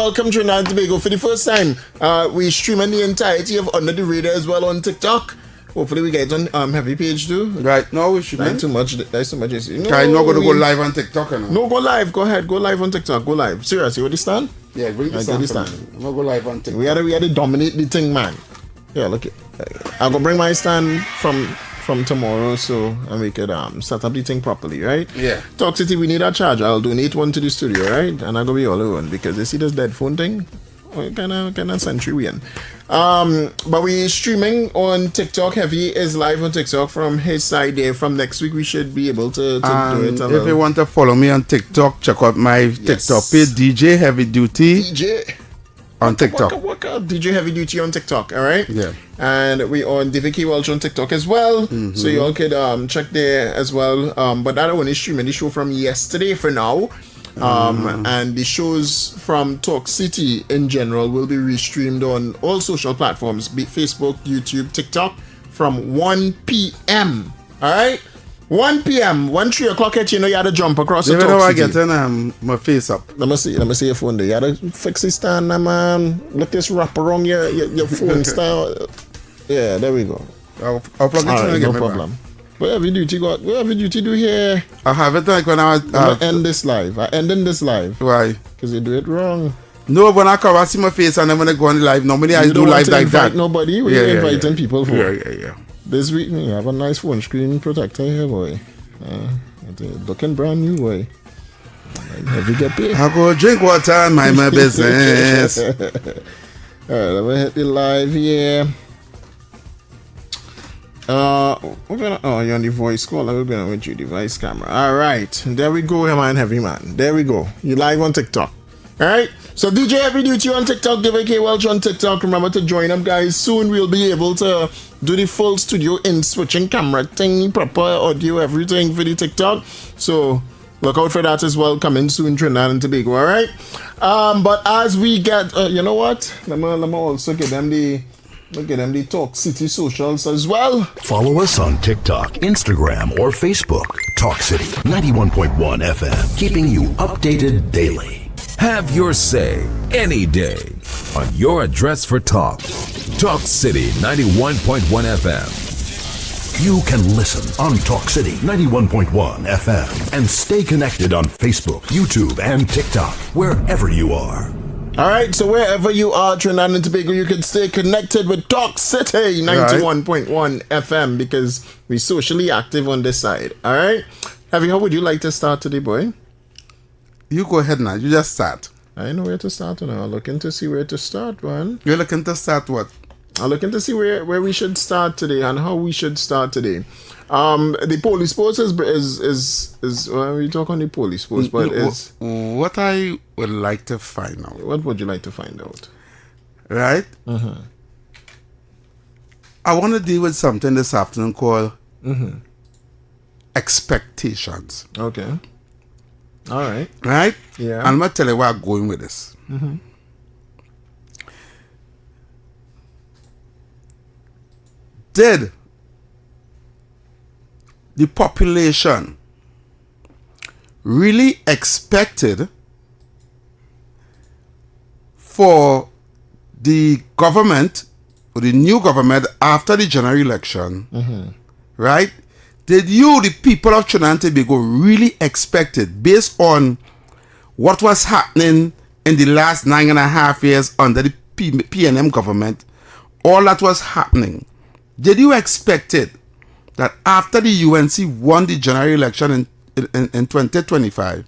welcome Trinidad and Tobago. For the first time, we streaming the entirety of Under the Radar as well on TikTok. Hopefully we get on heavy page too. Right, no, we should. That's too much. That's too much. No, I'm not going to go live on TikTok. No, go live. Go ahead. Go live on TikTok. Go live. Seriously, what this stand? Yeah, bring this stand. I'm going to go live on TikTok. We had to dominate the thing, man. Yeah, look it. I'm going to bring my stand from tomorrow, so and we could set up the thing properly, right? Yeah. Talk City, we need a charger. I'll donate one to the studio, right? And I'm gonna be all alone because you see this dead phone thing, kind of century we in. But we streaming on TikTok. Heavy is live on TikTok from his side there. From next week we should be able to do it. If you want to follow me on TikTok, check out my TikTok page, DJ Heavy Duty. DJ on TikTok. Work out DJ Heavy Duty on TikTok, all right? Yeah. And we on David K. Welch on TikTok as well. Mm-hmm. So you all could check there as well. But that one is streaming the show from yesterday for now. And the shows from Talk City in general will be restreamed on all social platforms, be Facebook, YouTube, TikTok, from 1 p.m. All right? 1 p.m. 3 o'clock at you know you had to jump across the Talk City. I get my face up. Let me see your phone there. You had to fix the stand, man. Let this wrap around your phone stand. Yeah, there we go. I'll plug it in again. No problem. What have you duty do here? I have it like when I was. I end this live. I ending this live. Why? Because you do it wrong. No, when I cover, I see my face and then when I go on live, normally I do live like that. Nobody. We're inviting people for. Yeah. This week, you have a nice phone screen protector here, boy. Looking brand new, boy. Have you get paid? I go drink water and mind my business. Alright, let me hit the live here. You're on the voice call. We're gonna with you device camera. Alright, there we go, man, heavy man. There we go. You live on TikTok. Alright, so DJ Heavy Duty on TikTok, David K. Welch on TikTok. Remember to join up, guys. Soon we'll be able to do the full studio in switching camera thing, proper audio, everything for the TikTok. So look out for that as well. Coming soon, Trinidad and Tobago. Alright. But as we get, you know what? Let me also get them the Talk City socials as well. Follow us on TikTok, Instagram, or Facebook. Talk City 91.1 FM, keeping you updated daily. Have your say any day on your address for talk. Talk City 91.1 FM. You can listen on Talk City 91.1 FM and stay connected on Facebook, YouTube, and TikTok, wherever you are. All right, so wherever you are, Trinidad and Tobago, you can stay connected with Talk City 91.1 FM because we're socially active on this side. All right? Heavy, how would you like to start today, boy? You go ahead now. You just start. I know where to start now. I'm looking to see where to start, man. You're looking to start what? I'm looking to see where we should start today and how we should start today. The police force is well, we talk on the police force, but it's what I would like to find out. What would you like to find out? Right? Mm-hmm. I want to deal with something this afternoon called expectations. Okay. All right. Right? Yeah. And I'm going to tell you where I'm going with this. Mm-hmm. Did the population really expected for the government or the new government after the general election, right? Did you, the people of Trinidad and Tobago, really expect it based on what was happening in the last 9.5 years under the PNM government? All that was happening. Did you expect it that after the UNC won the general election in 2025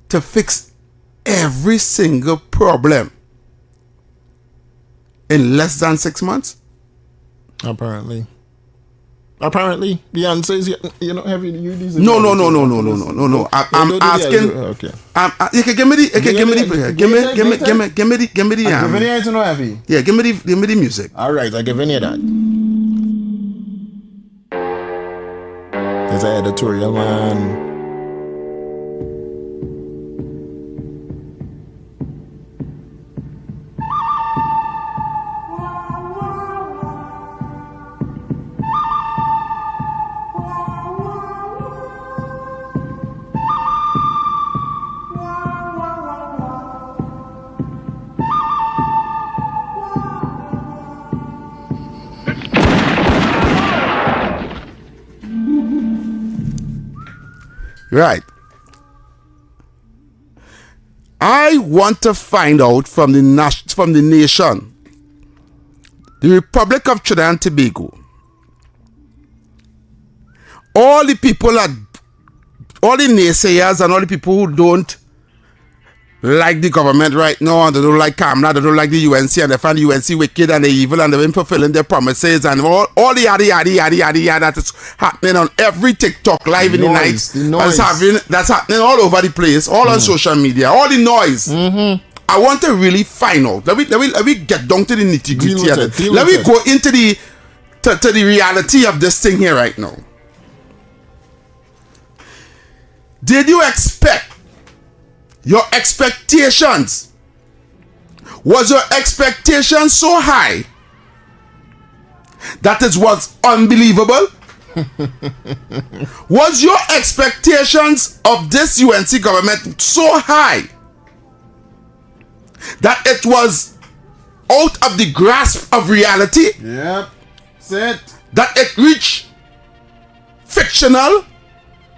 to fix every single problem in less than 6 months? Apparently, the answer is have you used it? No. I'm asking. Okay. You can give me the. Give me the. I'm giving you to know heavy. Yeah, give me the music. All right, I'm giving you that. There's an editorial, man. Right. I want to find out from the nation, the Republic of Trinidad and Tobago, all the naysayers and all the people who don't like the government right now, and they don't like Kamala, they don't like the UNC, and they find the UNC wicked and they evil and they've been fulfilling their promises and all the yada that is happening on every TikTok live in the night. That's happening all over the place, all on social media, all the noise. I want to really find out. Let me get down to the nitty gritty. Let me go into the reality of this thing here right now. Did you expect? Your expectations, was your expectation so high that it was unbelievable? Was your expectations of this UNC government so high that it was out of the grasp of reality? Yep, that's it. That it reached fictional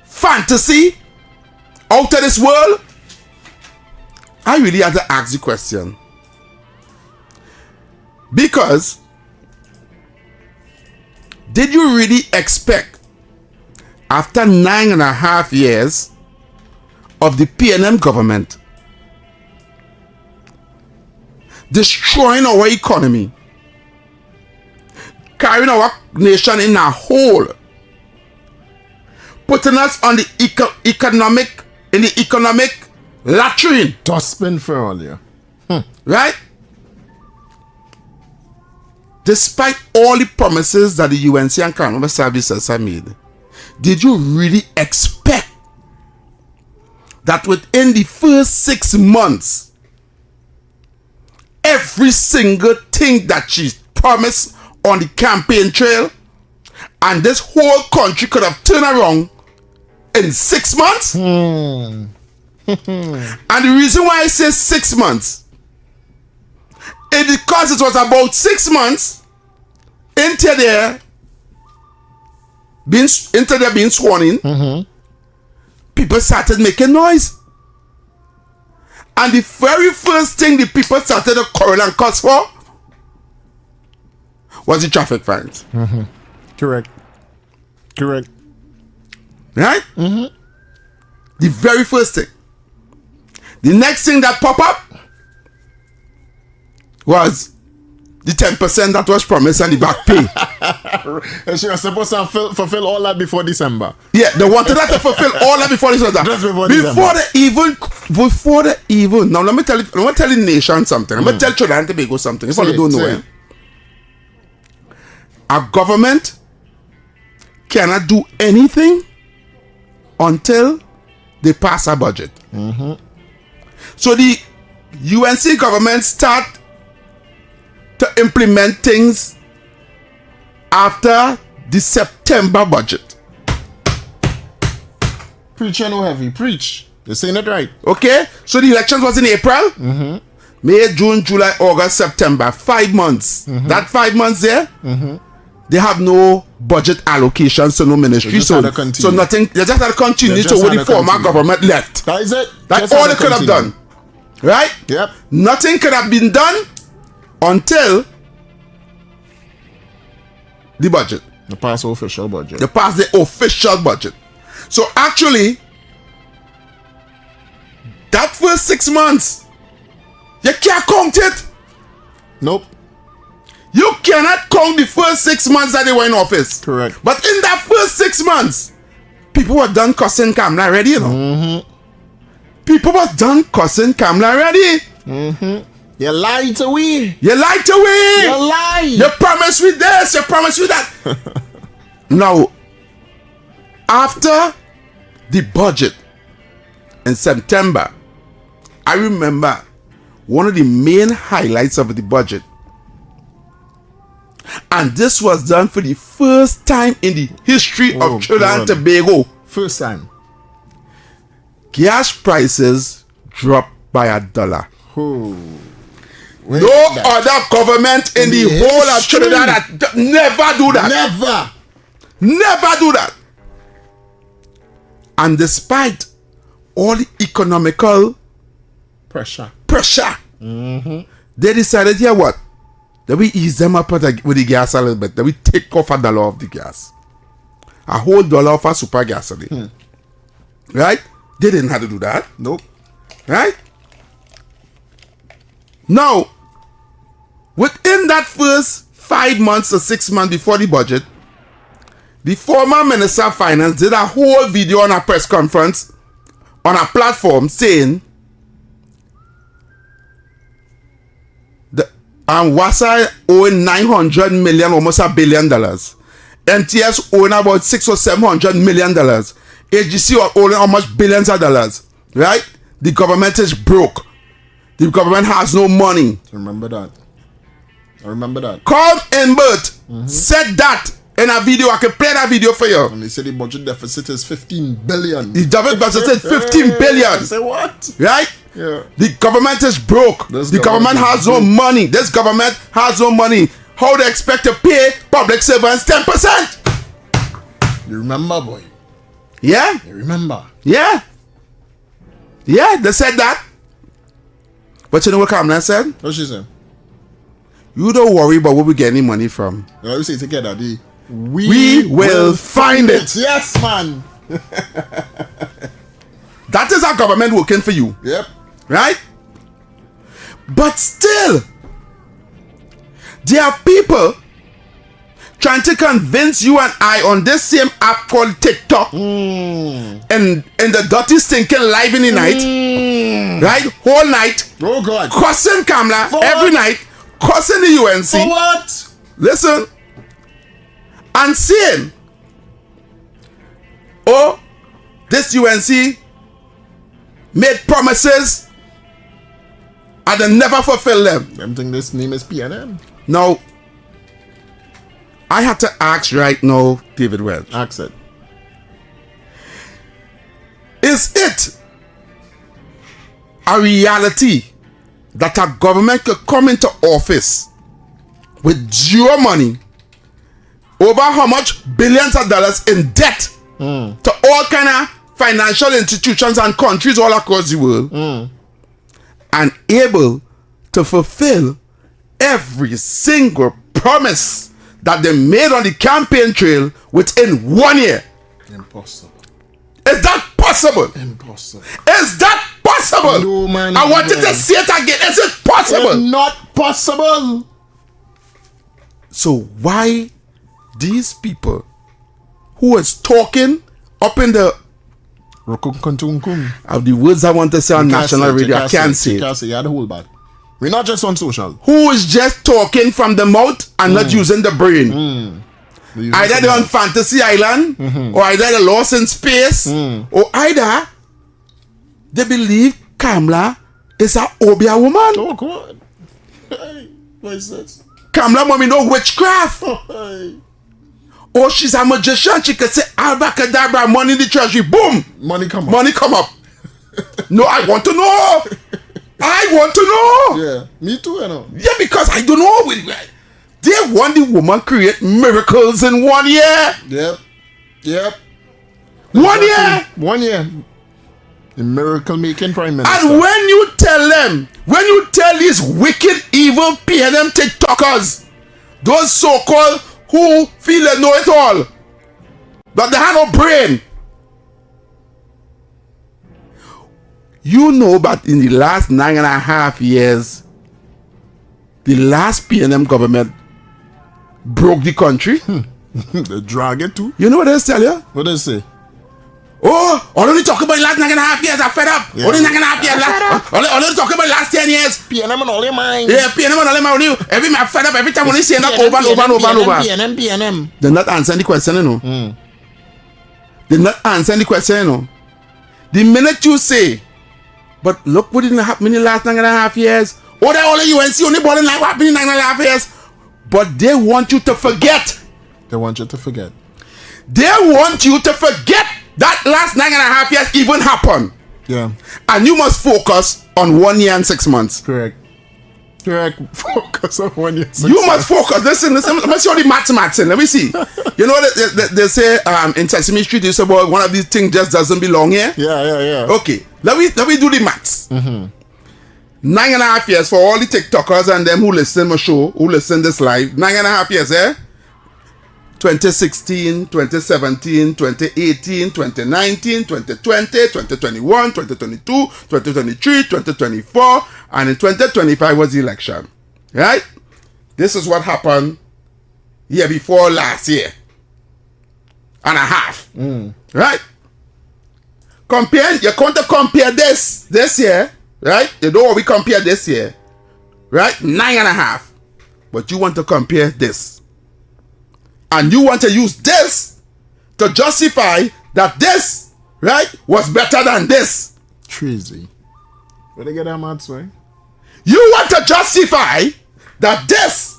fantasy out of this world? I really had to ask the question. Because did you really expect, after 9.5 years of the PNM government destroying our economy, carrying our nation in a hole, putting us on the economic latrine, Dustbin for all you. right? Despite all the promises that the UNC and Canada services have made, did you really expect that within the first 6 months, every single thing that she promised on the campaign trail, and this whole country could have turned around in 6 months? And the reason why I say 6 months is because it was about 6 months into their being sworn in, people started making noise. And the very first thing the people started to quarrel and cuss for was the traffic fines. Correct. Right? The very first thing. The next thing that popped up was the 10% that was promised and the back pay. She was supposed to fulfill all that before December. Yeah, they wanted that to fulfill all that before December. Just before they even. Now let me tell the nation something. Let me tell Trinidad and Tobago something. If you don't know it. Our government cannot do anything until they pass a budget. So the UNC government start to implement things after the September budget. Preach and no heavy. Preach. You're saying it right. Okay? So the elections was in April. May, June, July, August, September. 5 months. That 5 months there, they have no budget allocations to no ministry. So nothing. They just had to continue to what the former government left. That is it. That's all they could have done. Right? Yep. Nothing could have been done until the budget. The past official budget. They passed the official budget. So actually, that first 6 months, you can't count it. Nope. You cannot count the first 6 months that they were in office. Correct. But in that first 6 months, people were done cussing Kamala already, you know. People were done cussing Kamala already. You lied to we. You lied to we. You lied. You promised me this. You promised me that. Now, after the budget in September, I remember one of the main highlights of the budget, and this was done for the first time in the history of Trinidad and Tobago. First time. Gas prices dropped by $1. No other government in the whole of Trinidad never do that. Never Never do that. And despite all the economical Pressure. they decided, here what? That we ease them up with the gas a little bit. That we take off $1 off the gas. A whole $1 off a super gasoline. Right? They didn't have to do that. Nope. Right? Now, within that first 5 months or 6 months before the budget, the former Minister of Finance did a whole video on a press conference on a platform saying Wasa owing $900 million, almost $1 billion. MTS owing about $600 or $700 million. AGC are owing how much billions of dollars. Right? The government is broke. The government has no money. I remember that. Carl Enbert said that in a video. I can play that video for you. And they said the budget deficit is 15 billion. The budget deficit is 15 billion. Say what? Right? Yeah. The government is broke. The government has no money. This government has no money. How they expect to pay public servants 10%? You remember, boy? Yeah? You remember? Yeah. Yeah, they said that. But you know what Kamala said? What she said? You don't worry about where we get any money from. You say together, we will find it. Yes, man. That is our government working for you. Yep. Right? But still, there are people trying to convince you and I on this same app called TikTok and in the dirty stinking live in the night, right? Whole night. Oh God. Cussing Kamala For every what? night, cussing the UNC. For what? Listen. And saying, oh, this UNC made promises and they never fulfill them. Them think this name is PNM. Now, I had to ask right now, David Welch. Ask it. Is it a reality that a government could come into office with zero money, over how much billions of dollars in debt to all kind of financial institutions and countries all across the world, and able to fulfill every single promise that they made on the campaign trail within 1 year? Impossible. Is that possible? Impossible. Is that possible? No, man. I want you to say it again. Is it possible? It's not possible. So why these people who is talking up in the of the words I want to say on national radio, I can't say. You can't say. You had the whole bad. We're not just on social. Who is just talking from the mouth and not using the brain? Either they're on Fantasy Island, or either they're lost in space, or either they believe Kamala is a Obia woman. Oh God. Hey, what is this? Kamala mommy know witchcraft. Hey. Or she's a magician. She could say abracadabra, money in the treasury, boom, Money come up. money come up. No, I want to know. I want to know. Yeah, me too, you know. Yeah, because I don't know. They want the woman create miracles in 1 year. Yep. 1 year. 1 year. The miracle making prime minister. And when you tell them, when you tell these wicked, evil PNM TikTokers, those so-called who feel they know it all, but they have no brain. You know that in the last 9.5 years, the last PNM government broke the country. They drag it too. You know what they tell you? What they say? Oh, only talk about the last 9.5 years, I'm fed up. Yeah. Only 9.5 years. Only talk about the last 10 years. PNM and all your mind. Yeah, PNM and all them only. Every man fed up every time only saying that over and over and over and over. PNM. They're not answering the question, you know. They're not answering the question, you know. The minute you say, but look what didn't happen in the last 9.5 years. Oh, they're all UNC only balling like what happened in 9.5 years. But they want you to forget. They want you to forget. They want you to forget that last 9.5 years even happened. Yeah. And you must focus on 1 year and 6 months. Correct. Correct. Focus on one year. You must focus. Listen. Let me see all the maths in. Let me see. You know they say in Sesame Street, they say, well, one of these things just doesn't belong here. Yeah. Okay. Let me do the maths. 9.5 years for all the TikTokers and them who listen my show, who listen this live. 9.5 years, 2016, 2017, 2018, 2019, 2020, 2021, 2022, 2023, 2024, and in 2025 was the election. Right? This is what happened year before last year. And a half. Right? You're going to compare this year, right? You know what we compare this year, right? 9.5. But you want to compare this. And you want to use this to justify that this, right, was better than this. Crazy. Where they get that maths, right? You want to justify that this.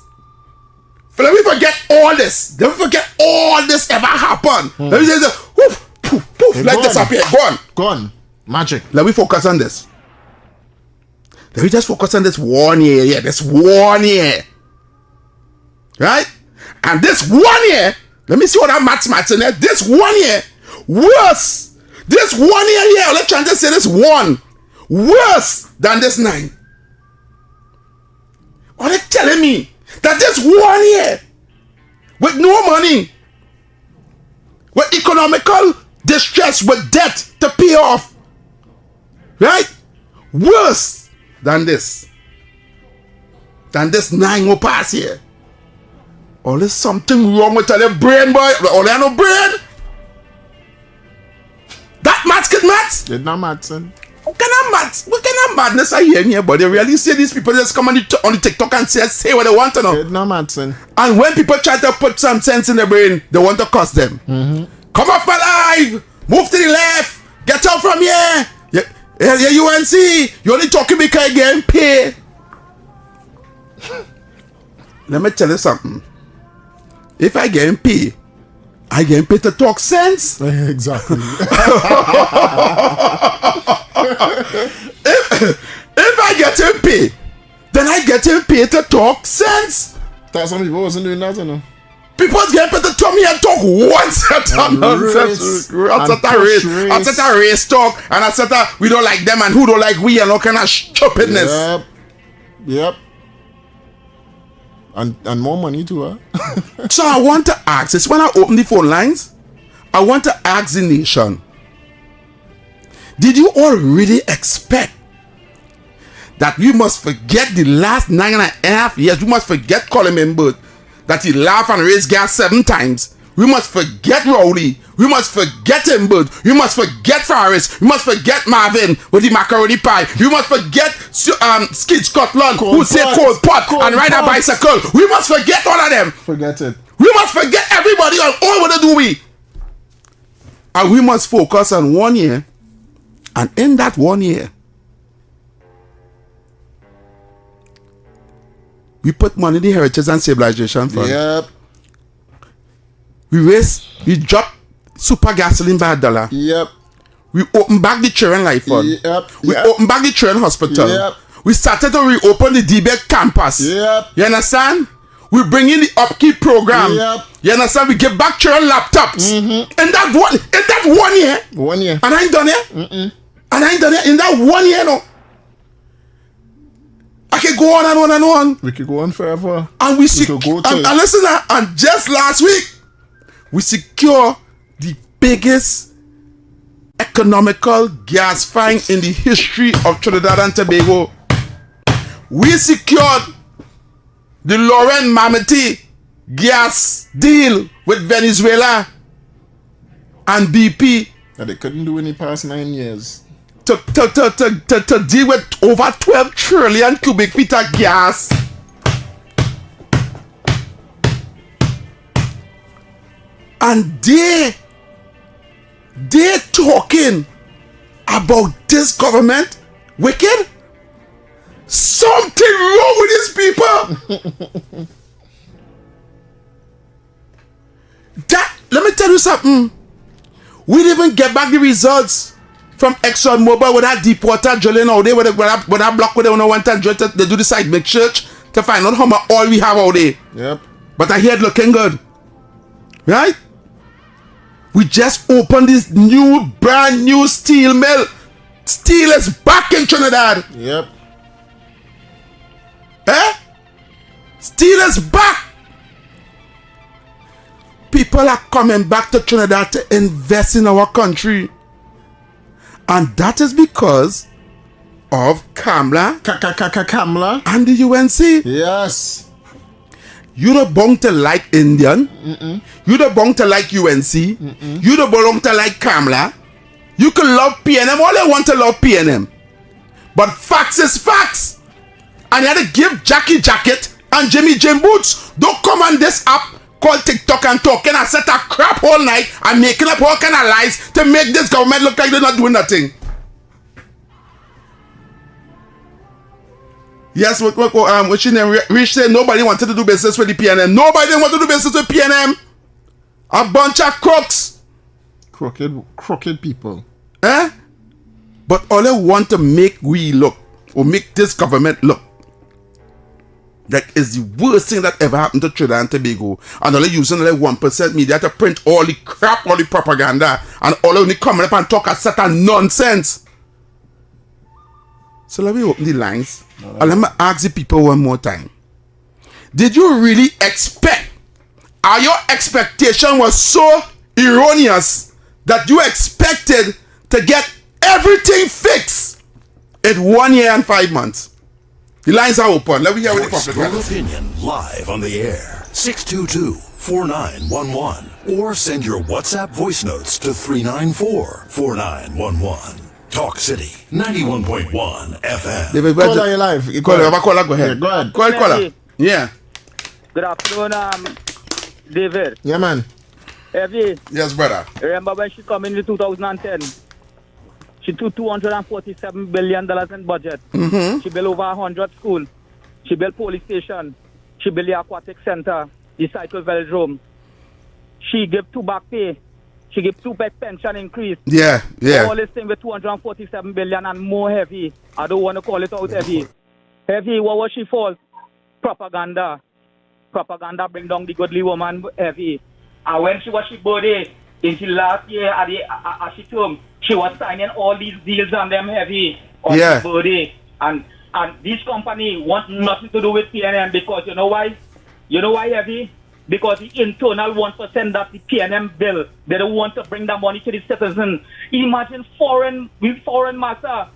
Let me forget all this. Let me forget all this ever happened. Let me just poof, poof, poof, let this appear. Gone. Magic. Let me focus on this. Let me just focus on this 1 year. Yeah, this 1 year. Right? And this 1 year, let me see what that maths in there. This 1 year, worse. This 1 year here, let's try to say this 1. Worse than this 9. Are they telling me that this 1 year, with no money, with economical distress, with debt to pay off, right? Worse than this 9 will pass here. Or there's something wrong with your brain, boy. Or there no brain. That maths get maths. It's not maths, son. What kind of maths? What kind of madness are you in here, but they really see these people just come on the TikTok and say what they want to know. It's not maths, son. And when people try to put some sense in their brain, they want to cuss them. Come off my live. Move to the left. Get out from here. Yeah, UNC. You only talking because you getting paid. Let me tell you something. If I get paid, I get paid to talk sense. Exactly. if I get paid, then I get paid to talk sense. Thought some people wasn't doing that, you know. People get paid to come here and talk one set of nonsense. A set of race talk, and a set of we don't like them and who don't like we, and all kind of stupidness. Yep. And more money too, huh? So I want to ask this when I open the phone lines. I want to ask the nation: did you all really expect that we must forget the last 9.5 years? We must forget Colin Members, that he laughed and raised gas 7 times. We must forget Rowley. We must forget Embird. We must forget Farris. We must forget Marvin with the macaroni pie. We must forget Skid Scotland who say cold pot and ride a bicycle. We must forget all of them. Forget it. We must forget everybody on all what do we. And we must focus on 1 year. And in that 1 year, we put money in the Heritage and Stabilization Fund. Yep. We drop super gasoline by $1. Yep. We open back the Children Life Fund. Yep. We open back the Children Hospital. Yep. We started to reopen the DBEC campus. Yep. You understand? We bring in the upkeep program. Yep. You understand? We give back children laptops. In that 1 year. 1 year. And I ain't done it. And I ain't done it in that 1 year, no. I can go on and on and on. We could go on forever. And and listen, and just last week, we secure the biggest economical gas find in the history of Trinidad and Tobago. We secured the Lauren Mamity gas deal with Venezuela and BP. And they couldn't do any past 9 years. To deal with over 12 trillion cubic feet of gas. And they talking about this government wicked. Something wrong with these people. Let me tell you something. We didn't even get back the results from ExxonMobil with that deep water drilling out there with that block where they want to drill, they do the seismic search to find out how much oil we have out there. Yep. But I hear it looking good. Right? We just opened this brand new steel mill. Steel is back in Trinidad. Yep. Steel is back. People are coming back to Trinidad to invest in our country. And that is because of Kamla Kamla and the UNC. Yes. You don't belong to like Indian. You don't belong to like UNC. You don't belong to like Kamla. You can love PNM. All they want to love PNM. But facts is facts. And you had to give Jackie Jacket and Jimmy Jim Boots. Don't come on this app called TikTok and talking and set a crap all night and making up all kind of lies to make this government look like they're not doing nothing. Yes, what she name? Rich said nobody wanted to do business with the PNM. Nobody wanted to do business with PNM. A bunch of crooks. Crooked people. But all they want to make we look, or make this government look, like is the worst thing that ever happened to Trinidad and Tobago. And all they using like 1% media to print all the crap, all the propaganda, and all only coming up and talk a set of nonsense. So let me open the lines. And let me ask the people one more time. Did you really expect, or your expectation was so erroneous that you expected to get everything fixed in 1 year and 5 months? The lines are open. Let me hear what the Voice public your has. opinion live on the air. 622-4911. Or send your WhatsApp voice notes to 394-4911. Talk City 91.1 FM. David, Caller, you live. Caller, go ahead. Yeah, go ahead. Caller. Yeah. Good afternoon, David. Yeah, man. Evie, Yes, brother. remember when she come in 2010? She took $247 billion in budget. She built over 100 schools. She built police station. She built the aquatic center, the cycle velodrome. She gave 2 back pay. She gave 2 back pension increase. Yeah. All this thing with 247 billion and more heavy. I don't want to call it out heavy. Heavy, what was she for? Propaganda. Propaganda bring down the godly woman heavy. And when she was she birthday, in the last year at she term, she was signing all these deals on them heavy on her birthday. And this company want nothing to do with PNM because you know why? You know why heavy? Because the internal 1% that the PNM bill, they don't want to bring that money to the citizen. Imagine foreign master,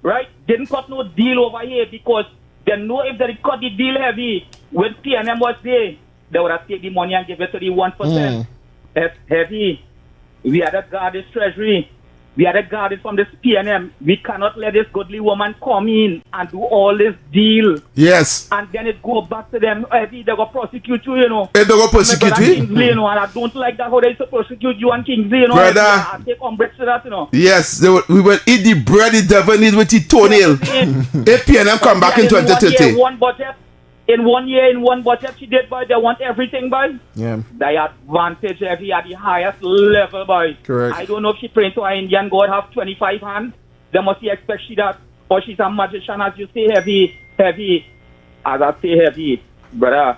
right? Didn't cut no deal over here because they know if they cut the deal heavy when PNM was there, they would have taken the money and give it to the 1%. Heavy. We had to guard this treasury. We had to guard it from this PNM. We cannot let this godly woman come in and do all this deal. Yes. And then it go back to them. Heavy, they go prosecute you, you know. They go prosecute you? Kingsley, you know, and I don't like that how they used to prosecute you and Kingsley, you know. Brother. I take umbrage to that, you know. Yes, we will eat the bread the devil eat with the toenail. If PNM come back in 2030. In one year, one budget she did, boy, they want everything, boy. Yeah. They advantage heavy at the highest level, boy. Correct. I don't know if she praying to her Indian God have 25 hands. They must expect she that. Or she's a magician, as you say, heavy. As I say, heavy. Brother,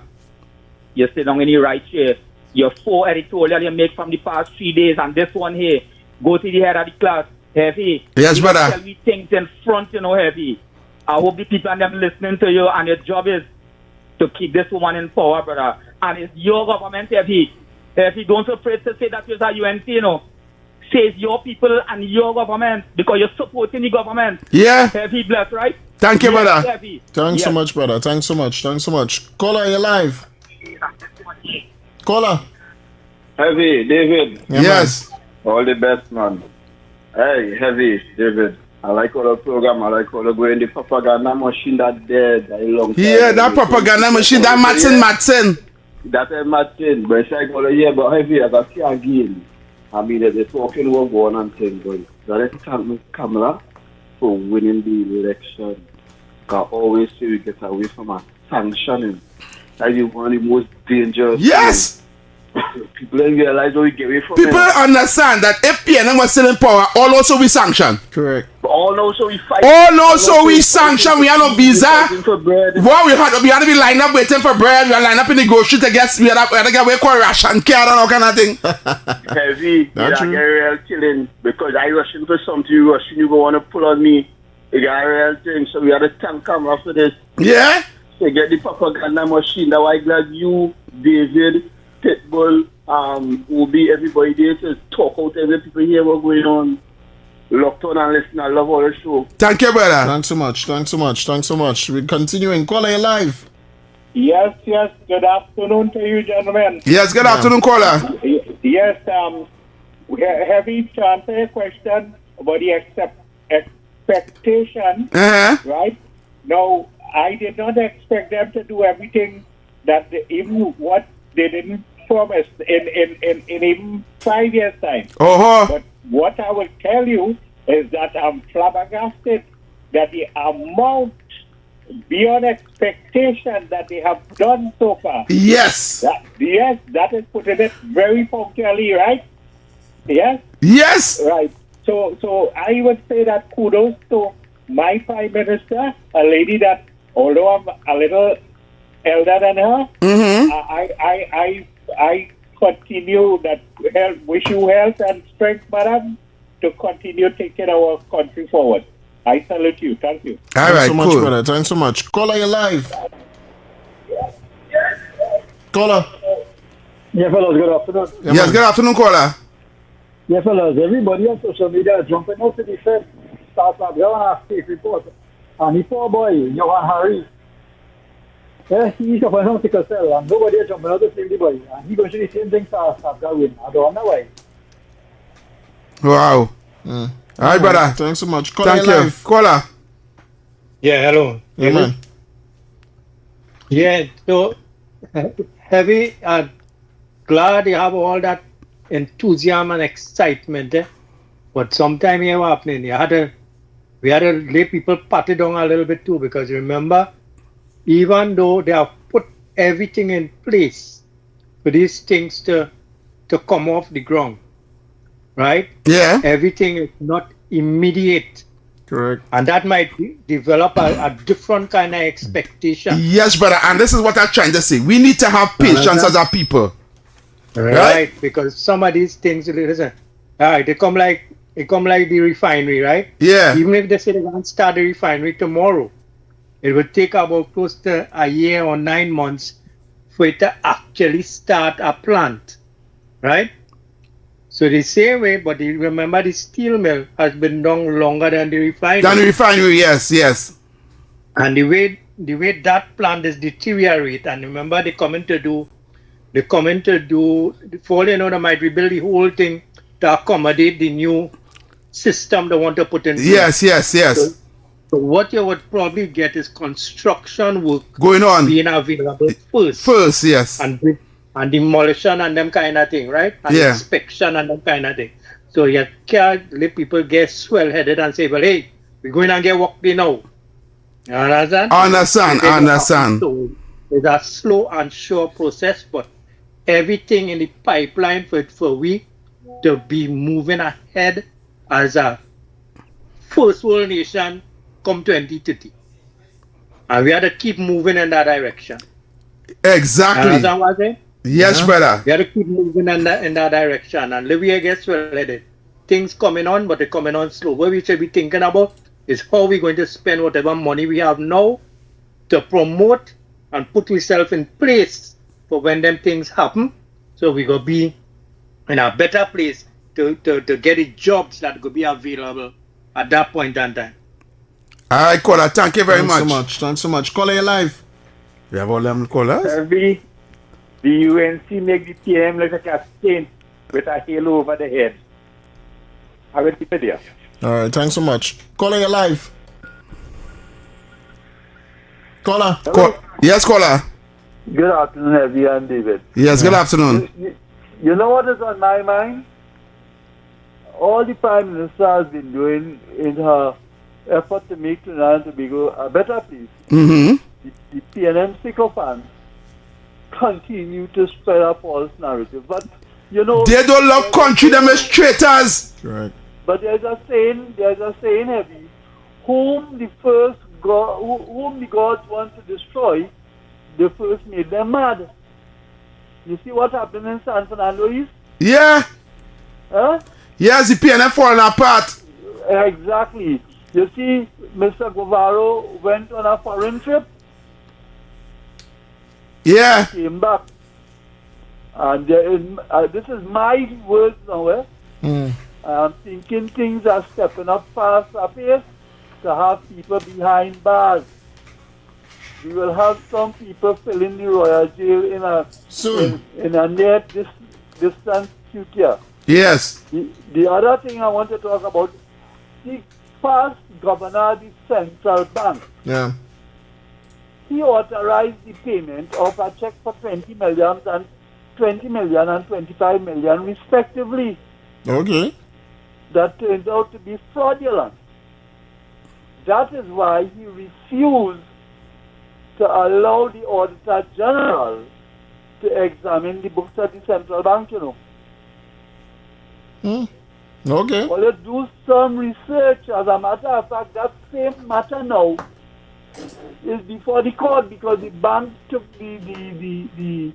you sit down in the right chair. Your 4 editorial you make from the past 3 days, and this one here, go to the head of the class, heavy. Yes, you brother. Tell me things in front, you know, heavy. I hope the people and them listening to you, and your job is to keep this woman in power, brother. And it's your government, heavy. Heavy, don't be afraid to say that you're a UNC, you know. Say it's your people and your government, because you're supporting the government. Yeah. Heavy bless, right? Thank you, brother. Heavy. Thanks so much, brother. Thanks so much. Caller, you're live. Caller. Heavy, David. Yeah, Yes. All the best, man. Hey, Heavy, David. I like all the program. I like all the going the propaganda machine that dead a long time. Yeah, that propaganda machine, that Matson. That is Martin. But it's like all the year, but Heavy, as I see again. I mean, they're talking about going and things, but let's thank Ms. Kamala for winning the election. Because always say we get away from a sanctioning. That is one of the most dangerous Yes. things. People don't realize what we get away from People it. understand that if PNM was still in power, all also we sanction. Correct. But all also we fight. All also we sanction. We have no visa. Fighting for bread. What we had to be lined up waiting for bread. We had line up in the grocery to get we had to get away for ration card and all kind of thing. Heavy. That's You true. get real killing because I rushing for something. You rushing. You go want to pull on me. You got a real thing. So we had a tank camera for this. Yeah. So get the propaganda machine. That why glad you, David, Pitbull, will be everybody there to talk out every people here what's going on. Locked on and listen. I love all the show. Thank you, brother. Thanks so much. Thanks so much. Thanks so much. We're continuing. Caller, you live. Yes, good afternoon to you, gentlemen. Yes, good afternoon, caller. Yes, heavy to answer your question about the expectation, right? No, I did not expect them to do everything that even what they didn't promise in even 5 years' time. But what I will tell you is that I'm flabbergasted that the amount beyond expectation that they have done so far. Yes. That is putting it very punctually, right? Yes? Yes. Right. So I would say that kudos to my Prime Minister, a lady that, although I'm a little elder than her, I continue that wish you health and strength, madam, to continue taking our country forward. I salute you. Thank you. All Thanks right, so much, cool. brother. Thanks so much. Caller, you live. Caller. Yeah, fellas, good afternoon. Yes, good afternoon, caller. Yeah, fellas, everybody on social media is jumping out to the Fed. Start up, go on a state report. And the poor boy, Johan Harry, he's a fanatical cell, and nobody is jumping out to save the boy. And he's going to do the same thing to start going. I don't know why. Wow. All right, brother. Thanks so much. Caller, Thank you you. live. Caller. Yeah, hello. Yeah, man. Yeah, so heavy. Glad you have all that enthusiasm and excitement, but sometime here what happening. We had to let people pat it down a little bit too, because remember, even though they have put everything in place for these things to come off the ground, right? Yeah. Everything is not immediate. Correct. And that might develop a different kind of expectation. Yes, brother. And this is what I'm trying to say. We need to have patience as a people. Right? Because some of these things, listen, all right, they come like the refinery, right? Yeah. Even if they say they're going to start the refinery tomorrow, it will take about close to a year or 9 months for it to actually start a plant, right? So the same way, but remember the steel mill has been done longer than the refinery. Than the refinery, yes. And the way that plant is deteriorate, and remember they come in to do, for you know, they might rebuild the whole thing to accommodate the new system they want to put in place. Yes. So what you would probably get is construction work Going on. being available first. First, yes. And demolition and them kind of thing, right? And Yeah. inspection and them kind of thing. So you can't let people get swell-headed and say, well, hey, we're going to get work there now. You understand? Understand. So it's a slow and sure process, but everything in the pipeline for we to be moving ahead as a first world nation come 2030. And we have to keep moving in that direction. Exactly. Understand what I'm saying? Yes, brother. We have to keep moving in that direction. And Libya gets well-headed. Things coming on, but they're coming on slow. What we should be thinking about is how we're going to spend whatever money we have now to promote and put ourselves in place for when them things happen. So we going to be in a better place to get the jobs that could be available at that point in time. All right, caller. Thank you very Thanks so much. Caller, you live. We have all them callers. Heavy, the UNC make the PM look like a saint with a halo over the head. I will keep it there. All right. Thanks so much. Caller, you live. Caller. Yes, caller. Good afternoon, Heavy and David. Yes, good afternoon. You know what is on my mind? All the Prime Minister has been doing in her effort to make Trinidad and Tobago a better place. Mm-hmm. The PNM sycophants continue to spread a false narrative. But you know, they don't love country, them as traitors. Right. But there's a saying, heavy, whom the gods want to destroy, they first made them mad. You see what happened in San Fernando East? Yeah. Huh? Yes, the PNM falling apart. Exactly. You see, Mr. Guevara went on a foreign trip. Yeah. Came back. And this is my words now. I'm thinking things are stepping up fast up here to have people behind bars. We will have some people filling the Royal Jail in a near distance future. Yes. The other thing I want to talk about, the past governor of the central bank. Yeah. He authorized the payment of a check for 20 million and 25 million respectively. Okay. That turned out to be fraudulent. That is why he refused to allow the Auditor General to examine the books of the central bank, you know. Okay. Well, let's do some research. As a matter of fact, that same matter now is before the court because the bank took the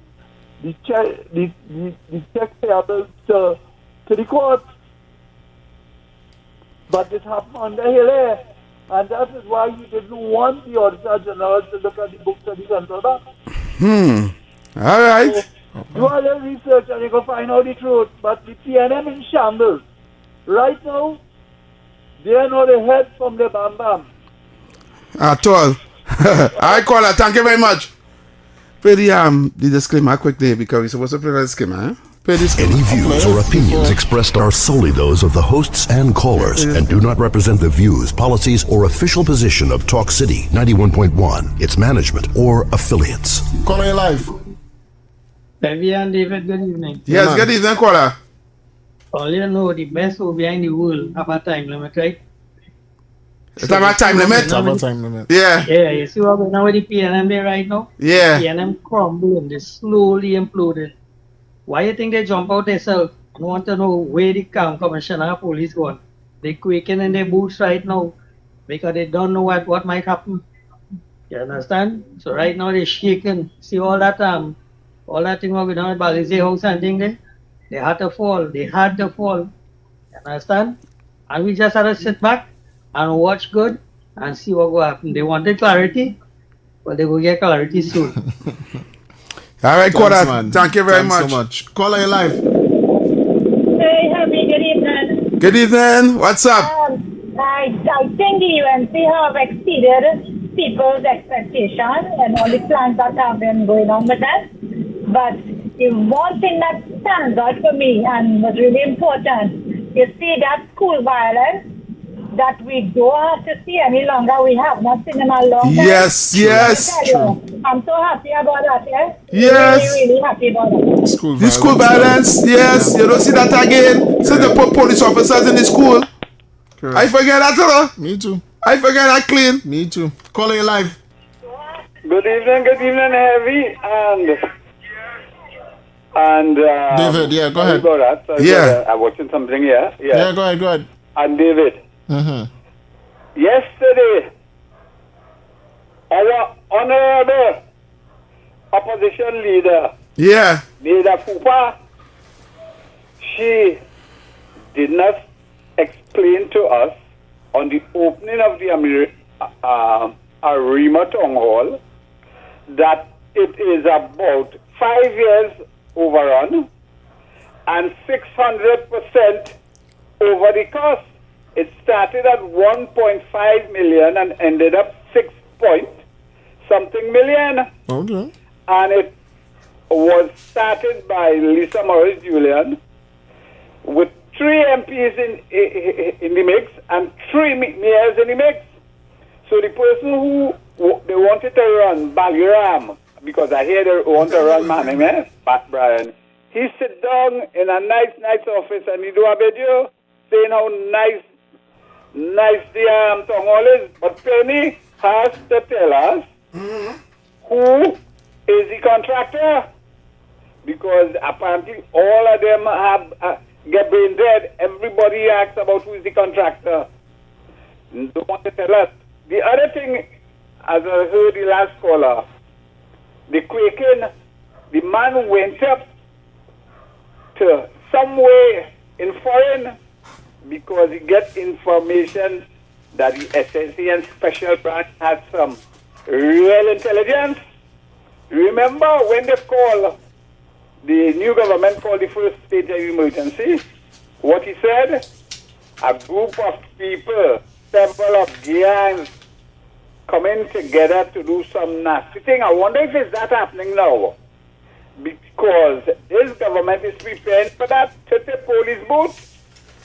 check payable to the court. But it happened on the hill, and that is why he didn't want the Auditor General to look at the books of the central bank. All right. So, do a little research and you can find out the truth. But the PNM in shambles. Right now, they are not ahead from the Bam Bam. At all. I call her. Thank you very much. Play the disclaimer quickly because we're supposed to play the disclaimer. Any views or opinions expressed are solely those of the hosts and callers and do not represent the views, policies, or official position of Talk City 91.1, its management, or affiliates. Caller, you live. Heavy and David, good evening. Yes, good evening, caller. All you know, the best over in the world have a time limit, right? It's have a time limit? Have a time limit. Yeah. Yeah, you see what we're now with the PNM there right now? Yeah. PNM crumbling, they slowly imploded. Why you think they jump out themselves? I want to know where the commissioner of police gone. They quaking in their boots right now because they don't know what might happen. You understand? So right now they're shaking. See all that thing what we done at Balize House and thing there? They had to fall. You understand? And we just had to sit back and watch good and see what will happen. They wanted clarity, but they will get clarity soon. All right, caller. Thank you very much. So much. Caller, you live. Hey, happy good evening. Good evening. What's up? I think the UNC have exceeded people's expectations and all the plans that have been going on with that. But the one thing that stands out for me and was really important, you see that school violence that we don't have to see any longer. We have not seen in a long time. Yes. I'm so happy about that, yeah? Yes. Really happy about that. School violence, yes. You don't see that again. So they put police officers in the school. Correct. I forget that, sir. Me too. I forget that clean. Me too. Caller, you live. Good evening, Heavy, and David, yeah, go ahead. About that. So yeah. I'm watching something here. Yeah, go ahead. And David. Yesterday, our honorable opposition leader, Neda Fupa, she did not explain to us on the opening of the Arima Town Hall that it is about 5 years overrun and 600% over the cost. It started at 1.5 million and ended up 6-point-something million. Okay. And it was started by Lisa Morris Julian with 3 MPs in the mix and 3 mayors in the mix. So the person who they wanted to run, Baliram, because I hear they want to run Pat Bryan, he sit down in a nice office and he do a video saying how nice the town hall is. But Penny has to tell us who is the contractor because apparently all of them have get brain dead. Everybody asks about who is the contractor. Don't want to tell us. The other thing, as I heard the last caller, the quaking, the man went up to somewhere in foreign because he gets information that the SSC and Special Branch has some real intelligence. Remember when they called, the new government called the first state of emergency, what he said? A group of people, several of gangs, coming together to do some nasty thing. I wonder if it's that happening now. Because this government is preparing for that. 30 police boots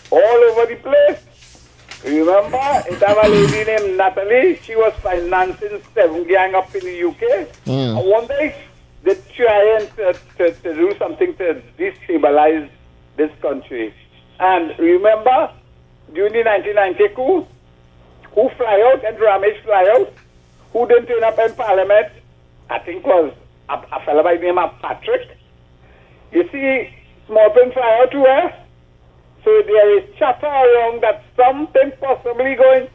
all over the place. Remember, it have a lady named Natalie. She was financing 7 gang up in the UK. I wonder if they're trying to do something to destabilize this country. And remember, during the 1990 coup, who fly out and Ramesh fly out? Who didn't turn up in Parliament? I think was a fellow by the name of Patrick. You see, small print fly out to where? So there is chatter around that something possibly going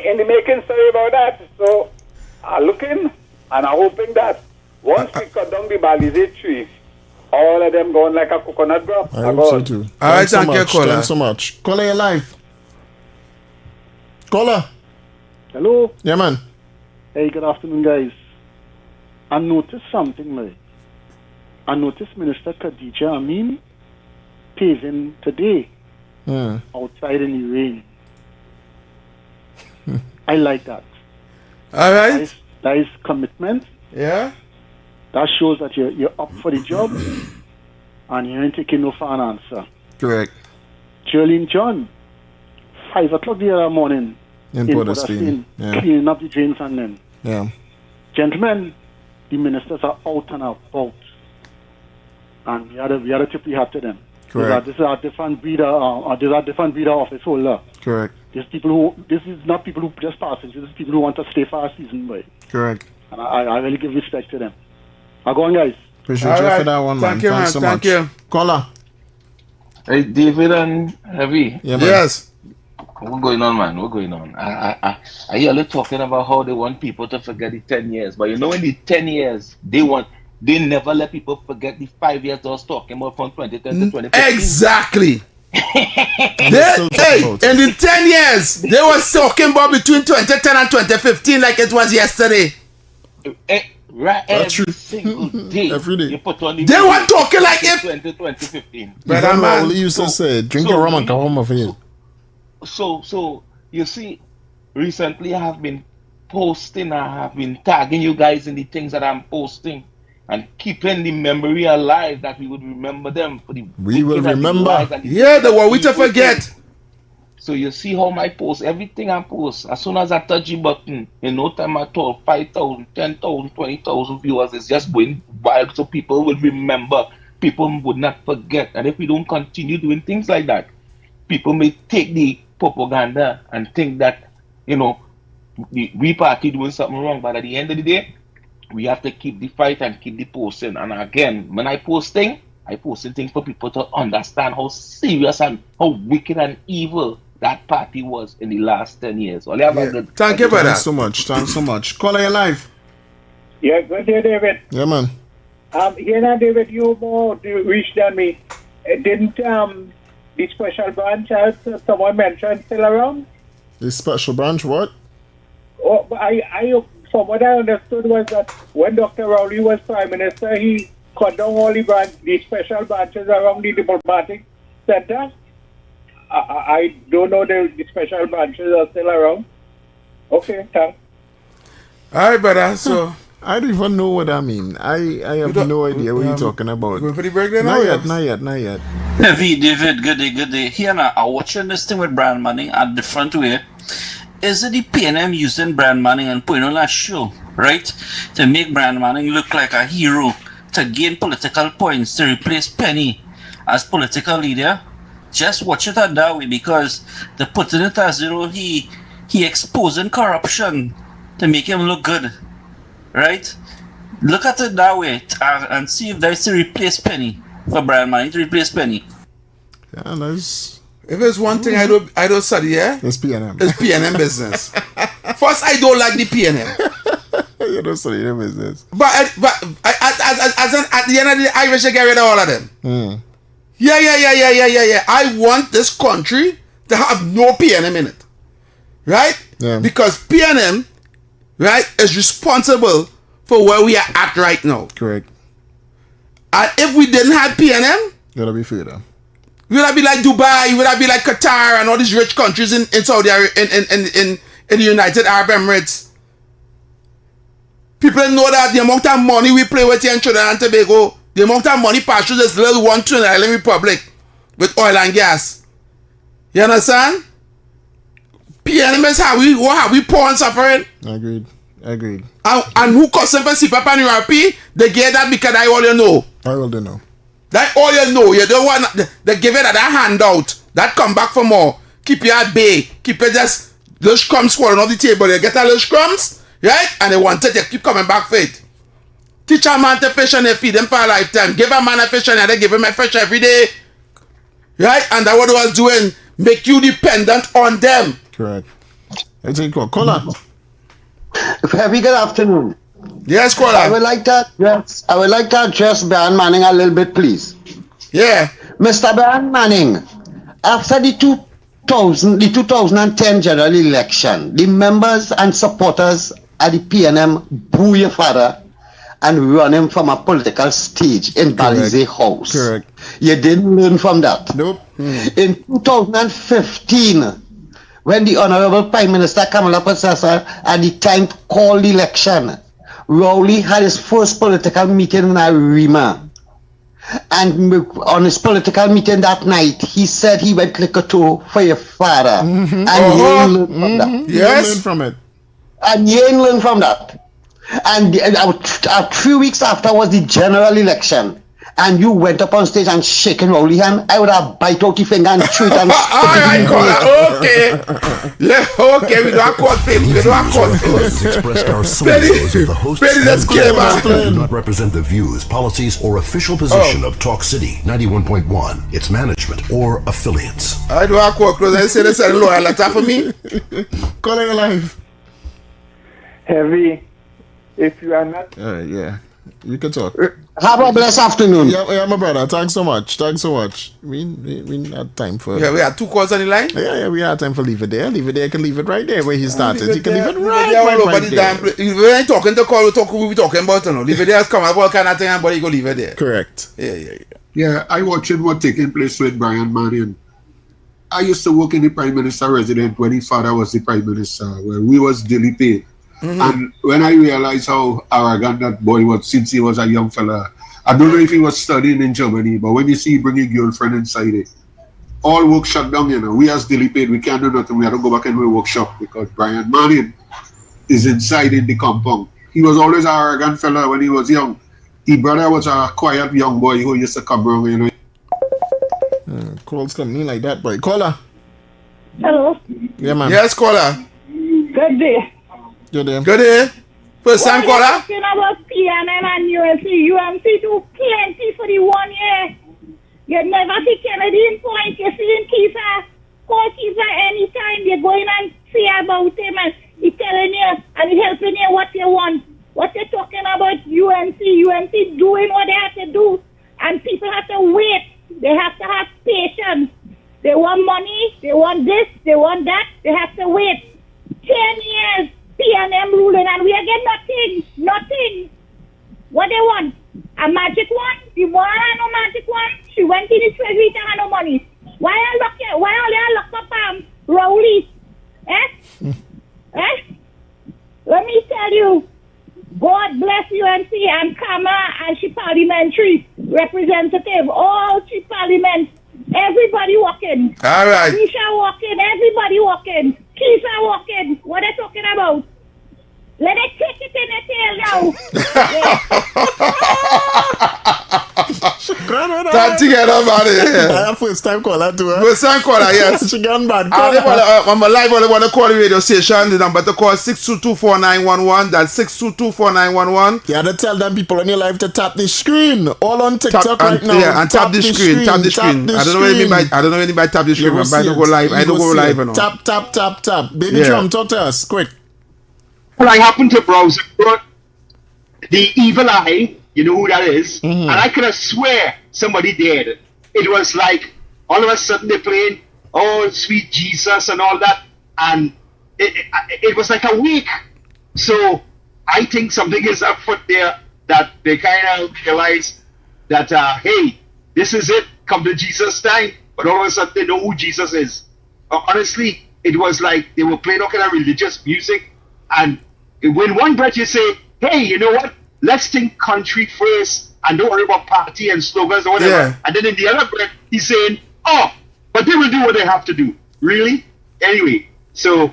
in the making. Sorry about that. So I'm looking and I'm hoping that once we cut down the Balizé tree, all of them going like a coconut drop. I hope so too. All right, thank you, caller. Thanks so much. Caller, you're live. Caller. Hello. Yeah, man. Hey, good afternoon, guys. I noticed something, like. I noticed Minister Khadija Amin paving today outside in the rain. I like that. All right. That is commitment. Yeah. That shows that you're up for the job and you ain't taking no for an answer. Correct. Jolene John, 5 o'clock the other morning in Port of Spain, cleaning up the drains and then. Yeah. Gentlemen, the ministers are out and about. And we are the tip we have to them. Correct. This is a different breeder, office holder. Correct. This is not people who just passengers, this is people who want to stay for a season, boy. Correct. And I really give respect to them. Go on, guys. Appreciate you for that one, man. Thank you, Thanks so Thank much. you. Caller. Hey, David and Heavy. Yeah, man. Yes. What's going on, man? What's going on? I hear you talking about how they want people to forget the 10 years. But you know, in the 10 years, they never let people forget the 5 years I was talking about from 2010 to 2015. Exactly. In the 10 years, they were talking about between 2010 and 2015 like it was yesterday. Right, That's every true. single day. Every day. You put on the They were talking like if 2015. But I'm all used to say, drink your rum and come home of it. So you see, recently I have been posting, I have been tagging you guys in the things that I'm posting and keeping the memory alive that we would remember them for the we will remember. Yeah, the one we to forget. So you see how my post, everything I post, as soon as I touch the button, in no time at all, 5,000, 10,000, 20,000 viewers is just going wild. So people will remember, people would not forget. And if we don't continue doing things like that, people may take the propaganda and think that, you know, we party doing something wrong. But at the end of the day, we have to keep the fight and keep the posting. And again, when I posting things for people to understand how serious and how wicked and evil that party was in the last 10 years. Thank you, brother. Thanks so much. Thanks so much. Caller, you live. Yeah, good day, David. Yeah, man. Here now, David, you more reached than me. Didn't the special branch, as someone mentioned, still around? The special branch, what? Oh, from what I understood was that when Dr. Rowley was Prime Minister, he cut down all the special branches around the diplomatic center. I don't know the special branches are still around. Okay, thanks. All right, brother. So I don't even know what that means. I have no idea what you're talking about. Going for the break then? Not yet. Heavy, David, good day. Here now, I'm watching this thing with Brand Manning a different way. Is it the PNM using Brand Manning and putting on a show, right? To make Brand Manning look like a hero, to gain political points, to replace Penny as political leader? Just watch it that way, because the putting it as, you know, he exposing corruption to make him look good, right? Look at it that way and see if there's to replace penny for Brian Manning to replace penny. Yeah, nice. If it's one thing I don't study, yeah? It's PNM. It's PNM business. First, I don't like the PNM. You don't study the business. But at the end of the day, I wish I get rid of all of them. Mm. Yeah. I want this country to have no PNM in it. Right? Yeah. Because PNM, right, is responsible for where we are at right now. Correct. And if we didn't have PNM, gotta be further. We would have be like Dubai, we would have be like Qatar and all these rich countries in Saudi Arabia, in the United Arab Emirates. People know that the amount of money we play with here in Trinidad and Tobago, the amount of money passed through this little one Trinidad Island Republic with oil and gas. You understand? PNM is how we poor and suffering. Agreed. And who causing for CPAP and URP? They get that because I all you know. I all they know. That all you know. You don't want they give it that handout. That come back for more. Keep you at bay. Keep it just those crumbs falling off the table. You get a little crumbs, right? And they want it, they keep coming back for it. Teach a man to fish and they feed him for a lifetime. Give a man a fish and they give him a fish every day. Right? And that's what they was doing. Make you dependent on them. Correct. I take a caller. Very good afternoon. Yes, caller. I would like to address Brian Manning a little bit, please. Yeah. Mr. Brian Manning, after the 2010 general election, the members and supporters at the PNM boo your father and run him from a political stage in Balize House. Correct. You didn't learn from that. Nope. In 2015, when the Honorable Prime Minister Kamala Processor at the time called the election, Rowley had his first political meeting in Arima. And on his political meeting that night, he said he went Likoto for your father. Mm-hmm. And you ain't learned from that. Yes. You learned from it. And you ain't learned from that. And 3 weeks after was the general election. And you went up on stage and shaking Rowley hand, I would have bite out your finger and chew it and alright, okay. Yeah, okay, we don't court film. We don't court expressed are solely those of the hosts and do not represent the views, policies, or official position of Talk City 91.1, its management, or affiliates. I do a court close. I say this is a lawyer letter for me. Calling alive. Heavy. If you are not... yeah. You can talk. Have a blessed afternoon. Yeah, my brother. Thanks so much. We had time for... Yeah, we had 2 calls on the line? Yeah, we had time for leave it there. Leave it there. You can leave it right there where he started. You can leave it right there. We ain't talking to call, we talking about, you know. Leave it there, come up, all kind of thing, and you go leave it there. Correct. Yeah, I watching what taking place with Brian Manning. I used to work in the Prime Minister residence when his father was the Prime Minister, where we was daily paid. Mm-hmm. And when I realized how arrogant that boy was since he was a young fella, I don't know if he was studying in Germany, but when you see he bring a girlfriend inside it, all work shut down, you know. We as daily paid, we can't do nothing. We have to go back and do a workshop because Brian Manning is inside in the compound. He was always an arrogant fella when he was young. His brother was a quiet young boy who used to come around, you know. Calls coming in like that, boy. Caller. Hello. Yeah, man. Yes, caller. Good day. Good day. Good day. First time caller? Talking about PNM and UMC do plenty for the 1 year. You never see Kennedy in point. You see him Kiefer. Call Kiefer anytime. You're going and see about him and he's telling you and he's helping you what you want. What they're talking about UMC doing what they have to do. And people have to wait. They have to have patience. They want money. They want this. They want that. They have to wait. 10 years. PNM ruling and we get nothing. What they want? A magic one? The one had no magic one. She went in the treasury to have no money. Why are they locked up Rowley? Let me tell you, God bless UNC and Kama and she parliamentary representative, all she parliament, everybody walking. All right. Risha walking, everybody walking. Kisa walking. What are they talking about? Let it take it in the tail now. Time together, man. Yeah. First time caller to her. First time caller, yes. She gone bad. I'm live on the call the radio station. The number to call 622-4911. That's 622-4911. You had to tell them people on your live to tap the screen. All on TikTok right now. Yeah, and tap the screen. Tap the screen. I don't know what you mean by tap the screen. I don't go live. I don't go live and all. Tap. Baby Drum, talk to us quick. Well, I happened to browse the Evil Eye. You know who that is? And I could have swear somebody did. It was like all of a sudden they're playing "Oh Sweet Jesus" and all that, and it was like a week. So I think something is afoot there, that they kind of realize that hey, this is it, come to Jesus time. But all of a sudden they know who Jesus is. Honestly, it was like they were playing all kind of religious music, and when one breath you say, hey, you know what? Let's think country first and don't worry about party and slogans or whatever. Yeah. And then in the other breath, he's saying, oh, but they will do what they have to do. Really? Anyway, so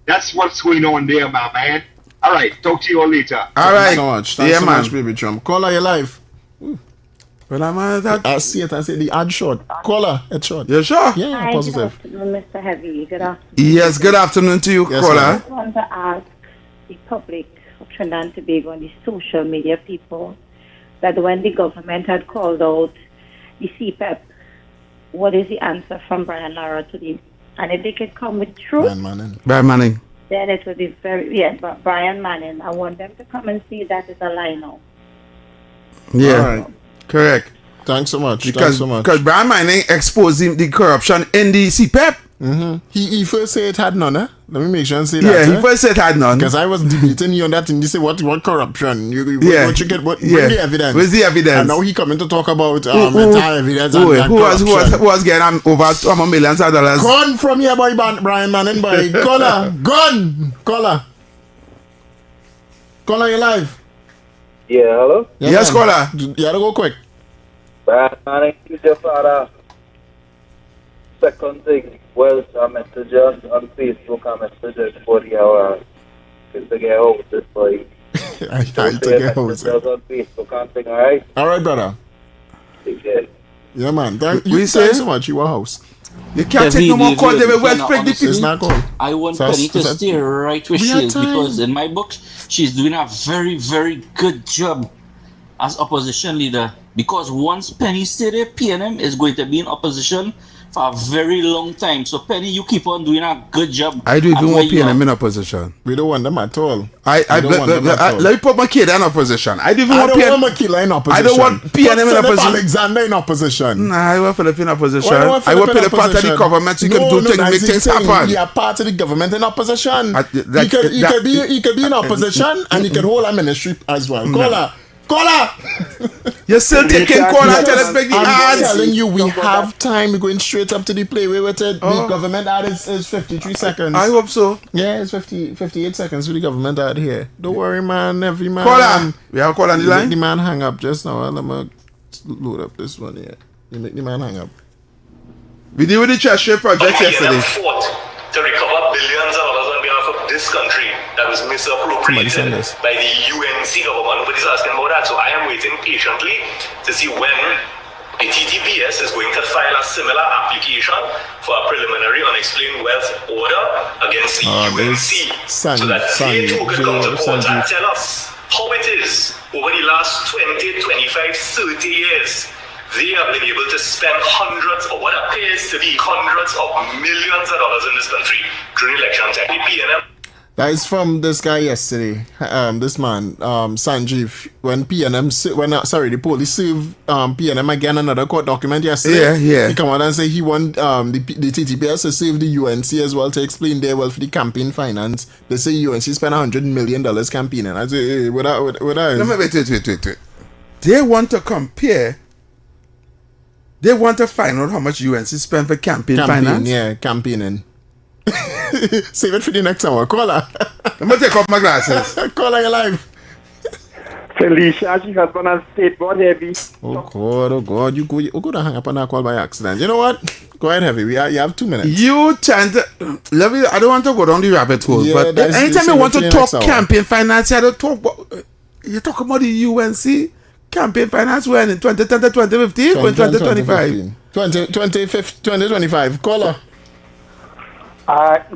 that's what's going on there, my man. All right, talk to you all later. All right. Thanks so much, Baby Drum. Caller, your live. Well, I see it. The ad short. Caller, it's short. You sure? Yeah, Hi, positive. Good afternoon, Mr. Heavy. Good afternoon. Yes, good afternoon to you, Yes, caller. I just want to ask the public of Trinidad and Tobago and the social media people that when the government had called out the CPEP, what is the answer from Brian Lara to the, and if they could come with truth, Brian Manning. then it would be very, yes, but Brian Manning, I want them to come and see that is a lie now. Yeah. All right. Correct. Thanks so much. Because Brian Manning exposed the corruption in the CPEP. He first said it had none, eh? Let me make sure and say that. Yeah, he first said it had none. Because I was debating you on that, and he said, what corruption? What you get? Bring the evidence. Where's the evidence? And now he coming to talk about entire evidence and who was getting over millions of dollars? Gone from here, boy, Brian Manning, boy. Caller, gone. Caller, you live. Yeah, hello? Yes, caller. You gotta go quick. Brian Manning, you just had second thing. Welch and messages on Facebook and messages for the hour. To get houses for you. I to get houses. On Facebook and thing, alright? Alright, brother. Take care. Yeah, man. Thanks so much. You a house. You can't take no more call. They will well spread the It's not cool. I want Penny to stay right where she is because in my book, she's doing a very, very good job as opposition leader. Because once Penny stay there, PNM is going to be in opposition for a very long time. So Penny, you keep on doing a good job. I don't even want PNM in opposition. We don't want them at all. Let me put my kid in opposition. I don't want Makila in opposition. I don't want PNM in opposition. Alexander in opposition. Nah, I want Philip in opposition. I want Philip part of the government so you can do things, make things happen. You are part of the government in opposition. He could be in opposition and he can hold a ministry as well. Caller! You're still taking caller until it's big I'm telling you, we have time. We're going straight up to the play. Wait, the government ad is 53 seconds. I hope so. Yeah, it's 58 seconds with the government ad here. Don't worry, man. Every man. Caller! We have a call on the line? Make the man hang up just now. Let me load up this one here. You make the man hang up. We did with the Cheshire project yesterday. Fought to recover billions of dollars on behalf of this country that was misappropriated by the UNC government. Nobody's asking about that. So I am waiting patiently to see when the TTPS is going to file a similar application for a preliminary unexplained wealth order against the UNC so that they too could come to court and tell us how it is over the last 20, 25, 30 years. They have been able to spend hundreds or what appears to be hundreds of millions of dollars in this country during election time. PNM. That is from this guy yesterday. This man, Sanjeev. When the police served PNM again another court document yesterday. Yeah. He come out and say he want the TTPS to save the UNC as well to explain their wealth for the campaign finance. They say UNC spent $100 million campaigning. I say, what wait. They want to compare. They want to find out how much UNC spent for campaign finance? Yeah, campaigning. Save it for the next hour. Caller. I'm going to take off my glasses. Caller, you're live. Felicia, she has been on state board heavy. Oh God, you go to hang up on that call by accident. You know what? Go ahead, Heavy. You have 2 minutes. You tend to... I don't want to go down the rabbit hole, Yeah, but anytime you want to talk campaign finance, you talk about the UNC campaign finance when? In 2010 to 2015 or in 2025? 2025. Caller.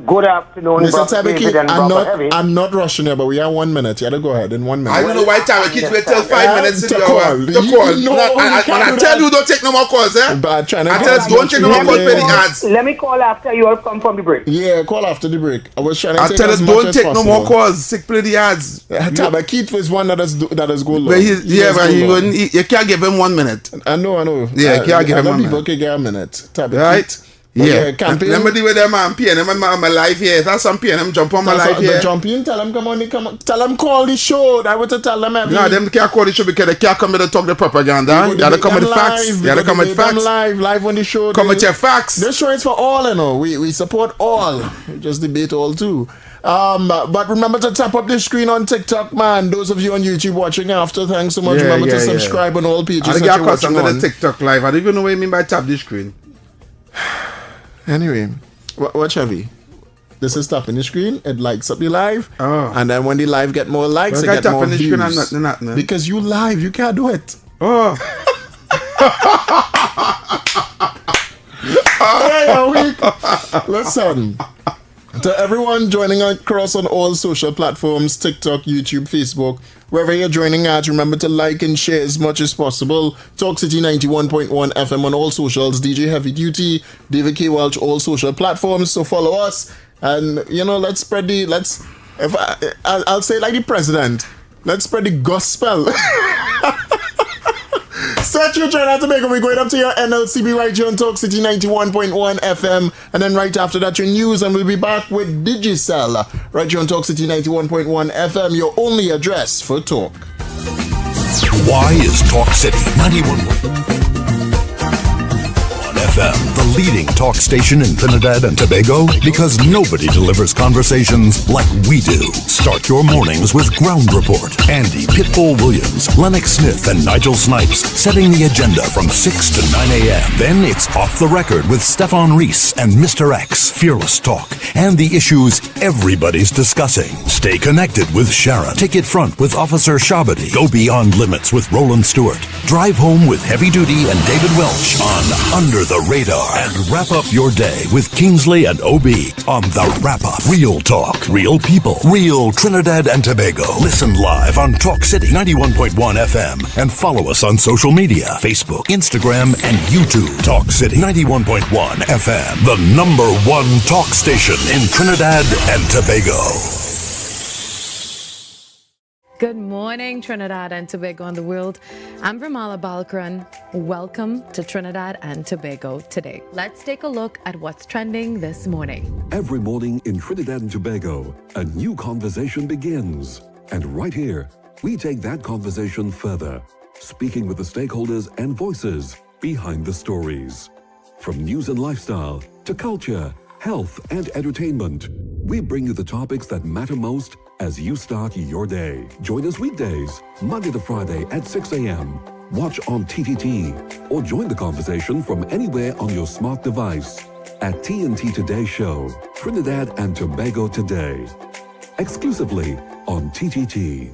Good afternoon, Mr. David and I'm not rushing here, but we have 1 minute. You gotta go ahead in 1 minute. I don't know why Tabakit wait till 5 minutes to call. To call. I tell you don't take no more calls, eh? But I tell us don't take no more calls for the ads. Let me call after you all come from the break. Yeah, call after the break. I was trying to tell us don't take no more calls. Sick play the ads. Tabakit was one that is go long. But you can't give him 1 minute. I know. Yeah, you can't give him 1 minute. People can get a minute. Tabakit. Right? Yeah, campaign. Let me deal with them man paying them on my life here. That's some paying them jump on my life here. Jump in, tell them come on, tell them call the show. I want to tell them everything. No, them can't call the show because they can't come here to talk the propaganda. You gotta come with facts. You gotta come with facts. Live on the show. Come with your facts. This show is for all, you know. We support all. We just debate all too. But remember to tap up the screen on TikTok, man. Those of you on YouTube watching after, thanks so much. Remember to subscribe on all pages. I got caught under the TikTok live. I don't even know what you mean by tap the screen. Anyway, watch heavy. This is tapping the screen. It lights up the live. And then when the live get more likes, it get more views. Because you live, you can't do it. Listen, to everyone joining across on all social platforms, TikTok, YouTube, Facebook, wherever you're joining at, remember to like and share as much as possible. Talk City 91.1 FM on all socials. DJ Heavy Duty, David K. Welch, all social platforms. So follow us, and let's spread the I'll say like the president. Let's spread the gospel. Search your Trinidad and Tobago. We're going up to your NLCB right here on Talk City 91.1 FM. And then right after that, your news. And we'll be back with Digicel right here on Talk City 91.1 FM. Your only address for talk. Why is Talk City 91.1 FM the leading talk station in Trinidad and Tobago? Because nobody delivers conversations like we do. Start your mornings with Ground Report. Andy Pitbull Williams, Lennox Smith, and Nigel Snipes setting the agenda from 6 to 9 a.m. Then it's Off the Record with Stefan Reese and Mr. X, Fearless Talk, and the issues everybody's discussing. Stay connected with Sharon. Ticket Front with Officer Shabadi. Go Beyond Limits with Roland Stewart. Drive Home with Heavy Duty and David Welch on Under the Radar. And wrap up your day with Kingsley and OB on The Wrap Up. Real talk, real people, real Trinidad and Tobago. Listen live on Talk City 91.1 FM and follow us on social media, Facebook, Instagram, and YouTube. Talk City 91.1 FM, the #1 talk station in Trinidad and Tobago. Good morning, Trinidad and Tobago and the world. I'm Vermala Balkaran. Welcome to Trinidad and Tobago today. Let's take a look at what's trending this morning. Every morning in Trinidad and Tobago, a new conversation begins. And right here, we take that conversation further, speaking with the stakeholders and voices behind the stories. From news and lifestyle to culture, health, and entertainment, we bring you the topics that matter most as you start your day. Join us weekdays, Monday to Friday at 6 a.m. Watch on TTT or join the conversation from anywhere on your smart device at TNT Today Show, Trinidad and Tobago Today, exclusively on TTT.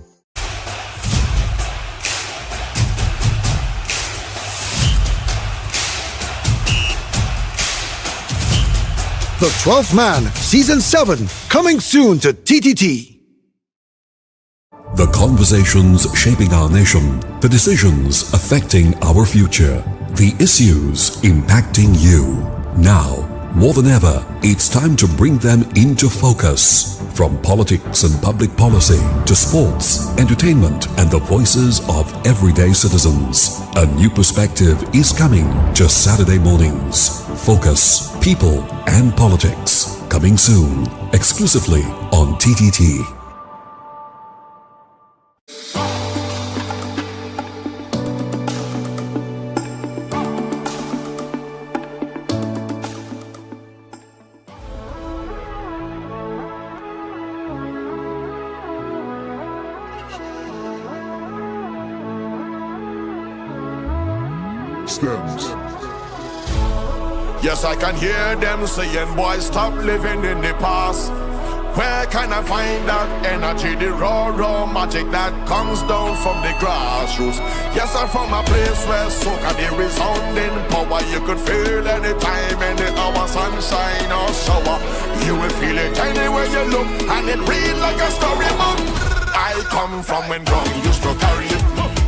The 12th Man, Season 7, coming soon to TTT. The conversations shaping our nation, the decisions affecting our future, the issues impacting you. Now, more than ever, it's time to bring them into focus. From politics and public policy to sports, entertainment, and the voices of everyday citizens. A new perspective is coming to Saturday mornings. Focus, People, and Politics. Coming soon, exclusively on TTT. Yes, I can hear them saying, boys, stop living in the past. Where can I find that energy, the raw magic that comes down from the grassroots? Yes, I'm from a place where soca the resounding power. You could feel anytime, any hour, sunshine or shower. You will feel it anywhere you look, and it read like a storybook. I come from when drum used to carry it.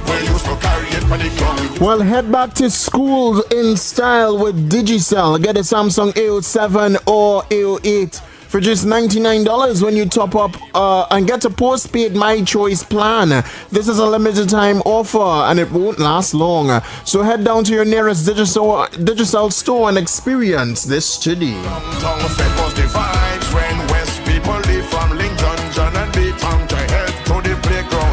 We used to carry it when it ground. Well, head back to school in style with Digicel. Get a Samsung A07 or A08 for just $99 when you top up and get a postpaid My Choice plan. This is a limited time offer and it won't last long. So head down to your nearest Digicel store and experience this today.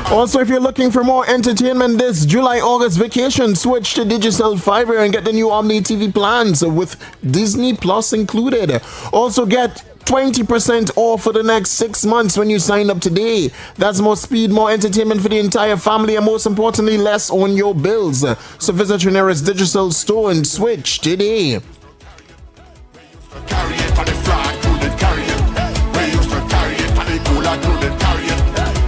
Also, if you're looking for more entertainment this July-August vacation, switch to Digicel Fiber and get the new Omni TV plans with Disney Plus included. Also get 20% off for the next 6 months when you sign up today. That's more speed, more entertainment for the entire family, and most importantly, less on your bills. So visit your nearest Digicel store and switch today. Carry it on the flag, couldn't carry it. We used to carry it on the cooler, couldn't carry it.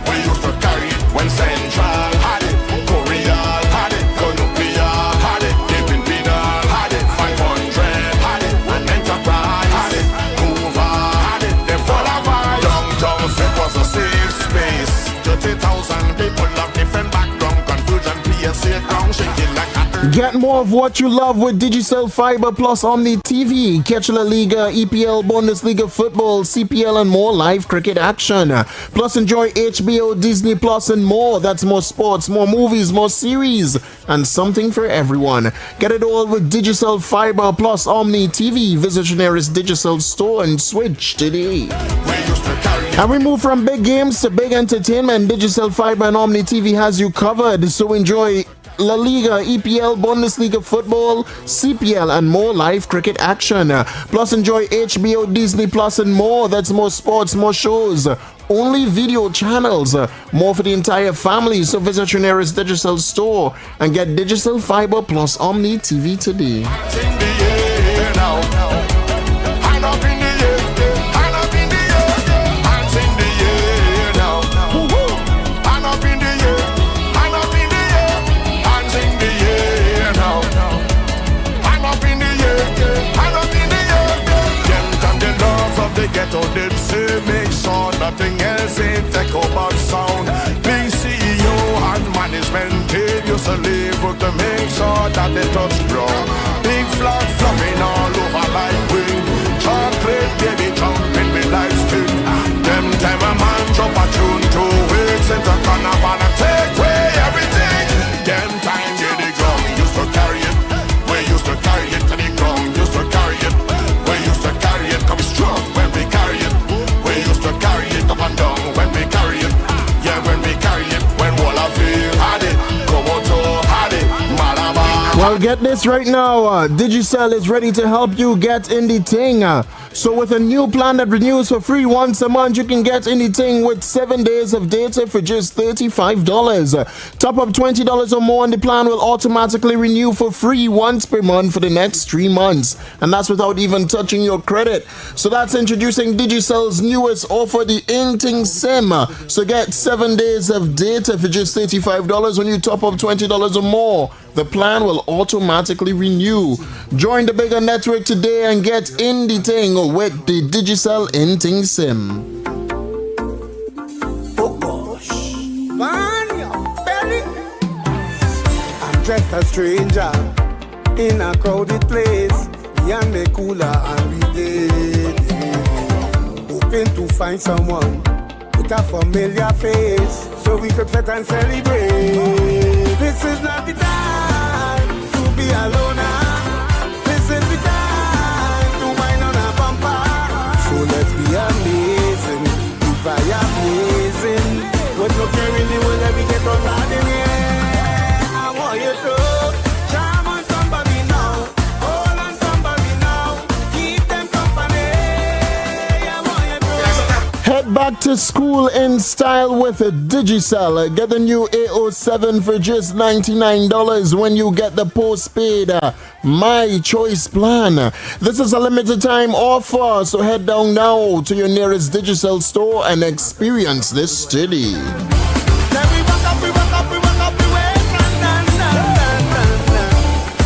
We used to carry it when Central had it, Korea had it, Columbia had it, Dipping Penal had it, 500 had it, and Enterprise had it, Hoover had it, the full of eyes. Downtown it was a safe space. 30,000 people of different background, confusion, PSA ground, shaking like a Get more of what you love with Digicel Fiber Plus Omni TV. Catch La Liga, EPL, Bundesliga football, CPL, and more live cricket action. Plus enjoy HBO, Disney Plus, and more. That's more sports, more movies, more series, and something for everyone. Get it all with Digicel Fiber Plus Omni TV. Visit your nearest Digicel store and switch today. And we move from big games to big entertainment. Digicel Fiber and Omni TV has you covered. So enjoy La Liga, EPL, Bundesliga football, CPL, and more live cricket action. Plus enjoy HBO, Disney Plus, and more. That's more sports, more shows, only video channels, more for the entire family. So visit your nearest Digicel store and get Digicel Fiber Plus Omni TV today. Ghetto did say make sure nothing else ain't take over sound. Big CEO and management team used to live to make sure that they touch ground. Big flag fluffing all over like wind. Chocolate baby jumping me like skin. Them time a man drop a tune 2 weeks into carnival and take away everything. Them time yeah, the ground used to carry it. We used to carry it to the ground, used to carry it. We used to carry it, come strong. And down when we carry it, yeah, when we carry it, when Wallafie had it, Komoto had it, Malabar. Well, get this right now. Digicel is ready to help you get in the thing. So with a new plan that renews for free once a month, you can get anything with 7 days of data for just $35. Top up $20 or more and the plan will automatically renew for free once per month for the next 3 months. And that's without even touching your credit. So that's introducing Digicel's newest offer, the Inting SIM. So get 7 days of data for just $35 when you top up $20 or more. The plan will automatically renew. Join the bigger network today and get in the thing with the Digicel Inting SIM. Oh gosh, man, your belly. I'm just a stranger in a crowded place. Me and me cooler and we did. Hoping to find someone with a familiar face so we could fit and celebrate. This is not the time to be alone. This is the time to wind on a bumper. So let's be amazing, if I amazing. But no caring the way that we get on the way. I want you to charm on somebody now, hold on somebody now, keep them company. I want you to head back back to school in style with Digicel. Get the new A07 for just $99 when you get the postpaid My Choice plan. This is a limited time offer, so head down now to your nearest Digicel store and experience this today.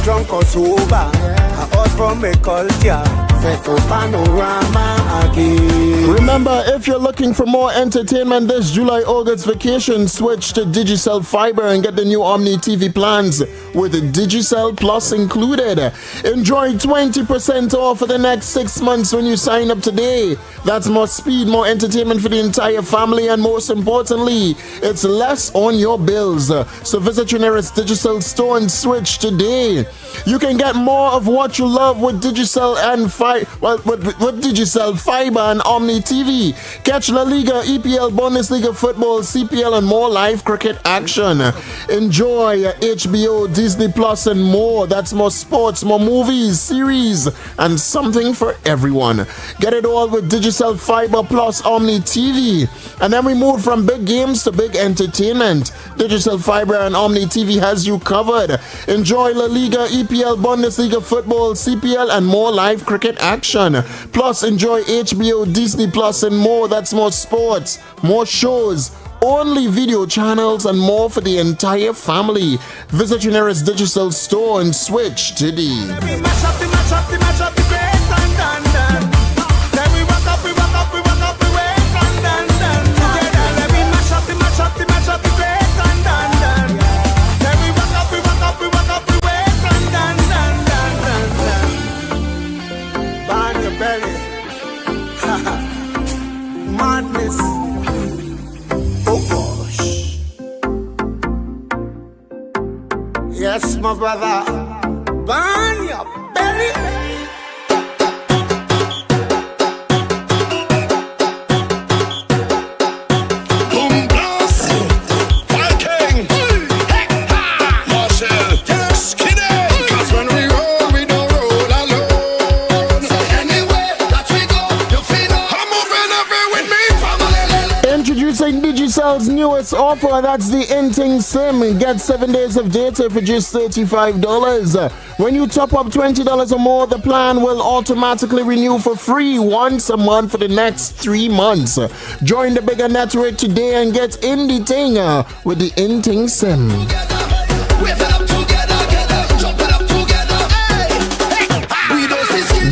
Drunk or sober, I out from a culture, set up panorama again. Remember, if you're looking for more entertainment this July-August vacation, switch to Digicel Fiber and get the new Omni TV plans with Digicel Plus included. Enjoy 20% off for the next 6 months when you sign up today. That's more speed, more entertainment for the entire family, and most importantly, it's less on your bills. So visit your nearest Digicel store and switch today. You can get more of what you love with Digicel and with Digicel Fiber and Omni TV. Catch La Liga, EPL, Bundesliga football, CPL, and more live cricket action. Enjoy HBO, Disney Plus, and more. That's more sports, more movies, series, and something for everyone. Get it all with Digicel Fiber Plus Omni TV. And then we move from big games to big entertainment. Digicel Fiber and Omni TV has you covered. Enjoy La Liga, EPL, Bundesliga football, CPL, and more live cricket action. Plus, enjoy HBO, Disney Plus, and more. That's more sports, more shows, only video channels, and more for the entire family. Visit your nearest Digicel store and switch today. Madness. Oh gosh. Yes, my brother. Burn your belly. Boom blast, Viking, Marshall, yes, Kiddie. 'Cause when we roll, we don't roll alone. So anyway that we go, you feel I'm moving every with me, family. Introducing Digicel's newest offer, that's the Inting SIM. Get 7 days of data for just $35. When you top up $20 or more, the plan will automatically renew for free once a month for the next 3 months. Join the bigger network today and get in the thing with the Inting SIM.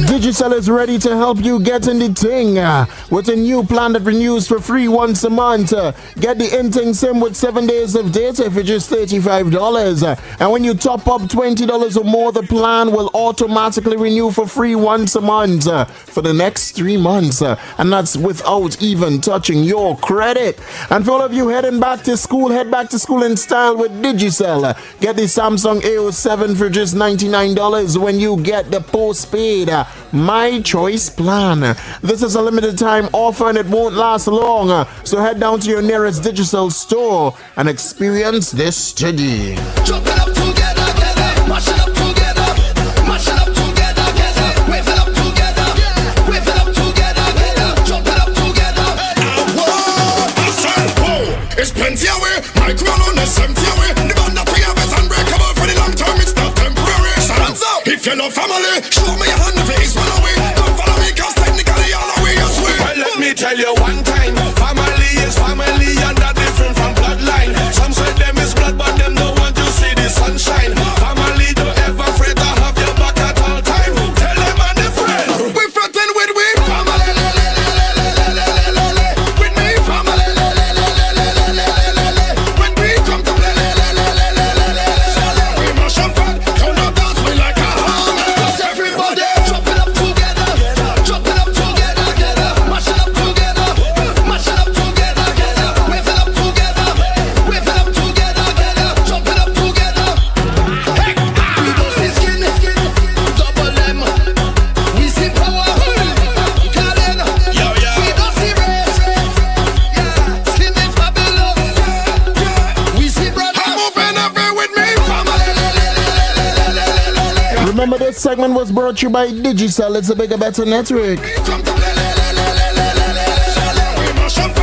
Digicel is ready to help you get in the thing with a new plan that renews for free once a month. Get the Inting SIM with 7 days of data for just $35. And when you top up $20 or more, the plan will automatically renew for free once a month for the next 3 months. And that's without even touching your credit. And for all of you heading back to school, head back to school in style with Digicel. Get the Samsung A07 for just $99 when you get the postpaid My Choice plan. This is a limited time offer and it won't last long. So head down to your nearest Digicel store and experience this today. Jump it up together, together, mash it up together, mash it up together, together, wave it up together, wave it up together, together, jump it up together. Whoa, I said, whoa, it's plenty away, my crown on is empty away. The band that we have is unbreakable for the long term, it's not temporary. Hands up, if you love family, show me your hand if it is one away. Don't follow me, cause technically all the way is way. Well, let me tell you one time, family is family and that different from bloodline. Some say them is blood, but them don't want to see the sunshine. Family don't ever afraid to have your back at all time. Tell them and the friend, we fretting with we family, with me family, when we come to play, we mash up and count up dance we like a home. Cause everybody jump it up together, jump it up together, together, mash it up together, mash it up together, together, wave it up together, wave it up together, together, jump it up together. Hey, we don't see skin, double M, we see power, Karen, we don't see race, skin is fabulous, we see brother. I'm moving every with me, family. Remember, this segment was brought to you by Digicel. It's a bigger, better network. We mash up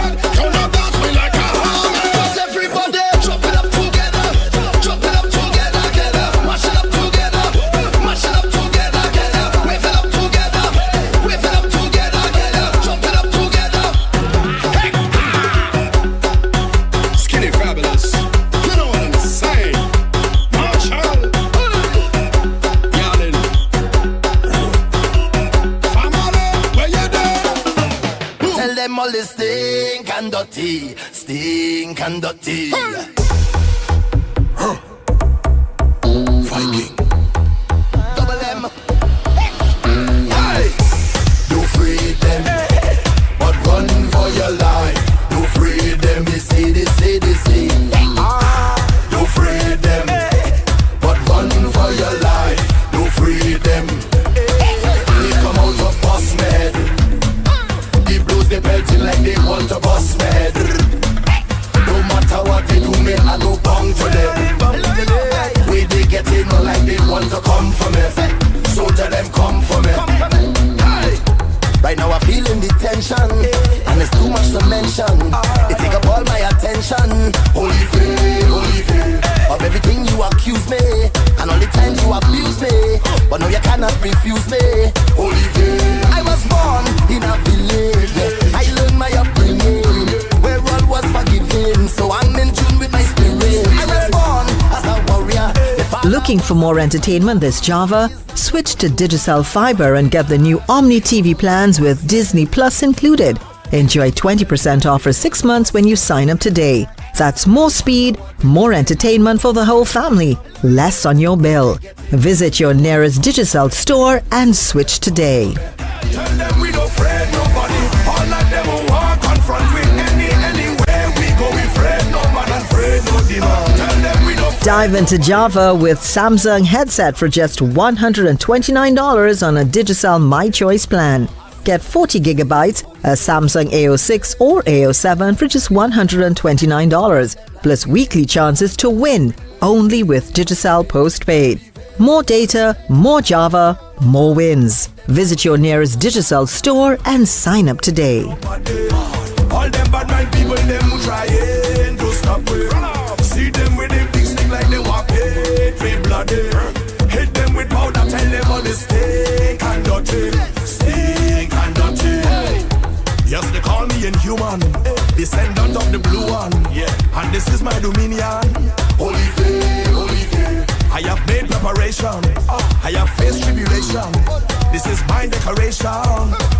dirty, stink and dirty. Viking. Double M. Hey. You free them, but run for your life. You free them, they say, they say, they say. You free them, but run for your life. You free them. They come out of boss med. The blues they belting like they want a boss med. No matter what they do, me I go bong to them. Way they get in like they want to come for me. So tell them come for me. Right now I'm feeling the tension, and it's too much to mention. It take up all my attention. Holy faith, of everything you accuse me, and all the times you abuse me, but no you cannot refuse me. Holy faith. I was born in a village. I learned my upbringing, where all was forgiven. So I'm in tune with my spirit. I was born as a warrior. Looking for more entertainment this Java? Switch to Digicel Fiber and get the new Omni TV plans with Disney Plus included. Enjoy 20% off for 6 months when you sign up today. That's more speed, more entertainment for the whole family, less on your bill. Visit your nearest Digicel store and switch today. Tell them we don't afraid nobody. All of them will walk confront with anywhere we go. We afraid no man and afraid no demon. Tell them we don't. Dive into Java with Samsung headset for just $129 on a Digicel My Choice plan. Get 40 gigabytes, a Samsung AO6 or AO7 for just $129, plus weekly chances to win, only with Digicel postpaid. More data, more Java, more wins. Visit your nearest Digicel store and sign up today. All them bad mind people, them who trying to stop me. See them with them big stick like they walk it, red bloody. Hit them with powder, tell them all the stink and dirty. Stink and dirty. Yes, they call me inhuman, descendant of the blue one. And this is my dominion. Holy faith, holy faith. I have made preparation. I have faced tribulation. This is my decoration.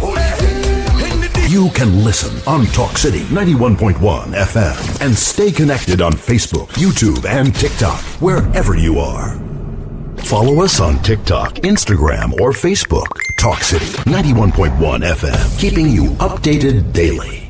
Holy faith. You can listen on Talk City 91.1 FM and stay connected on Facebook, YouTube, and TikTok, wherever you are. Follow us on TikTok, Instagram, or Facebook. Talk City 91.1 FM, keeping you updated daily.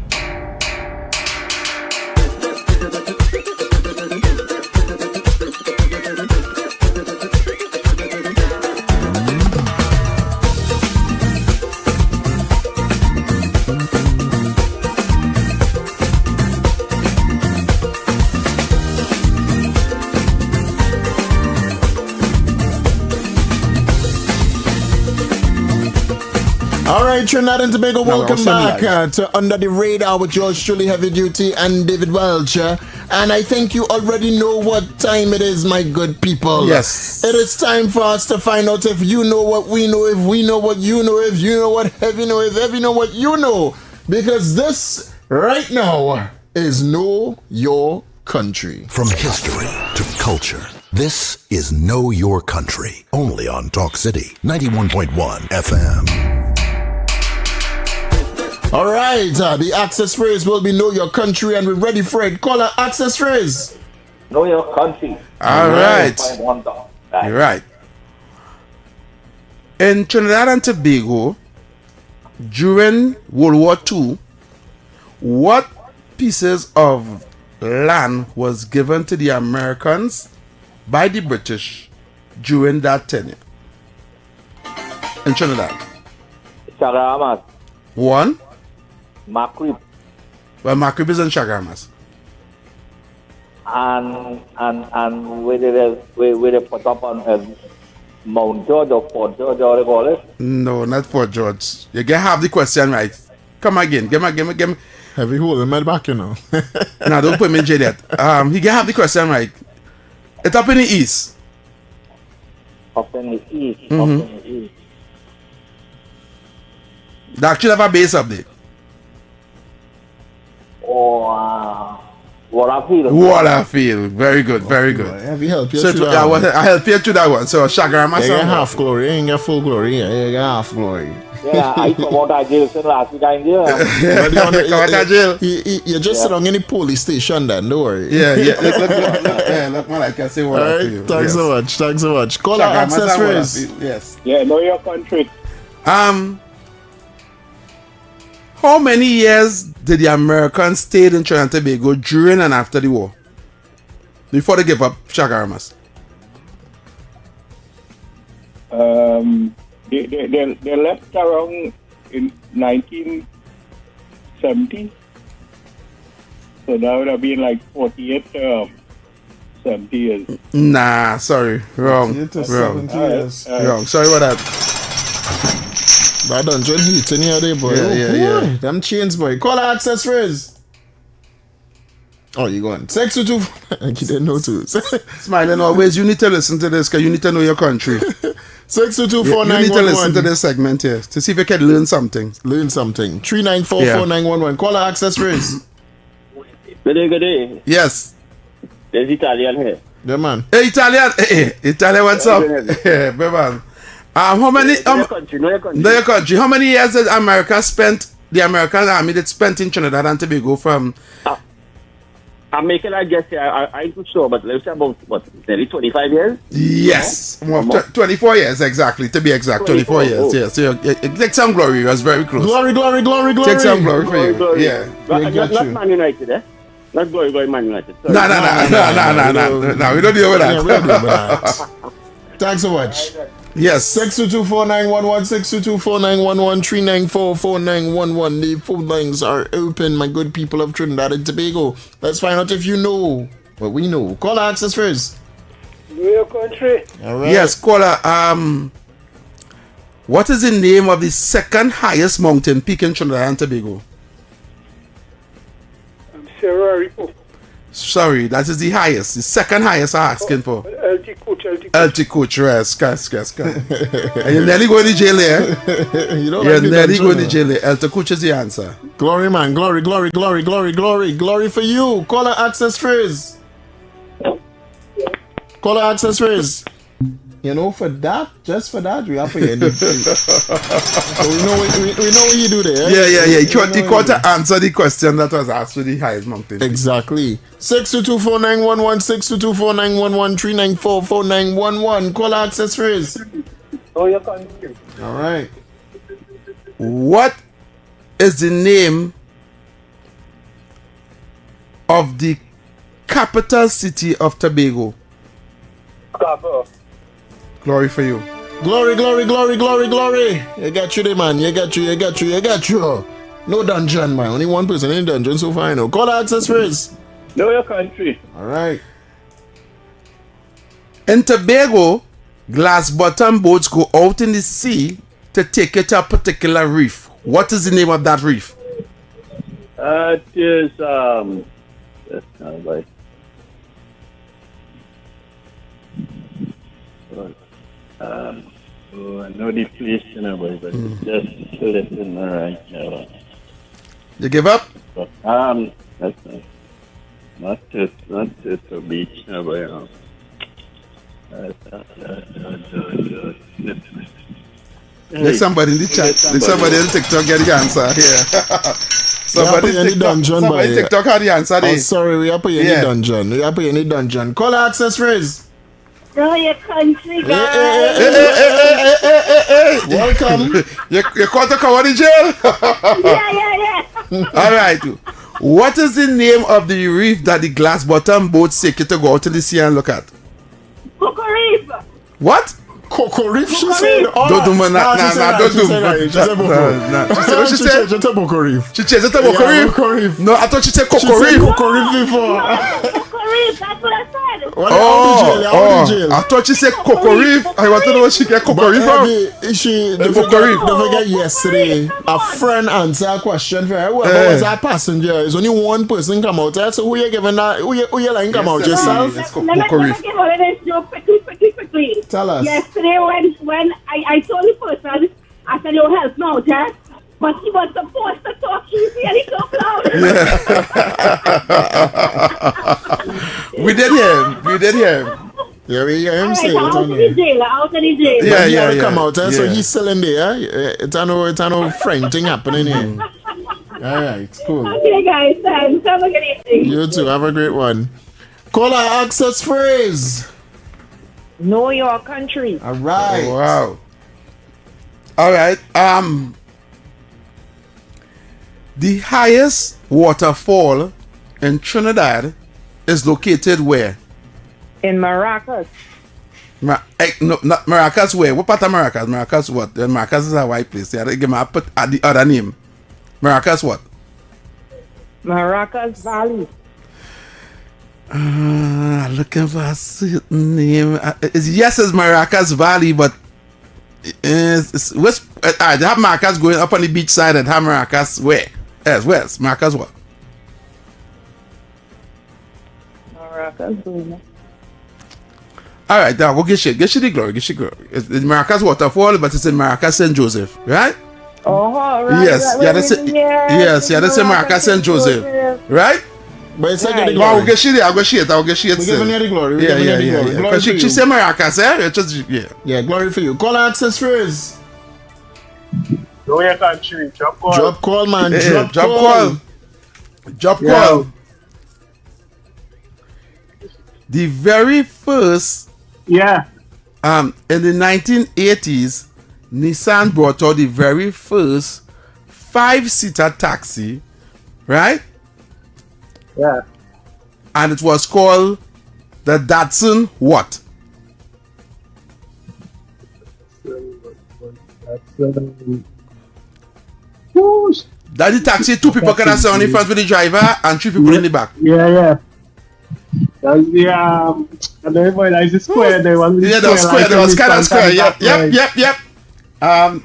All right, Trinidad and Tobago, welcome back to Under the Radar with yours truly, Heavy Duty and David Welch. And I think you already know what time it is, my good people. Yes. It is time for us to find out if you know what we know, if we know what you know, if you know what Heavy know, if Heavy know what you know. Because this right now is Know Your Country. From history to culture, this is Know Your Country, only on Talk City 91.1 FM. All right, the access phrase will be Know Your Country, and we're ready for it. Call an access phrase. Know your country. All right. You're right. In Trinidad and Tobago, during World War II, what pieces of land was given to the Americans by the British during that tenure? In Trinidad. Chagamas. One. Macrib. Well, Macrib is in Chagamas. And where they put up on Mount George or Fort George, or they call it? No, not Fort George. You can have the question right. Come again. Give me. Heavy hole in my back, you know. No, don't put me in jail yet. He can have the question right. It's up in the east. Up in the east. Mm-hmm. Up in the east. They actually have a base up there. Oh, Waterfield. Very good, very good. Have you helped you So through I that one? help you through that one. So Shagarama. You get half glory, you ain't get full glory. You get half glory. Yeah, I come out of jail since last week. I'm there. You just sit down in the police station then, don't worry. Yeah. Look, man, I can say what I feel. Thanks so much. Call our access phrase. Yes. Yeah, know your country. How many years did the Americans stay in Trinidad and Tobago during and after the war? Before they gave up Chagaramas? They left around in 1970. So that would have been like 48 70 years. Nah, sorry. Wrong. Wrong. Sorry about that. That dungeon heat in here, there, boy. Yeah. Them chains, boy. Call our access phrase. Oh, you going? 622. You didn't know too. Smiling always. You need to listen to this because you need to know your country. 622-4911. You need to listen to this segment here to see if you can learn something. 394-4911. Call our access phrase. Good day. Yes. There's Italian here. Yeah, man. Hey, Italian. Italian, what's up? Yeah, man. How many? Know your country. How many years did the American army spent in Trinidad and Tobago from? I'm making a guess here. I'm not sure, but let's say about nearly 25 years. Yes, 24 years exactly. To be exact, 24 years. Oh. Yes. So take some glory. It was very close. Glory. Take some glory for you. Glory. Yeah. Not Man United, eh? Not glory Man United. No. We don't deal with that. Yeah, we don't deal with that. Thanks so much. Yes. 622-4911, 622-4911, 394-4911. The phone lines are open, my good people of Trinidad and Tobago. Let's find out if you know what we know. Call our access first. Know your country. All right. Yes, caller. What is the name of the second highest mountain peak in Trinidad and Tobago? Sierra Rico. Sorry, that is the highest. The second highest I'm asking for. Altitude, yes. And you're nearly going to jail there. You're nearly going to jail there. Altitude is the answer. Glory, man. Glory. Glory for you. Call our access phrase. You know, just for that, we have to end it. So we know what you do there. Yeah. You got to answer the question that was asked for the highest mountain. Exactly. 622-4911, 622-4911, 394-4911. Call our access phrase. Know your country. All right. What is the name of the capital city of Tobago? Cabo. Glory for you. Glory. You got you there, man. You got you. No dungeon, man. Only one person in dungeon so far, you know. Call our access phrase. Know your country. All right. In Tobago, glass bottom boats go out in the sea to take it to a particular reef. What is the name of that reef? It is I know the place, you know, but just listen right now. You give up? That's not to beach, you know, but There's somebody in the chat. There's somebody in TikTok get the answer here. Somebody in TikTok had the answer there. Oh, sorry, we are putting in the dungeon. Call our access phrase. Know your country, guys. Hey. Welcome. You caught to come out of jail? Yeah. All right. What is the name of the reef that the glass bottom boats take you to go out to the sea and look at? Coco Reef. What? Coco Reef, she said. Don't do man. Nah, don't do man. She said Coco Reef. She said Coco Reef. No, I thought she said Coco Reef. Coco Reef before. Coco Reef, that's what I said. I thought she said Coco Reef. I want to know where she get Coco Reef from. Don't forget yesterday, a friend answered a question for her. Whoever was our passenger, is only one person come out there. So who you giving that? Who you letting come out? Yourself? Let me give all of this joke quickly. Tell us. Yesterday when I told the person, I said, "You help me out, eh?" But she was supposed to talk. She's really so loud. Yeah. We did hear him. Yeah, we hear him say it. Out of the jail. Yeah, yeah. Come out, yeah. So he's still in there. It's a no French thing happening here. All right, cool. Okay, guys. Thanks. Have a good evening. You too. Have a great one. Call our access phrase. Know your country. All right. Oh, wow. All right. The highest waterfall in Trinidad is located where? In Maracas. No, not Maracas. Where? What part of Maracas? Maracas what? Maracas is a white place. Yeah, give me a put the other name. Maracas what? Maracas Valley. Looking for a certain name. Yes, it's Maracas Valley, but it's west. They have Maracas going up on the beach side and have Maracas where? Yes, west. Maracas what? Maracas. All right, now go get you the glory. It's Maracas waterfall, but it's in Maracas St. Joseph, right? Oh, right. Yes, right, yeah, that's it. Yes, yeah, that's in Maracas St. Joseph, right? But it's like the I'll glory. get you there. I'll get you. We're giving you the glory. Yeah. Glory Because for she you. said Maracas, eh? Yeah, glory for you. Call access phrase. Know your country. Drop call. Drop call, man. Drop Drop Yeah. call. The very first, in the 1980s, Nissan brought out the very first 5-seater taxi, right? Yeah. And it was called the Datsun what? That the taxi, 2 people can sit on the front with the driver and 3 people in the back. Yeah. That's the I don't remember, that's the square. There was the square. There was kind of square. Yep.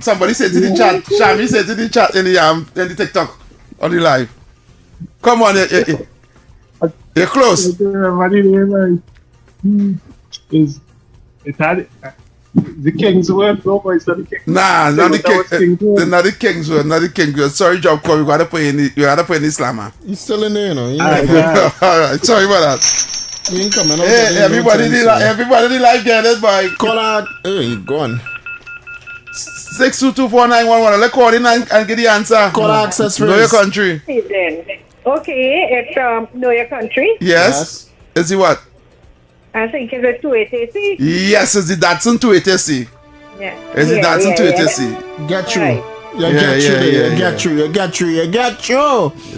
Somebody said to the chat. Shami said to the chat in the TikTok on the live. Come on, you're close. It had the Kingswood. No, but it's not the Kingswood. Nah, not the Kingswood. Not the Kingswood. Not the Kingswood. Sorry, job call. You gotta put in Islam. He's still in there, you know. All right. Sorry about that. You ain't coming out. Hey, everybody did like get it, boy. Call out. Hey, go on. 6224911. Let's call in and get the answer. Call access first. Know your country. Okay, it's Know Your Country. Yes. Is it what? I think it's a 280C. Yes, it's the Datsun 280C. Yeah. It's the Datsun 280C. Get you. Right. You get you.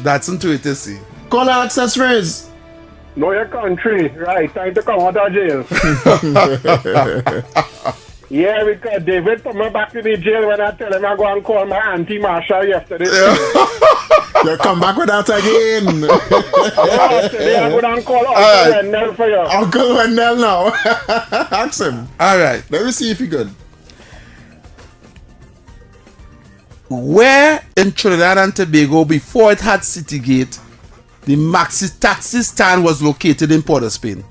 Datsun 280C. Call access phrase. Know your country. Right, time to come out of jail. Yeah, because David put me back in the jail when I tell him I go and call my auntie Marsha yesterday. You come back with that again. Yeah, today I go and call Uncle Wendell for you. Uncle Wendell now. Ask him. All right. Let me see if he good. Where in Trinidad and Tobago, before it had Citygate, the Maxi Taxi stand was located in Port of Spain?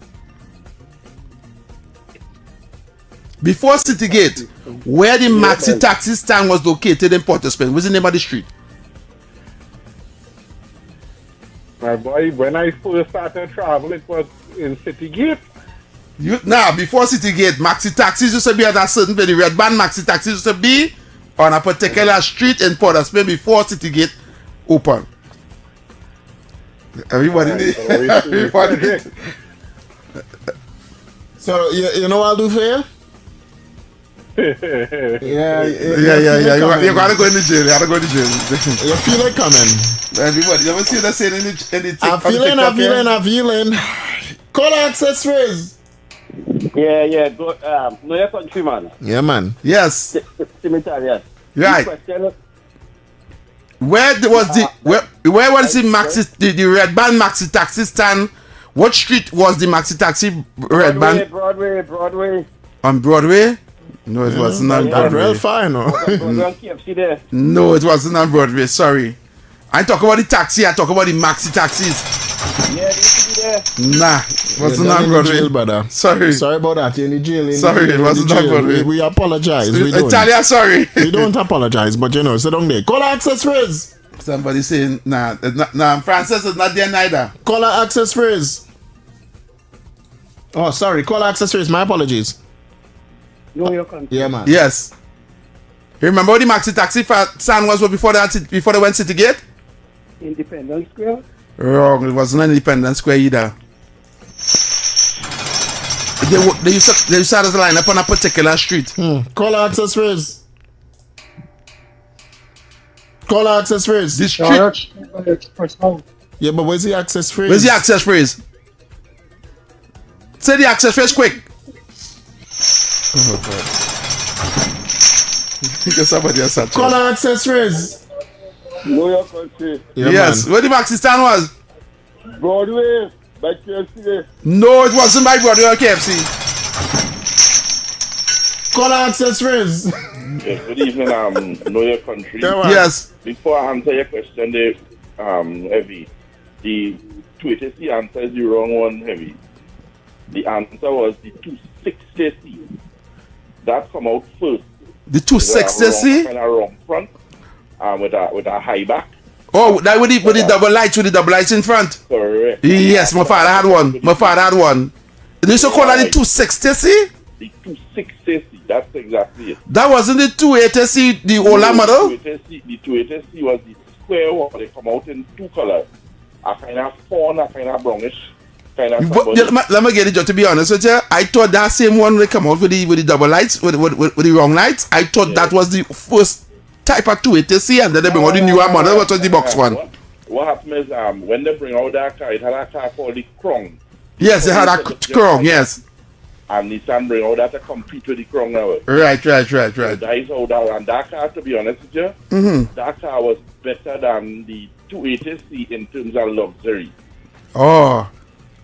Before Citygate, where the Maxi Taxi stand was located in Port of Spain? What's the name of the street? My boy, when I first started travel, it was in Citygate. Before Citygate, Maxi Taxis used to be at a certain place. The red band Maxi Taxis used to be on a particular street in Port of Spain before Citygate opened. Everybody. So, you know what I'll do for you? Yeah. You gotta go in the jail. You feel it coming. Everybody, you ever see that saying in the I'm feeling. Call access phrase. Yeah. Go, Know Your Country, man. Yeah, man. Yes. Cemetery, Right. Where was the Maxi the red band Maxi Taxi stand? What street was the Maxi Taxi red band? Broadway. On Broadway? No, it wasn't on Broadway. Real fine, no. No, it wasn't on Broadway. Sorry. I talk about the taxi. I talk about the Maxi taxis. Yeah, they used to be there. Nah, wasn't on Broadway. Jail, brother. Sorry. Sorry about that. You're in the jail. Sorry, it wasn't on Broadway. We apologize. We don't. Italia, sorry. We don't apologize, but you know, sit down there. Caller access phrase. Somebody saying, nah, Francis is not there neither. Caller access phrase. Oh, sorry. Caller access phrase. My apologies. Know your country. Yeah, man. Yes. You remember the maxi taxi for San was before they went City Gate? Independence Square? Wrong. It wasn't an Independence Square either. They used to line up on a particular street. Caller access phrase. Caller access phrase. This street. Yeah, but where's the access phrase? Where's the access phrase? Say the access phrase quick. Oh, God. Because somebody else had Caller access phrase. Know your country. Yeah, yes. man. Where the maxi stand was? Broadway. By KFC. No, it wasn't by Broadway or KFC. Caller access phrase. Yes, good evening, know your country. Yes. Before I answer your question, Heavy, the 280C answer is the wrong one, Heavy. The answer was the 260C. That come out first. The 260C? Kind of wrong front, with a high back. Oh, that with the double lights, in front. Correct. Yes, my father had one. They used to call that the 260C? The 260C, that's exactly it. That wasn't the 280C, the older model? The 280C was the square one. They come out in two colors. A kind of fawn, a kind of brownish. Let me get it, just to be honest with you. I thought that same one would come out with the double lights, with the wrong lights. I thought that was the first type of 280C, and then they bring out the newer model, what was the box one. What happened is, when they bring out that car, it had a car called the Krong. Yes, it had a Krong, yes. And Nissan bring out that to compete with the Krong now. Right. So that is how that, and that car, to be honest with you, that car was better than the 280C in terms of luxury. Oh,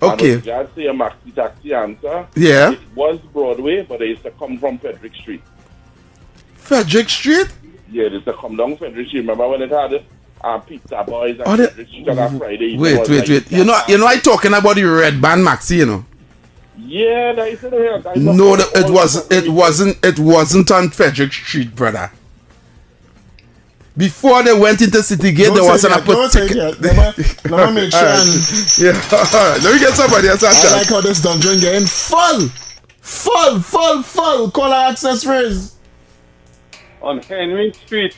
okay. And just say a maxi taxi answer. Yeah. It was Broadway, but they used to come from Frederick Street. Frederick Street? Yeah, they used to come down Frederick Street. Remember when it had Pizza Boys and Frederick Street on a Friday? Wait. You know I talking about the red band maxi, you know? Yeah, that is it. No, it wasn't on Frederick Street, brother. Before they went into City Gate, there was an particular. Let me make sure. Let me get somebody else. I like how this dungeon getting full. Caller access phrase. On Henry Street,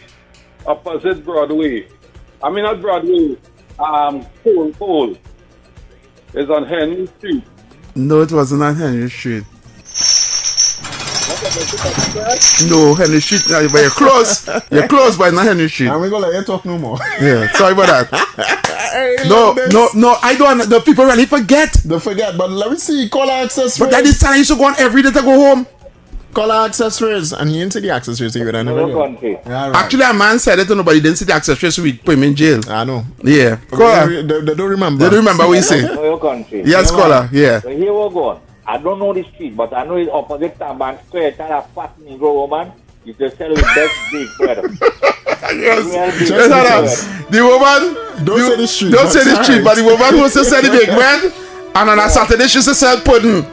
opposite Broadway. I mean not Broadway. Pole. It's on Henry Street. No, it wasn't on Henry Street. No, Henry Street. But you're close. You're close, but not Henry Street. And we're gonna let you talk no more. Yeah, sorry about that. No. I don't. The people really forget. They forget, but let me see. Caller access phrase. But that is time I used to go on every day to go home. Caller access phrase, and he didn't see the access phrase. Right. Actually, a man said it to nobody. Didn't see the access phrase, so we put him in jail. I know. Yeah. They don't remember. They don't remember what you say. Yes, caller. Yeah. So here we go. I don't know the street, but I know it's opposite Tabank Square. It's a fat Negro woman. You just sell the best big bread. Yes. The woman. Don't say the street. Don't say the street, but the woman who says sell the big bread, and on a Saturday she says sell pudding.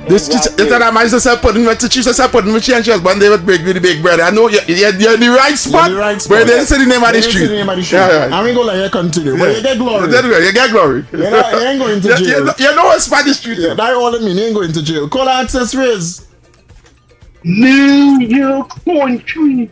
This that man used to sell pudding. She used to sell pudding. She and she was born there with the big bread. I know you're in the right spot. But they didn't say the name of the street. Yeah. I'm going to let you continue. But you get glory. You get glory. You ain't going to jail. You know what spot the street. Yeah, that all it mean. You ain't going to jail. Caller access phrase. New York country.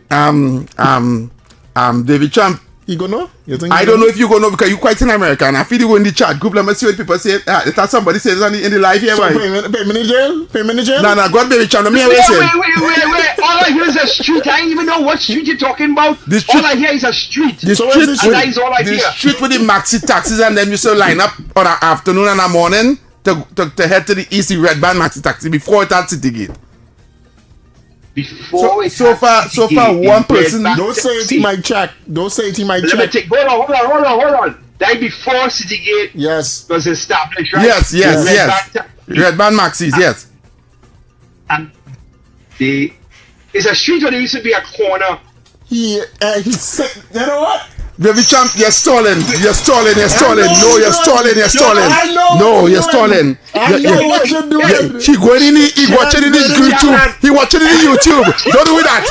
David Champ. You go know? I don't know if you go know because you quite in America, and I feel you go in the chat group. Let me see what people say. It has somebody says in the live here. So pay me in jail? No, go on, David Champ. Wait. All I hear is a street. I don't even know what street you're talking about. All I hear is a street. The street with the maxi taxis, and then you still line up on an afternoon and a morning to head to the east, the red band maxi taxi before it had City Gate. So far, one person. Don't say it in my chat. Hold on. That before City Gate. Yes. Was established, right? Yes. Red band maxis, yes. And it's a street where there used to be a corner. Yeah, you know what? Baby champ, you're stalling. You're stalling. No, you're stalling. No, you're stalling. I know what you're doing. He watching it in the YouTube. He watching it in YouTube. Don't do that,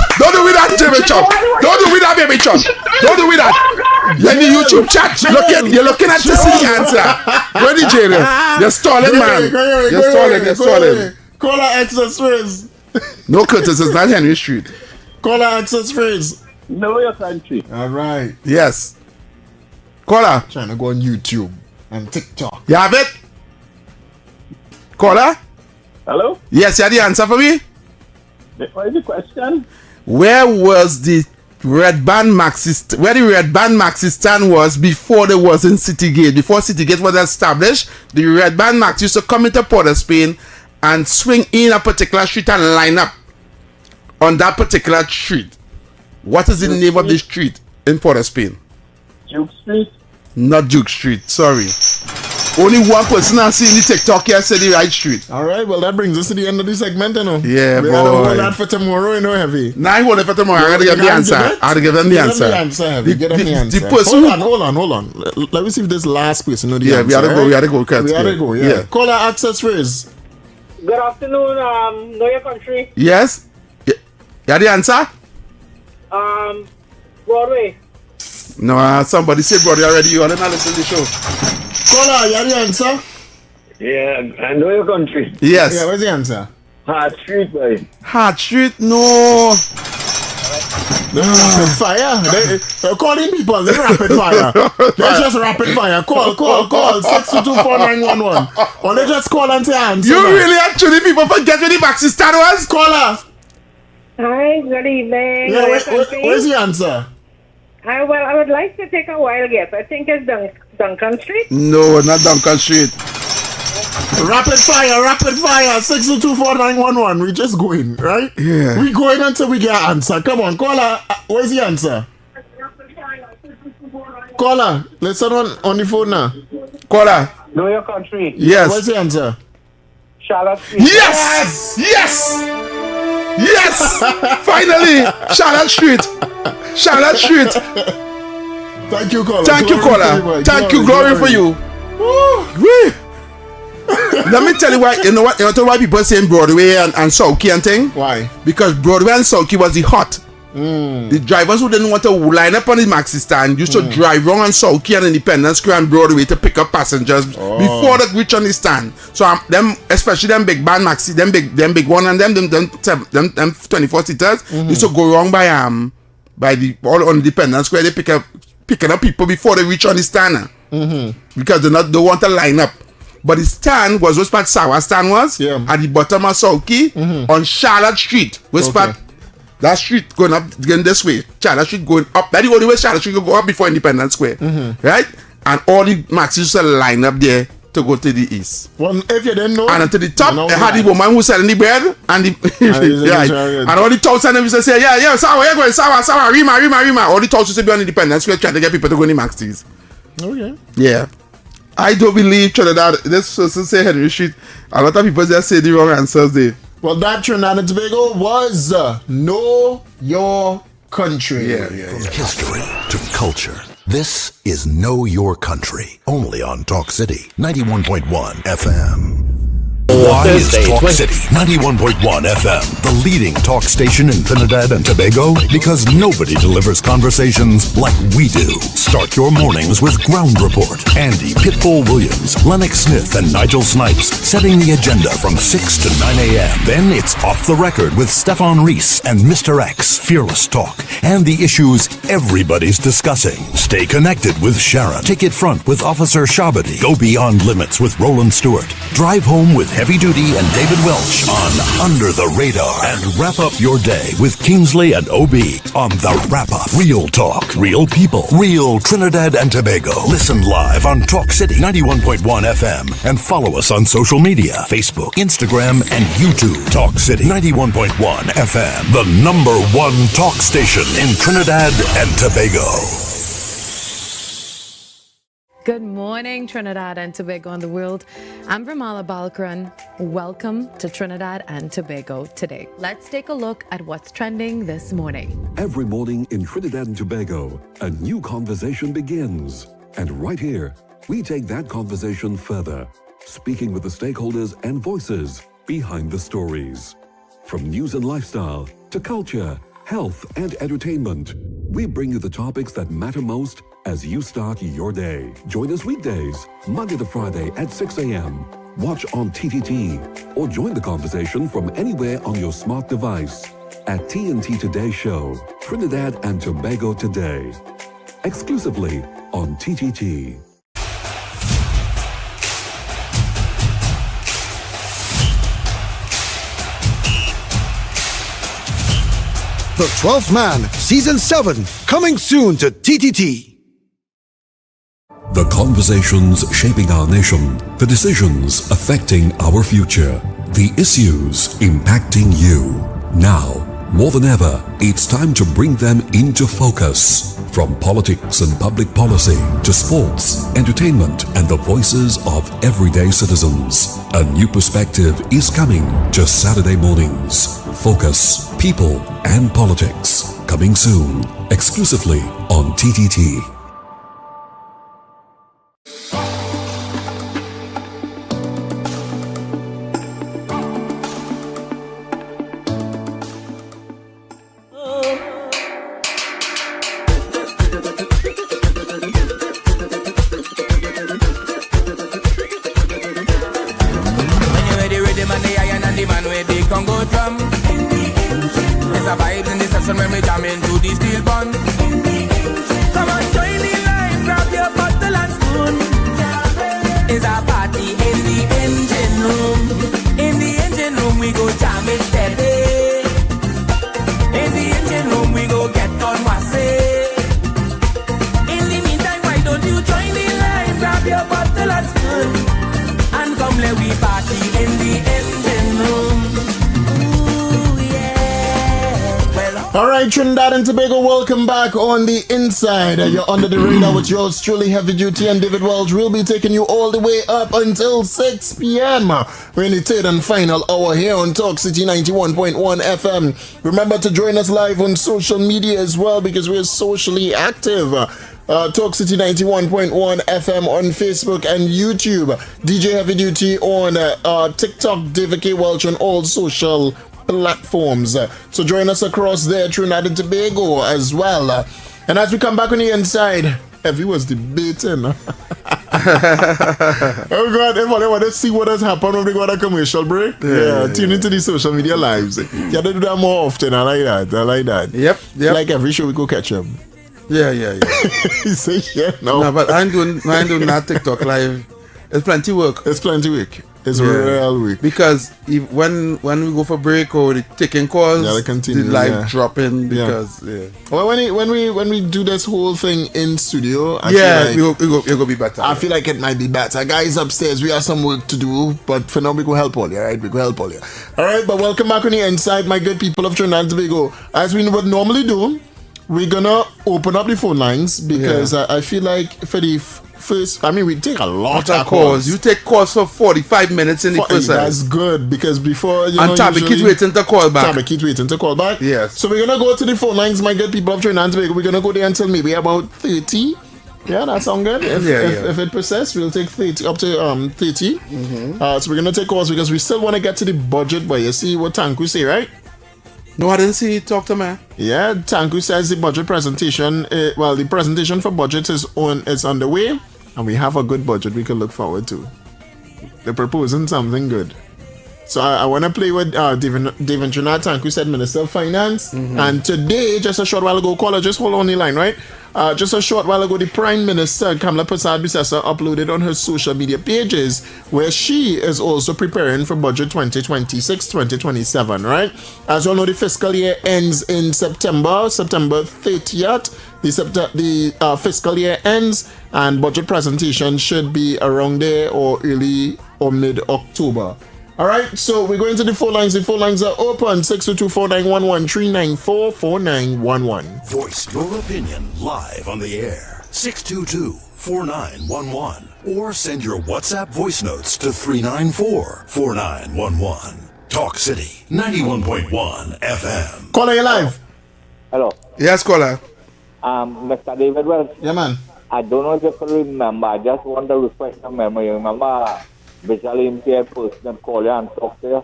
baby champ. Don't do that, baby champ. Don't do that. You're in the YouTube chat. You're looking at to see the answer. Go ahead, Jada. You're stalling, man. You're stalling. Call her access phrase. No, Curtis, it's not Henry Street. Call her access phrase. Know your country. All right. Yes. Caller. Trying to go on YouTube and TikTok. You have it? Caller? Hello? Yes, you have the answer for me? What is the question? Where was the Red Band Maxi stand was before there was in Citygate? Before Citygate was established, the Red Band Maxi used to come into Port of Spain and swing in a particular street and line up on that particular street. What is the name of the street in Port of Spain? Duke Street? Not Duke Street, sorry. Only one person I see in the TikTok here said the right street. Alright, well that brings us to the end of the segment, you know. Yeah, we boy. gotta hold that for tomorrow, you know, Heavy. Nah, I hold it for tomorrow. I gotta give them the answer. I gotta give them the answer. Heavy. Get them the answer. The person hold on. Let me see if this last person know the answer. Yeah, we gotta go. We gotta go, yeah. Call our access phrase. Good afternoon, know your country. Yes? You have the answer? Broadway. No, somebody said Broadway already. You already listen to the show. Caller, you have the answer? Yeah, I know your country. Yes. Yeah, what's the answer? Hart Street, boy. Hart Street? No. Rapid fire. They're calling people. They're rapid fire. They're just rapid fire. Call. 6224911. Or they just call and say answer. You really actually people forget where the Maxi stand was? Caller. Hi, good evening. Yeah, where's the answer? Well, I would like to take a wild guess. I think it's Duncan Street. No, not Duncan Street. Rapid fire. 6224911. We just going, right? Yeah. We going until we get an answer. Come on, caller. Where's the answer? Caller, listen on the phone now. Caller. Know your country. Yes. Where's the answer? Charlotte Street. Yes! Finally! Charlotte Street. Thank you, caller. Thank you, glory for you. Let me tell you why. You know why people saying Broadway and Southie and thing? Why? Because Broadway and Southie was the hot. The drivers who didn't want to line up on the Maxi stand used to drive wrong on Southie and Independence Square and Broadway to pick up passengers before they reach on the stand. So them, especially them big band Maxi, them big one, and them 24 seaters used to go wrong by the all on Independence Square. They picking up people before they reach on the stand because they want to line up. But the stand was which part Sawa stand was at the bottom of Southie on Charlotte Street. Which part that street going up going this way. Charlotte Street going up. That's the only way Charlotte Street will go up before Independence Square. Right? And all the Maxis used to line up there to go to the east. Well, if you didn't know, and to the top, they had the woman who selling the bread and the and all the touts and them used to say, yeah, Sawa, you're going Sawa, Rima. All the touts used to be on Independence Square trying to get people to go in the Maxis. Okay. Yeah. I don't believe Trinidad. This person say Henry Street. A lot of people just say the wrong answers there. Well, that Trinidad and Tobago was Know Your Country. Yeah. From history to culture, this is Know Your Country. Only on Talk City 91.1 FM. Why is Talk City 91.1 FM the leading talk station in Trinidad and Tobago? Because nobody delivers conversations like we do. Start your mornings with Ground Report. Andy Pitbull Williams, Lennox Smith, and Nigel Snipes setting the agenda from 6 to 9 a.m. Then it's Off the Record with Stefan Reese and Mr. X, Fearless Talk, and the issues everybody's discussing. Stay connected with Sharon. Ticket Front with Officer Shabadi. Go Beyond Limits with Roland Stewart. Drive Home with Heavy Duty and David Welch on Under the Radar. And wrap up your day with Kingsley and OB on The Wrap Up. Real talk, real people, real Trinidad and Tobago. Listen live on Talk City 91.1 FM and follow us on social media, Facebook, Instagram, and YouTube. Talk City 91.1 FM, the #1 talk station in Trinidad and Tobago. Good morning, Trinidad and Tobago and the world. I'm Vermala Balkaran. Welcome to Trinidad and Tobago today. Let's take a look at what's trending this morning. Every morning in Trinidad and Tobago, a new conversation begins. And right here, we take that conversation further, speaking with the stakeholders and voices behind the stories. From news and lifestyle to culture, health and entertainment, we bring you the topics that matter most as you start your day. Join us weekdays, Monday to Friday at 6 a.m. Watch on TTT or join the conversation from anywhere on your smart device at TNT Today Show, Trinidad and Tobago Today, exclusively on TTT. The 12th Man, Season 7, coming soon to TTT. The conversations shaping our nation, the decisions affecting our future, the issues impacting you. Now, more than ever, it's time to bring them into focus. From politics and public policy to sports, entertainment, and the voices of everyday citizens. A new perspective is coming to Saturday mornings. Focus, People, and Politics. Coming soon, exclusively on TTT. Trinidad and Tobago, welcome back on the inside. You're under the radar with yours truly, Heavy Duty and David Welch. We'll be taking you all the way up until 6 p.m. We're in the third and final hour here on Talk City 91.1 FM. Remember to join us live on social media as well because we're socially active. Talk City 91.1 FM on Facebook and YouTube. DJ Heavy Duty on TikTok, David K. Welch on all social platforms. So join us across there, Trinidad and Tobago as well. And as we come back on the inside, Heavy was debating. Oh God, everybody want to see what has happened when we got a commercial break. Yeah, tune into the social media lives. You have to do that more often. I like that. Yep. Like every show we go catch them. Yeah. You say no, but I'm doing that TikTok live. It's plenty work. It's real weak. Because when we go for break or the taking calls, the live dropping because Well, when we do this whole thing in studio, I feel like it will be better. I feel like it might be better. Guys upstairs, we have some work to do, but for now we go help all you, alright? We go help all you. Alright, but welcome back on the inside, my good people of Trinidad and Tobago. As we would normally do, we're gonna open up the phone lines because I feel like for the first, we take a lot of calls. You take calls for 45 minutes in the first time. That's good because before Tabby waiting to call back. Yes. So we're gonna go to the phone lines, my good people of Trinidad and Tobago. We're gonna go there until maybe about 30. Yeah, that sounds good. If it persists, we'll take 30 up to 30. So we're gonna take calls because we still want to get to the budget. But you see what Tanku say, right? No, I didn't see. Talk to me. Yeah, Tanku says the budget presentation. The presentation for budget is on the way. And we have a good budget we can look forward to. They're proposing something good. So I want to play with Devendranath Tanku said Minister of Finance. And today, just a short while ago, caller, just hold on the line, right? Just a short while ago, the Prime Minister, Kamala Persad-Bissessar, uploaded on her social media pages where she is also preparing for budget 2026-2027, right? As you all know, the fiscal year ends in September 30th. The fiscal year ends and budget presentation should be around there or early or mid-October. All right, so we're going to the phone lines. The phone lines are open. 622-4911, 394-4911. Voice your opinion live on the air. 622 4911 or send your WhatsApp voice notes to 394-4911. Talk City 91.1 FM. Caller, you live. Hello. Yes, caller. Mr. David Welch. Yeah, man. I don't know if you can remember. I just want to refresh your memory. You remember visually impaired person that call you and talk to you?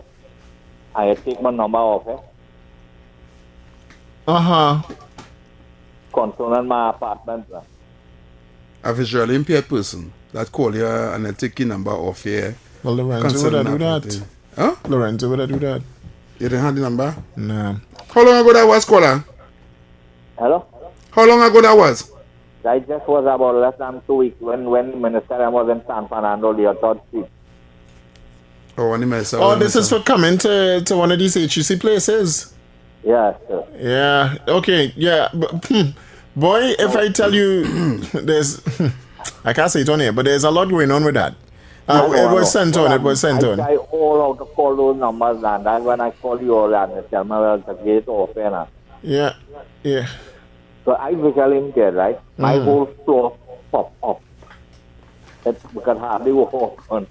I take my number off it. Concerning my apartment. A visually impaired person that call you and I take your number off here. Well, Lorenzo would I do that? Huh? Lorenzo would I do that? You didn't have the number? Nah. How long ago that was, caller? Hello? How long ago that was? That just was about less than 2 weeks when Minister was in San Fernando, the third street. Oh, when the minister this is for coming to one of these HUC places. Yeah, sure. Yeah. Okay. Yeah. Boy, if I tell you, there's, I can't say it on here, but there's a lot going on with that. It was sent on. It was sent on. I all out to call those numbers, and then when I call you all and they tell me well to get off, Yeah. Yeah. So I visually impaired, right? My whole floor pop up. It because hardly walk on.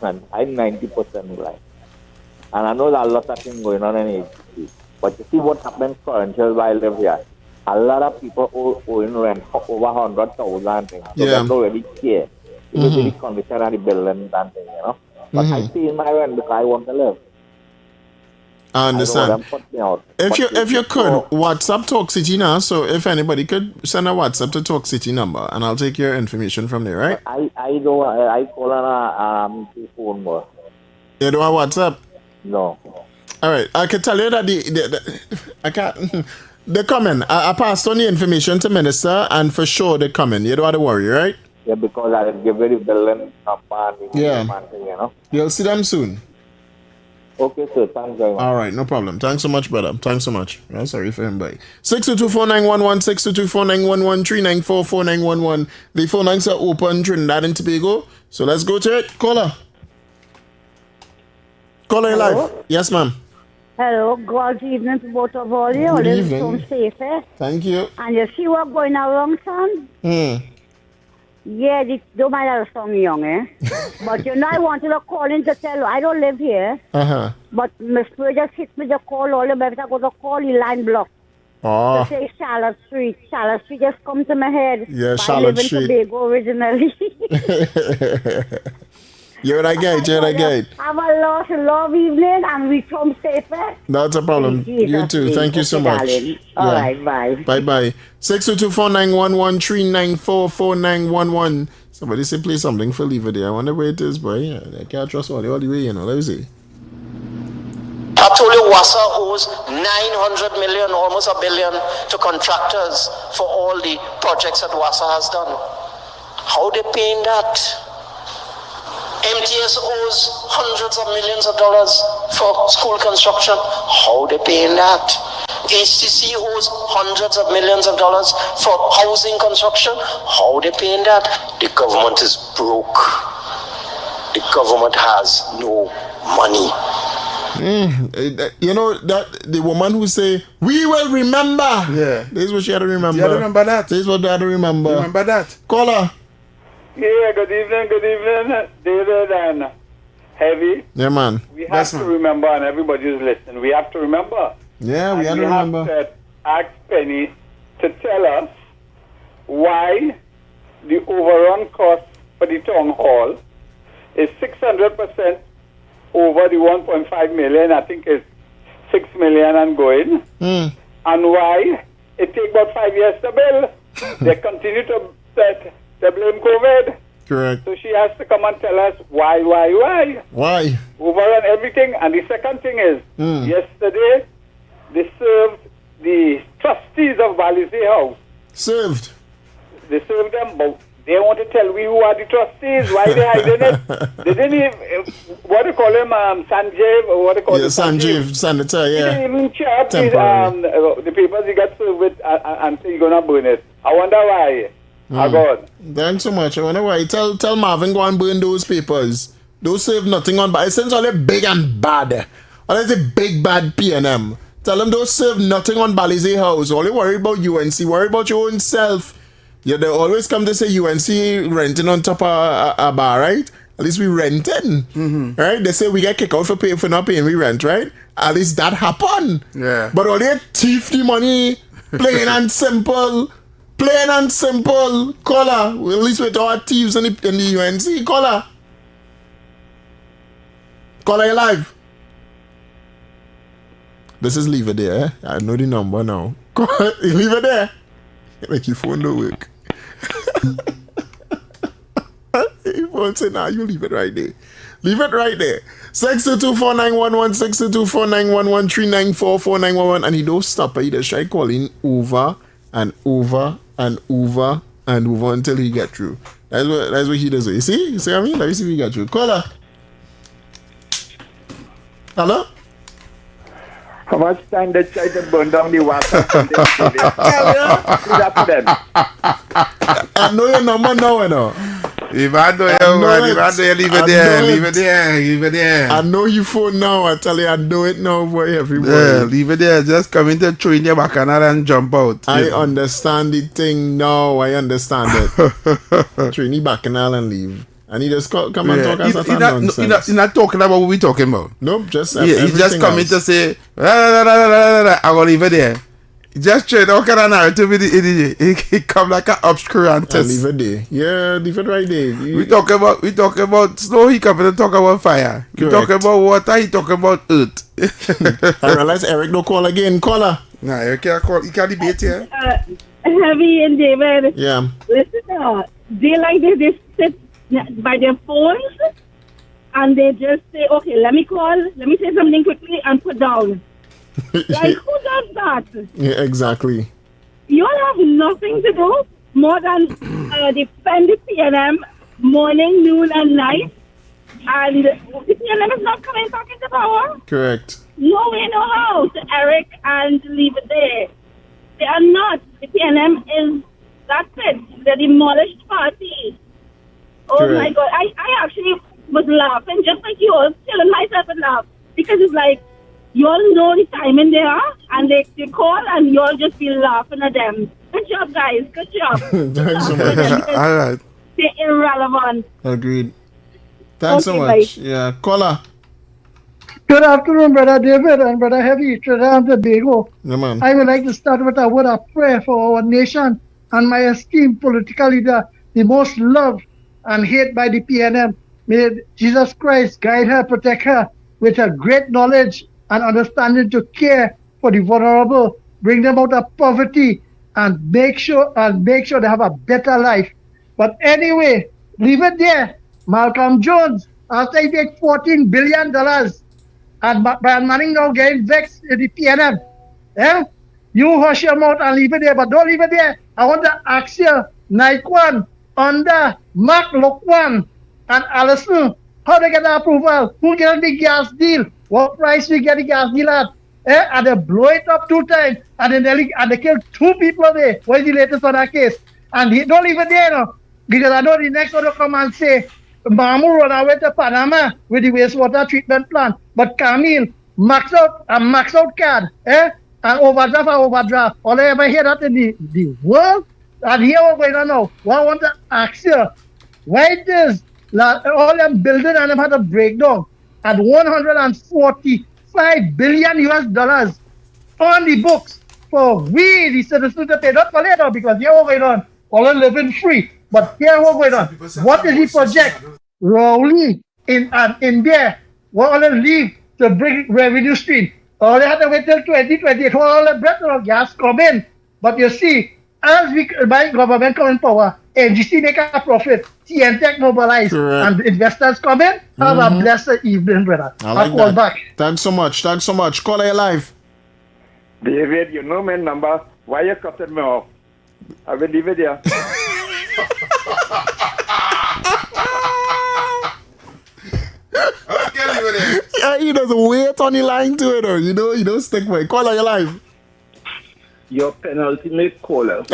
And I'm 90% blind. And I know that a lot of things going on in HC. But you see what happens currently while I live here. A lot of people owing rent over 100,000 things. So they don't really care. It is the condition of the building and things, you know. But I pay my rent because I want to live. I understand. If you could, WhatsApp Talk City now. So if anybody could send a WhatsApp to Talk City number, and I'll take your information from there, right? I call on a phone more. You don't have WhatsApp? No. All right. I can tell you that I can't. They're coming. I passed on the information to Minister, and for sure they're coming. You don't have to worry, right? Yeah, because I give very building number. Yeah. You know. You'll see them soon. Okay, sir. Thanks very much. All right, no problem. Thanks so much, brother. Thanks so much. I'm sorry for him. Bye. 622-4911, 622-4911, 394-4911. The phone lines are open, Trinidad and Tobago. So let's go to it. Caller. Caller, you live. Yes, ma'am. Hello, good evening to both of all you. Good evening. Home safe, eh? Thank you. And you see what going around, son? Yeah, don't mind that song young, eh? But you know, I wanted to call in to tell you, I don't live here. But Miss Spur just hit me the call all the way. I go to call the line block. Oh. To say Charlotte Street. Charlotte Street just come to my head. Yeah, Charlotte Street. I live in Tobago originally. You're that guy, Have a love evening and we come safe, eh? That's a problem. You too. Thank you so much. All right, bye. Bye-bye. 622-4911, 394-4911. Somebody say play something for Lever there. I wonder where it is, boy. I can't trust all the way, you know. Let me see. I told you WASA owes 900 million, almost $1 billion, to contractors for all the projects that WASA has done. How they paying that? MTS owes hundreds of millions of dollars for school construction. How they paying that? HTC owes hundreds of millions of dollars for housing construction. How they paying that? The government is broke. The government has no money. You know that the woman who say we will remember. Yeah, this is what she had to remember. You had to remember that. This is what they had to remember. Remember that. Caller. Yeah, good evening, David and Heavy. Yeah, man. We have to remember, and everybody's listening, we have to remember. Yeah, we have to remember. We have to ask Penny to tell us why the overrun cost for the town hall is 600% over the 1.5 million. I think it's 6 million and going. And why it takes about 5 years to build. They continue to blame COVID. Correct. So she has to come and tell us why. Why? Overrun everything. And the second thing is, yesterday, they served the trustees of Balizé House. Served? They served them, but they want to tell me who are the trustees, why they hiding it. They didn't even, what do you call him, Sanjeev, or what do you call him? Sanjeev, Senator, yeah. He didn't even check the papers he got served with and say he's going to burn it. I wonder why. God. Thanks so much. I wonder why. Tell Marvin go and burn those papers. Those save nothing on, but essentially big and bad. Or is it big bad PNM? Tell them those serve nothing on Balizé House. Only worry about UNC. Worry about your own self. Yeah, they always come to say UNC renting on top of a bar, right? At least we renting, right? They say we get kicked out for not paying we rent, right? At least that happen. Yeah. But all they thief the money, plain and simple. Plain and simple. Caller. At least with our thieves in the UNC. Caller. Caller, you live. This is leave it there. Eh? I know the number now. Leave it there. Make your phone don't work. Your phone say, nah, you leave it right there. Leave it right there. 6224911, 6224911, 3944911. And he don't stop. He just try calling over and over and over and over until he get through. That's what he does. You see? You see what I mean? Let me see if he get through. Caller. Hello? How much time they try to burn down the water? I know your number now, you know. If I know you, leave it there. I know your phone now. I tell you, I know it now, boy. Everybody. Yeah, leave it there. Just come in to throw in your bacchanal and jump out. I understand the thing now. I understand it. Throw in the bacchanal and leave. And he just come and talk as a nonsense. He's not talking about what we're talking about. Nope, just he just come in to say, I will leave it there. He just try to talk a narrative. He come like an obscurantist. Leave it there. Yeah, leave it right there. We talk about snow. He come in to talk about fire. We talk about water. He talk about earth. I realize Eric don't call again. Caller. Nah, Eric can't call. He can't debate here. Heavy and David. Yeah. Listen, they like this. They sit by their phones and they just say, okay, let me say something quickly and put down. Like, who does that? Yeah, exactly. You all have nothing to do more than defend the PNM morning, noon, and night. And the PNM is not coming back into power. Correct. No way, no how to Eric and leave it there. They are not. The PNM is, that's it. The demolished party. Oh Correct. My God. I actually was laughing just like you was killing myself and laugh. Because it's like, you all know the timing they are, and they call, and you all just be laughing at them. Good job, guys. Good job. Thanks so much. All right. They're irrelevant. Agreed. Thanks so much. Bye. Yeah. Caller. Good afternoon, Brother David and Brother Heavy, Trinidad and Tobago. Yeah, man. I would like to start with a word of prayer for our nation and my esteemed political leader, the most loved and hated by the PNM. May Jesus Christ guide her, protect her with a great knowledge and understanding to care for the vulnerable, bring them out of poverty, and make sure they have a better life. But anyway, leave it there. Malcolm Jones, after he take $14 billion, and Brian Manning now getting vexed in the PNM. Eh? You hush your mouth and leave it there, but don't leave it there. I want to ask you, Naikwan, Onda, Mark Lokwan, and Allison, how they get the approval? Who get the gas deal? What price we get the gas deal at? And they blow it up 2 times, and they kill 2 people there. What is the latest on that case? And don't leave it there, no, because I know the next one will come and say, Mamu run away to Panama with the wastewater treatment plant, but Camille max out card, and overdraft. All I ever hear that in the world, and here we're going on now. Well, I want to ask you, why does all them building and them had a breakdown at $145 billion US on the books for we, the citizens, to pay, not for later, because here we're going on, all living free. But here we're going on. What is the project? Rowley in there, what all they leave to bring revenue stream. All they had to wait till 2028 for all the breath of gas come in. But you see, as we by government come in power, NGC make a profit, TNTech mobilize, and investors come in. Have a blessed evening, brother. I call back. Thanks so much. Call it live. David, you know my number. Why you cutting me off? I will leave it there. Yeah, he doesn't wait on the line to it, or you don't stick by. Call your live. Your penultimate caller is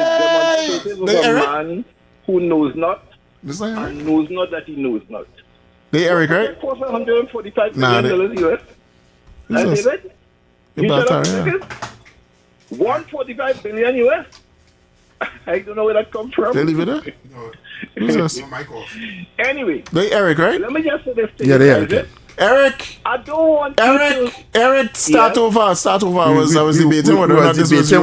demonstrative of a man who knows not and knows not that he knows not. They Eric, right? It costs $145 million US. And David, you shut up, $145 billion US. I don't know where that comes from. They leave it there? Who's this? Anyway. They Eric, right? Let me just say this thing. Yeah, they Eric. Eric. I don't want Eric, start over. Start over. I was debating whether or not this was you.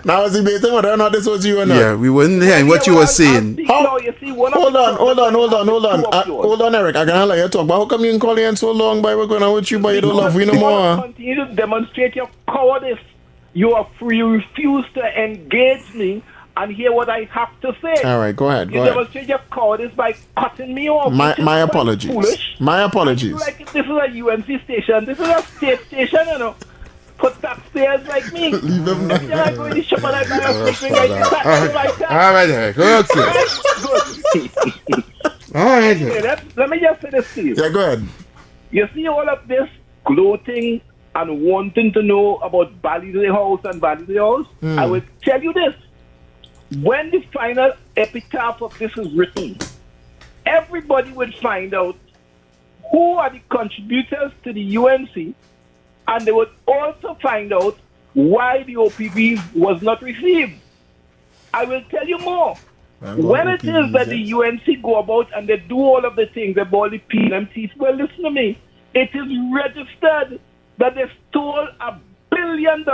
Now I was debating whether or not this was you or not. Yeah, we weren't hearing what you were saying. Hold on, Eric. I can't let you talk. But how come you didn't call in so long? By we're going on with you, but you don't love me no more. Continue to demonstrate your cowardice. You refuse to engage me and hear what I have to say. All right, go ahead. You demonstrate your cowardice by cutting me off. My apologies. Foolish. My apologies. Like this is a UNC station. This is a state station, you know. For taxpayers like me. Leave them now. Yeah, I go in the shop and I buy a flipping All right, Eric. Good. All right. Let me just say this to you. Yeah, go ahead. You see all of this gloating and wanting to know about Balize House and Balize House? I will tell you this. When the final epitaph of this is written, everybody will find out who are the contributors to the UNC, and they would also find out why the OPVs was not received. I will tell you more. When it is that the UNC go about and they do all of the things about the PMTs, well, listen to me. It is registered that they stole $1 billion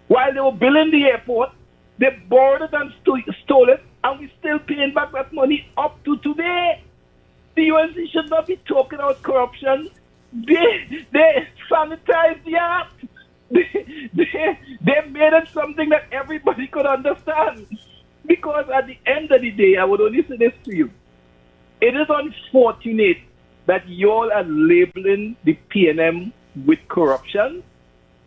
while they were building the airport. They borrowed it and stole it, and we're still paying back that money up to today. The UNC should not be talking about corruption. They sanitized the act. They made it something that everybody could understand. Because at the end of the day, I would only say this to you. It is unfortunate that you all are labeling the PNM with corruption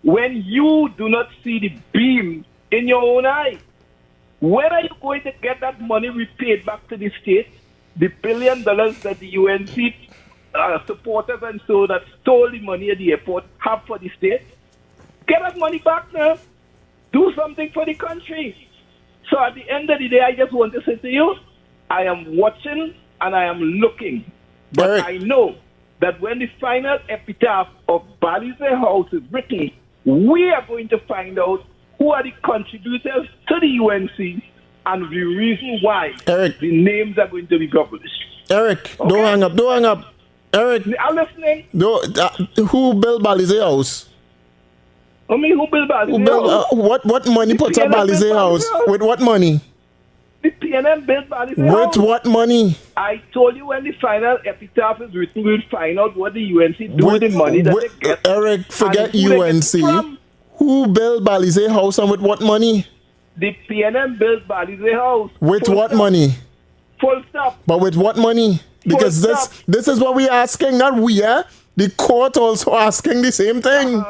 when you do not see the beam in your own eye. When are you going to get that money repaid back to the state? The $1 billion that the UNC supporters and so that stole the money at the airport have for the state? Get that money back now. Do something for the country. So at the end of the day, I just want to say to you, I am watching and I am looking. But I know that when the final epitaph of Balize House is written, we are going to find out who are the contributors to the UNC and the reason why the names are going to be published. Eric, okay? Don't hang up. Eric, I'm listening. Who built Balize House? I mean, who built Balize House? What money put up Balize House? With what money? The PNM built Balize With House. what money? I told you when the final epitaph is written, we'll find out what the UNC do with the money that they get. Eric, forget UNC. Who built Balize House and with what money? The PNM built Balize House. With what money? Full stop. But with what money? Because this is what we're asking, not we, eh? The court also asking the same thing.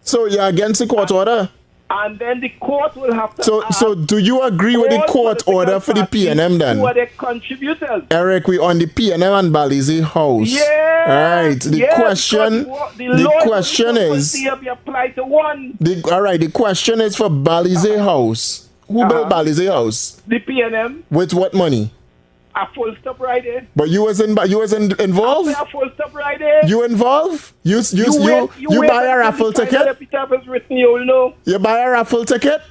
So you're against the court order? And then the court will have to So do you agree with the court order for the PNM then? Who are the contributors? Eric, we on the PNM and Balize House. Yeah. All right. The question is. All right. The question is for Balize House. Who built Balize House? The PNM. With what money? A full stop right there. But you was involved? A full stop right there. You involved? You buy a raffle ticket? You buy a raffle ticket?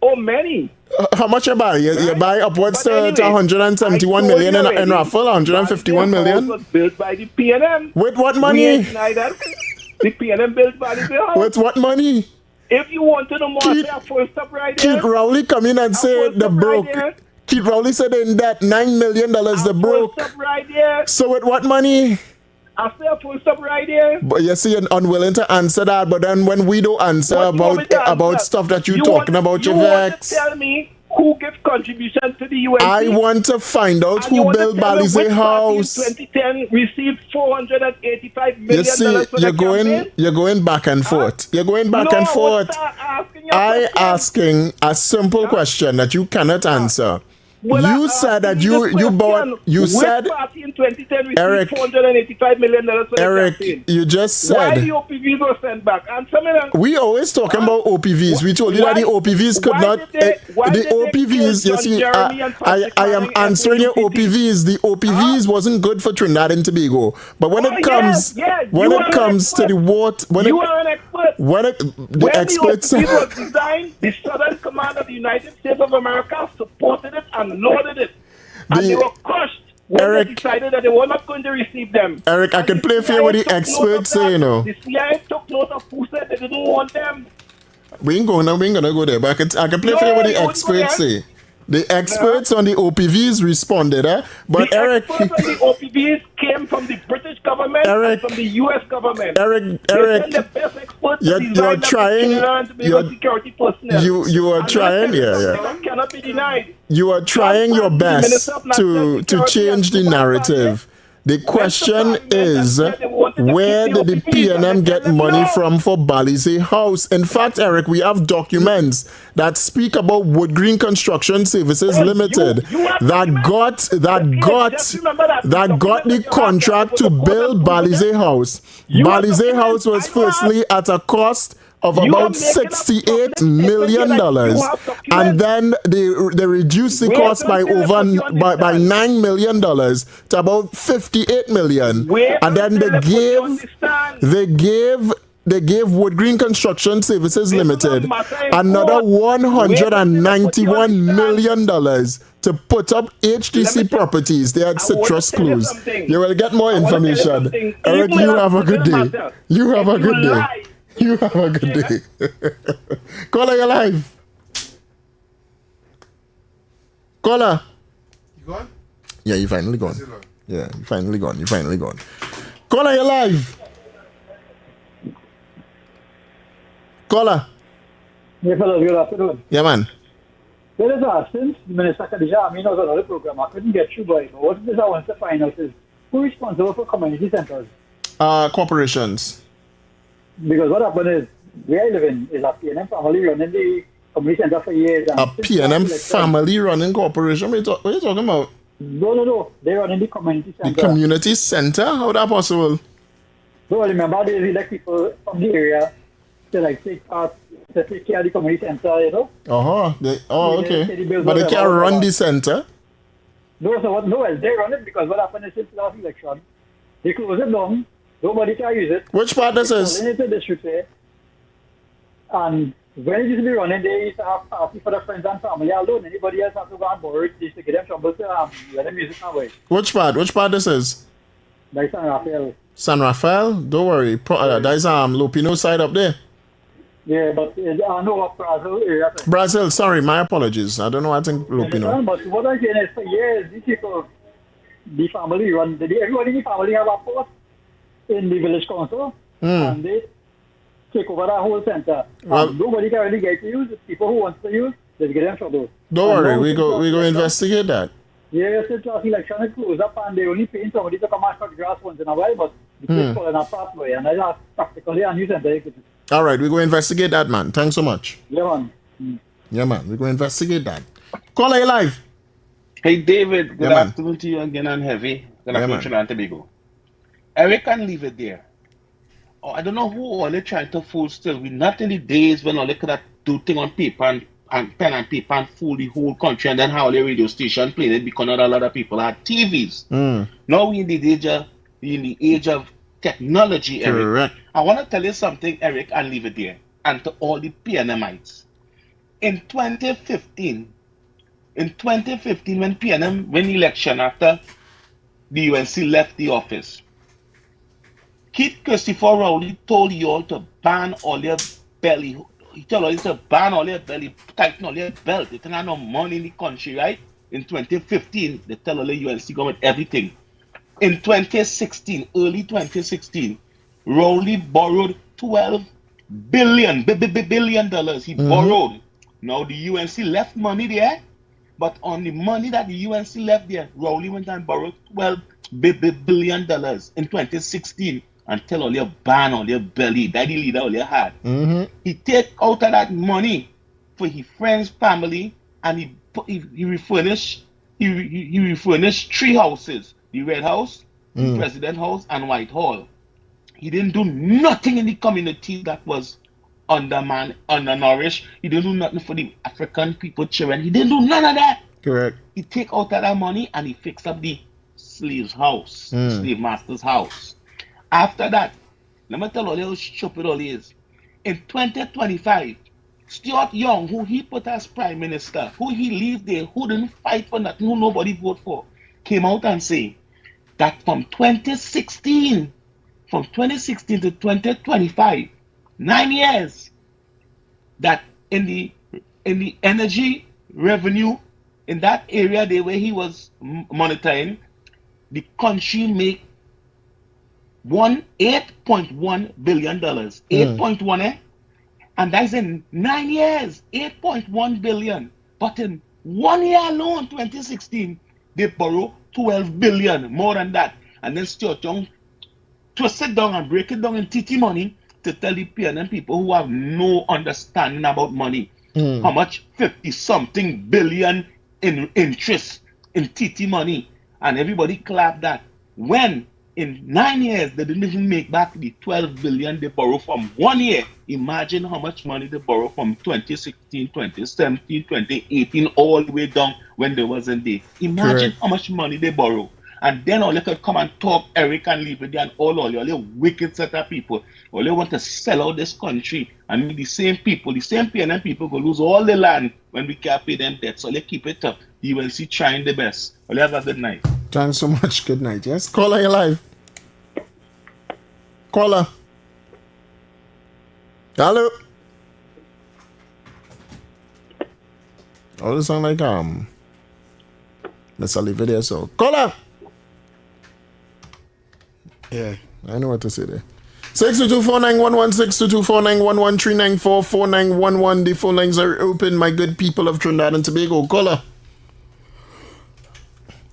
Oh, many. How much you buy? You buy upwards to 171 million in raffle, 151 million? Was built by the PNM. With what money? The PNM built by the house. With what money? If you want to know more, say a full stop right there. Keith Rowley come in and say the broke. Keith Rowley said in that $9 million the broke. Full stop right there. So with what money? I say a full stop right there. But you see, you're unwilling to answer that. But then when we don't answer about stuff that you're talking about, you vex. You want to tell me who gives contribution to the UNC? I want to find out who built Balize House. In 2010 received $485 million. You see, you're going back and forth. You're going back and forth. I asking a simple question that you cannot answer. You said that you bought. You said, in 2010 Eric, $485 million for Eric, the campaign. you just said. Why the OPVs were sent back? We always talking about OPVs. We told you that the OPVs could not. The OPVs, you see, I am answering your OPVs. The OPVs wasn't good for Trinidad and Tobago. But when it comes, to the water, you are an expert. it. When the experts the OPVs was designed, the Southern Command of the United States of America supported it and loaded it. And they were crushed when they decided that they were not going to receive them. Eric, I can play for you what the experts say, you know. The CIA took note of who said they didn't want them. We ain't going now, we ain't gonna go there, but I can play for you what the experts say. The experts on the OPVs responded, but the Eric... experts on the OPVs came from the British government and from the US government. Eric, the best experts you're trying... security personnel. You are trying, yeah. That cannot be denied. You are trying your best to change the narrative. The question is, where did the PNM get money from for Balize House? In fact, Eric, we have documents that speak about Wood Green Construction Services Limited that got the contract to build Balize House. Balize House was firstly at a cost of about $68 million, and then they reduced the cost by $9 million to about $58 million, and then they gave Wood Green Construction Services Limited another $191 million to put up HTC properties. They had citrus clues. You will get more information. Eric, you have a good day. You have a good day. You have a good day. Caller, you're live. Caller. You gone? Yeah, you finally gone. Yeah, you finally gone. Caller, you're live. Caller. Yeah, fellow, good afternoon. Yeah, man. There is since Minister Khadija Amin was on the program, I couldn't get you, but what is I want to find out is who is responsible for community centers? Corporations. Because what happened is, where I live in is a PNM family running the community center for years. And a PNM family running corporation? What are you talking about? No. They're running the community center. The community center? How that possible? So remember, they elect people from the area to take part, to take care of the community center, you know? Okay. But they can't run the center? No, they run it because what happened is since last election, they close it down. Nobody can use it. Which part this is? And when it used to be running, they used to have party for the friends and family alone. Anybody else have to go and borrow it just to get them trouble to let them use it that way. Which part this is? That's San Rafael. San Rafael? Don't worry. That is Lupino side up there. Yeah, but I know what Brazil area. Brazil, sorry, my apologies. I don't know, I think Lupino. But what I'm saying is for years, these people, the family run, everybody in the family have a post in the village council, and they take over that whole center. Well, nobody can really get to use it. People who want to use, they get them trouble. Don't worry, we go investigate that. Yeah, since last election it closed up and they only paying somebody to come and cut grass once in a while, but the place falling apart way, and that's practically a new center. All right, we go investigate that, man. Thanks so much. Yeah, man. Yeah, man, we go investigate that. Caller, you live. Hey, David. Good afternoon to you again on Heavy. Good afternoon, Trinidad and Tobago. Eric can leave it there. Oh, I don't know who all they trying to fool still. We're not in the days when all they could have do thing on paper and pen and paper and fool the whole country and then how the radio station played it because not a lot of people had TVs. Now we're in the age of technology, Eric. Correct. I want to tell you something, Eric, and leave it there. And to all the PNMites. In 2015, when PNM won the election after the UNC left the office, Keith Christopher Rowley told you all to ban all your belly. He told you to ban all your belly, tighten all your belt. They don't have no money in the country, right? In 2015, they tell all the UNC government everything. In 2016, early 2016, Rowley borrowed $12 billion. He borrowed. Now the UNC left money there, but on the money that the UNC left there, Rowley went and borrowed $12 billion in 2016. And tell all your ban all your belly, daddy leader all your had. He take out of that money for his friends' family, and he refurnished three houses: the Red House, the President House, and Whitehall. He didn't do nothing in the community that was undernourished. He didn't do nothing for the African people, children. He didn't do none of that. Correct. He take out of that money and he fixed up the slave's house, slave master's house. After that, let me tell you how stupid all is. in 2025, Stuart Young, who he put as prime minister, who he leave there, who didn't fight for nothing, who nobody vote for, came out and say that from 2016 to 2025, 9 years, that in the energy revenue in that area there where he was monitoring, the country make $8.1 billion. 8.1, eh? And that's in 9 years, 8.1 billion. But in 1 year alone, 2016, they borrow 12 billion, more than that. And then Stuart Young twist it down and break it down in TT money to tell the PNM people who have no understanding about money how much 50-something billion in interest in TT money. And everybody clapped that. When in 9 years, they didn't even make back the 12 billion they borrow from 1 year. Imagine how much money they borrow from 2016, 2017, 2018, all the way down when they wasn't there. Imagine how much money they borrow. And then all they could come and talk Eric and leave it there and all you wicked set of people. All they want to sell out this country. And the same people, the same PNM people go lose all the land when we can't pay them debt. So they keep it up. You will see trying the best. Well, have a good night. Thanks so much. Good night. Yes, caller, you live. Caller. Hello. Oh, this sound like let's leave it there. So caller. Yeah, I know what to say there. 622-4911, 622-4911, 394-4911. The phone lines are open, my good people of Trinidad and Tobago. Caller.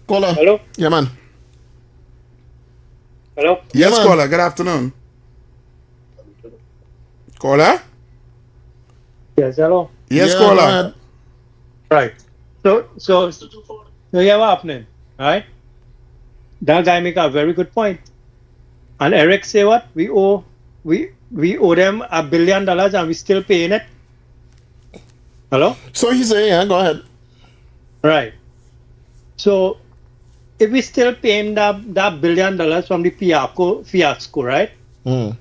Caller. Hello? Yeah, man. Hello? Yes, man. caller. Good afternoon. Caller? Yes, hello? Yes, Yeah, caller. Right. So here's what happening, right? That guy make a very good point. And Eric say what? We owe them $1 billion and we still paying it. Hello? So he say, yeah, go ahead. Right. So if we still paying that $1 billion from the fiasco, right? How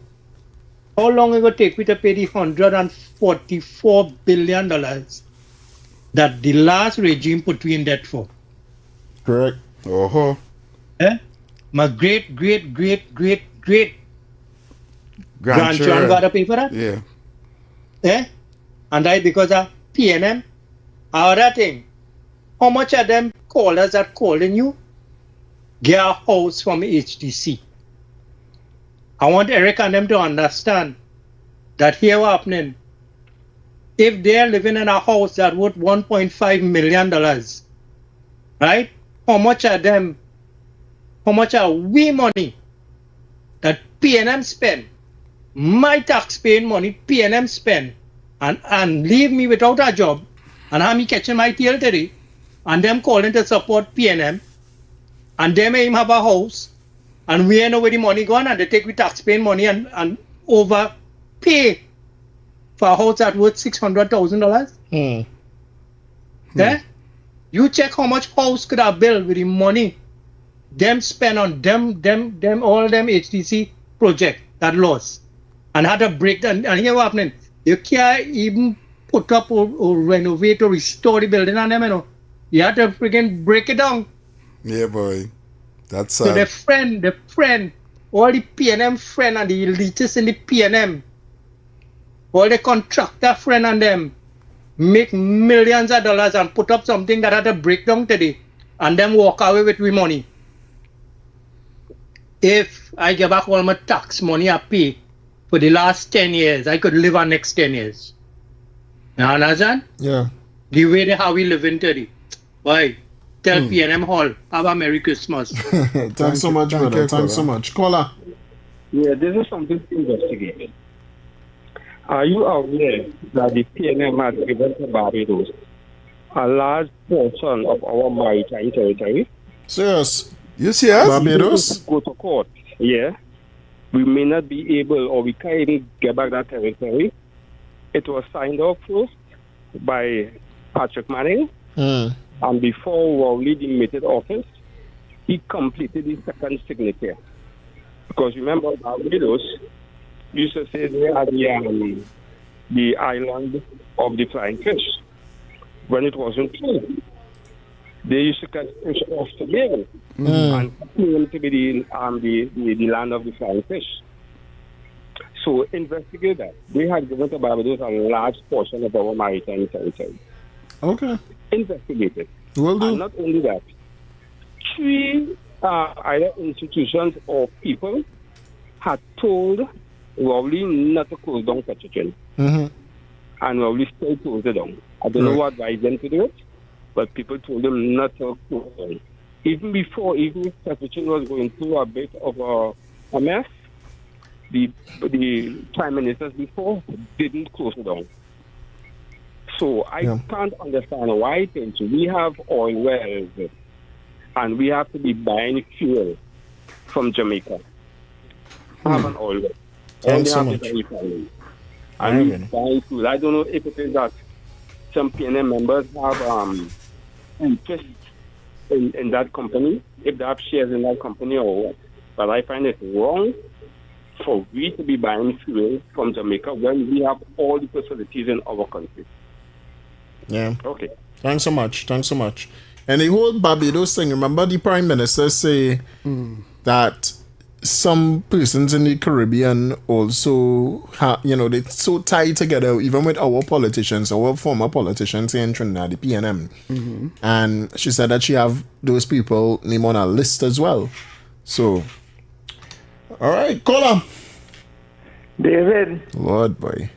long it will take we to pay the $144 billion that the last regime put we in debt for? Correct. Oh. Eh? My great grandchildren gotta pay for that? Yeah. Eh? And that because of PNM. Other thing, how much of them callers that calling you get a house from HDC? I want Eric and them to understand that here what happening. If they're living in a house that worth $1.5 million, right? How much are we money that PNM spend, my tax-paying money PNM spend, and leave me without a job, and have me catching my tail today, and them calling to support PNM, and they may have a house, and we ain't know where the money gone, and they take we tax-paying money and overpay for a house that worth $600,000. Yeah? You check how much house could have built with the money them spend on them all them HTC project that lost and had to break down. And here what happening? You can't even put up or renovate or restore the building on them, you know. You have to freaking break it down. Yeah, boy. That's so the friend, all the PNM friend and the elitists in the PNM, all the contractor friend and them make millions of dollars and put up something that had to break down today and then walk away with we money. If I give back all my tax money I pay for the last 10 years, I could live on next 10 years. You understand? Yeah. The way how we live in today. Why? Tell PNM Hall, have a Merry Christmas. Thanks so much, brother. Thanks so much. Caller. Yeah, this is something to investigate. Are you aware that the PNM has given to Barbados a large portion of our maritime territory? Serious? You see us? Barbados? Go to court. Yeah. We may not be able or we can't even get back that territory. It was signed off first by Patrick Manning. And before Rowley demitted office, he completed his second signature. Because remember, Barbados used to say they are the the island of the flying fish when it wasn't true. They used to catch fish off Tobago and claim to be the land of the flying fish. So investigate that. They had given to Barbados a large portion of our maritime territory. Okay. Investigate it. Will do. And not only that, 3 either institutions or people had told Rowley not to close down Petrochin. And Rowley still closed it down. I don't know what advised them to do it, but people told them not to close down. Even if Petrochin was going through a bit of a mess, the prime ministers before didn't close it down. So I can't understand why things we have oil wells and we have to be buying fuel from Jamaica. Have an oil well. Thanks so much. And we buy fuel. I don't know if it is that some PNM members have interest in that company, if they have shares in that company or what. But I find it wrong for we to be buying fuel from Jamaica when we have all the facilities in our country. Yeah. Okay. Thanks so much. And the whole Barbados thing, remember the Prime Minister say that some persons in the Caribbean also, they're so tied together, even with our politicians, our former politicians here in Trinidad, the PNM. And she said that she have those people named on a list as well. So, all right, caller. David. Lord, boy.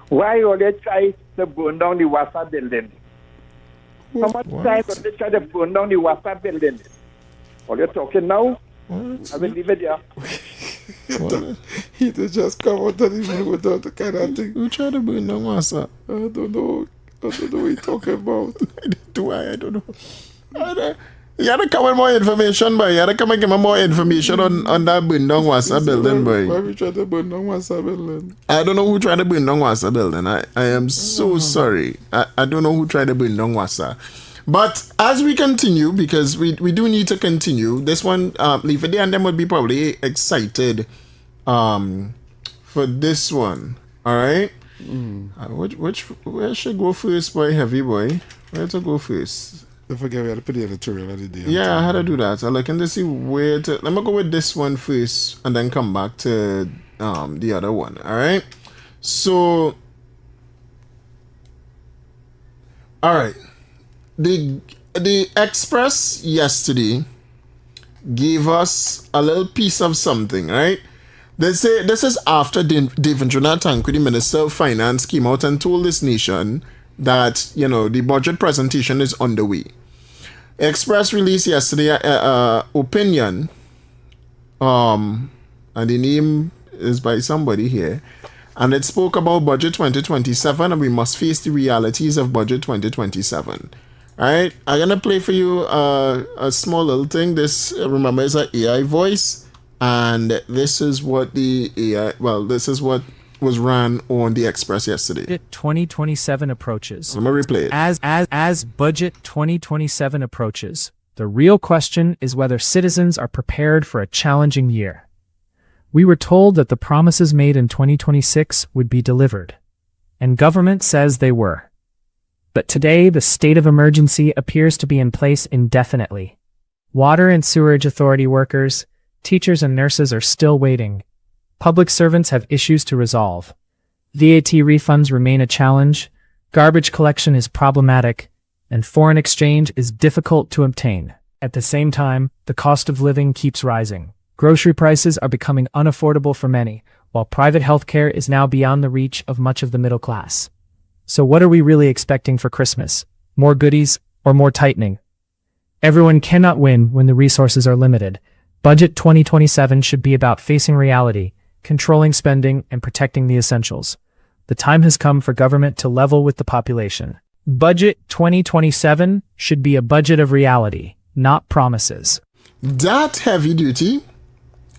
Why you always try to burn down the WASA building? How much time do they try to burn down the WASA building? Are you talking now? I will leave it there. He just come out of the blue without the kind of thing. Who tried to burn down WASA? I don't know what you're talking about. I don't know. You gotta come with more information, boy. You gotta come and give me more information on that burn down WASA building, boy. Why we try to burn down WASA building? I don't know who tried to burn down WASA building. I am so sorry. I don't know who tried to burn down WASA. But as we continue, because we do need to continue, this one, Leafy and them would be probably excited for this one. All right? Where should go first, boy? Heavy boy. Where to go first? Don't forget we had to put the editorial of the day. Yeah, I had to do that. I'm looking to see where to. Let me go with this one first and then come back to the other one. All right? So, all right. The Express yesterday gave us a little piece of something, right? They say this is after Devendra Tankwi, the Minister of Finance, came out and told this nation that, the budget presentation is underway. Express released yesterday opinion, and the name is by somebody here, and it spoke about budget 2027, and we must face the realities of budget 2027. All right, I'm gonna play for you a small little thing. This, remember, is an AI voice, and this is what this is what was run on the Express yesterday. 2027 approaches. Let me replay it. As budget 2027 approaches, the real question is whether citizens are prepared for a challenging year. We were told that the promises made in 2026 would be delivered, and government says they were. But today, the state of emergency appears to be in place indefinitely. Water and sewerage authority workers, teachers and nurses are still waiting. Public servants have issues to resolve. VAT refunds remain a challenge, garbage collection is problematic, and foreign exchange is difficult to obtain. At the same time, the cost of living keeps rising. Grocery prices are becoming unaffordable for many, while private healthcare is now beyond the reach of much of the middle class. So what are we really expecting for Christmas? More goodies or more tightening? Everyone cannot win when the resources are limited. Budget 2027 should be about facing reality, controlling spending, and protecting the essentials. The time has come for government to level with the population. Budget 2027 should be a budget of reality, not promises. That heavy duty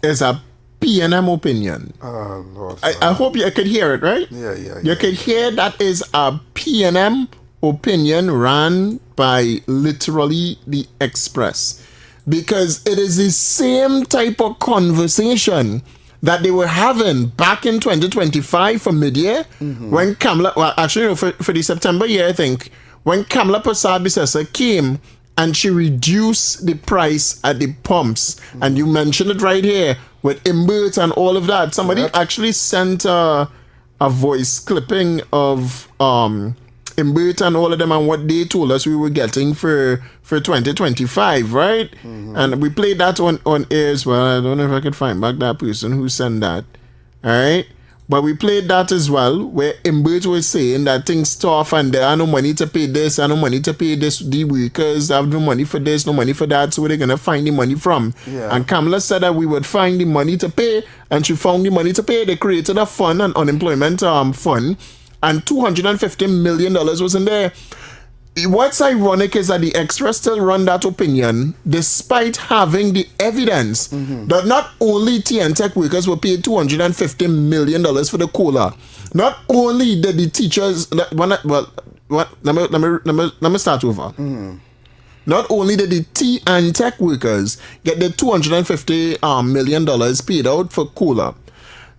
is a PNM opinion. Oh, Lord. I hope you could hear it, right? Yeah. You could hear that is a PNM opinion ran by literally the Express. Because it is the same type of conversation that they were having back in 2025 for mid-year when Kamala, well, actually, no, for the September year, I think, when Kamala Prasad-Bissessar came and she reduced the price at the pumps. And you mentioned it right here with Imbert and all of that. Somebody actually sent a voice clipping of Imbert and all of them and what they told us we were getting for 2025, right? And we played that on air as well. I don't know if I could find back that person who sent that. All right. But we played that as well, where Imbert was saying that things tough and there are no money to pay this, and no money to pay this, the workers have no money for this, no money for that, so where they're going to find the money from. Yeah. And Kamala said that we would find the money to pay, and she found the money to pay. They created a fund, an unemployment fund, and $250 million was in there. What's ironic is that the Extra still run that opinion despite having the evidence that not only TN-Tech workers were paid $250 million for the COLA, not only did the teachers, let me start over. Not only did the TN-Tech workers get the $250 million paid out for COLA,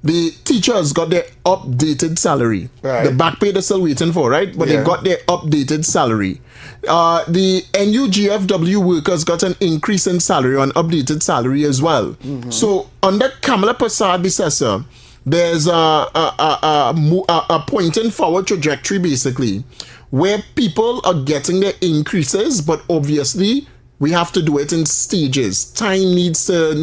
the teachers got their updated salary. Right. The back pay they're still waiting for, right? But Yeah. they got their updated salary. The NUGFW workers got an increase in salary, on updated salary as well. So under Kamala Prasad-Bissessar, there's a pointing forward trajectory basically, where people are getting their increases, but obviously we have to do it in stages. Time needs to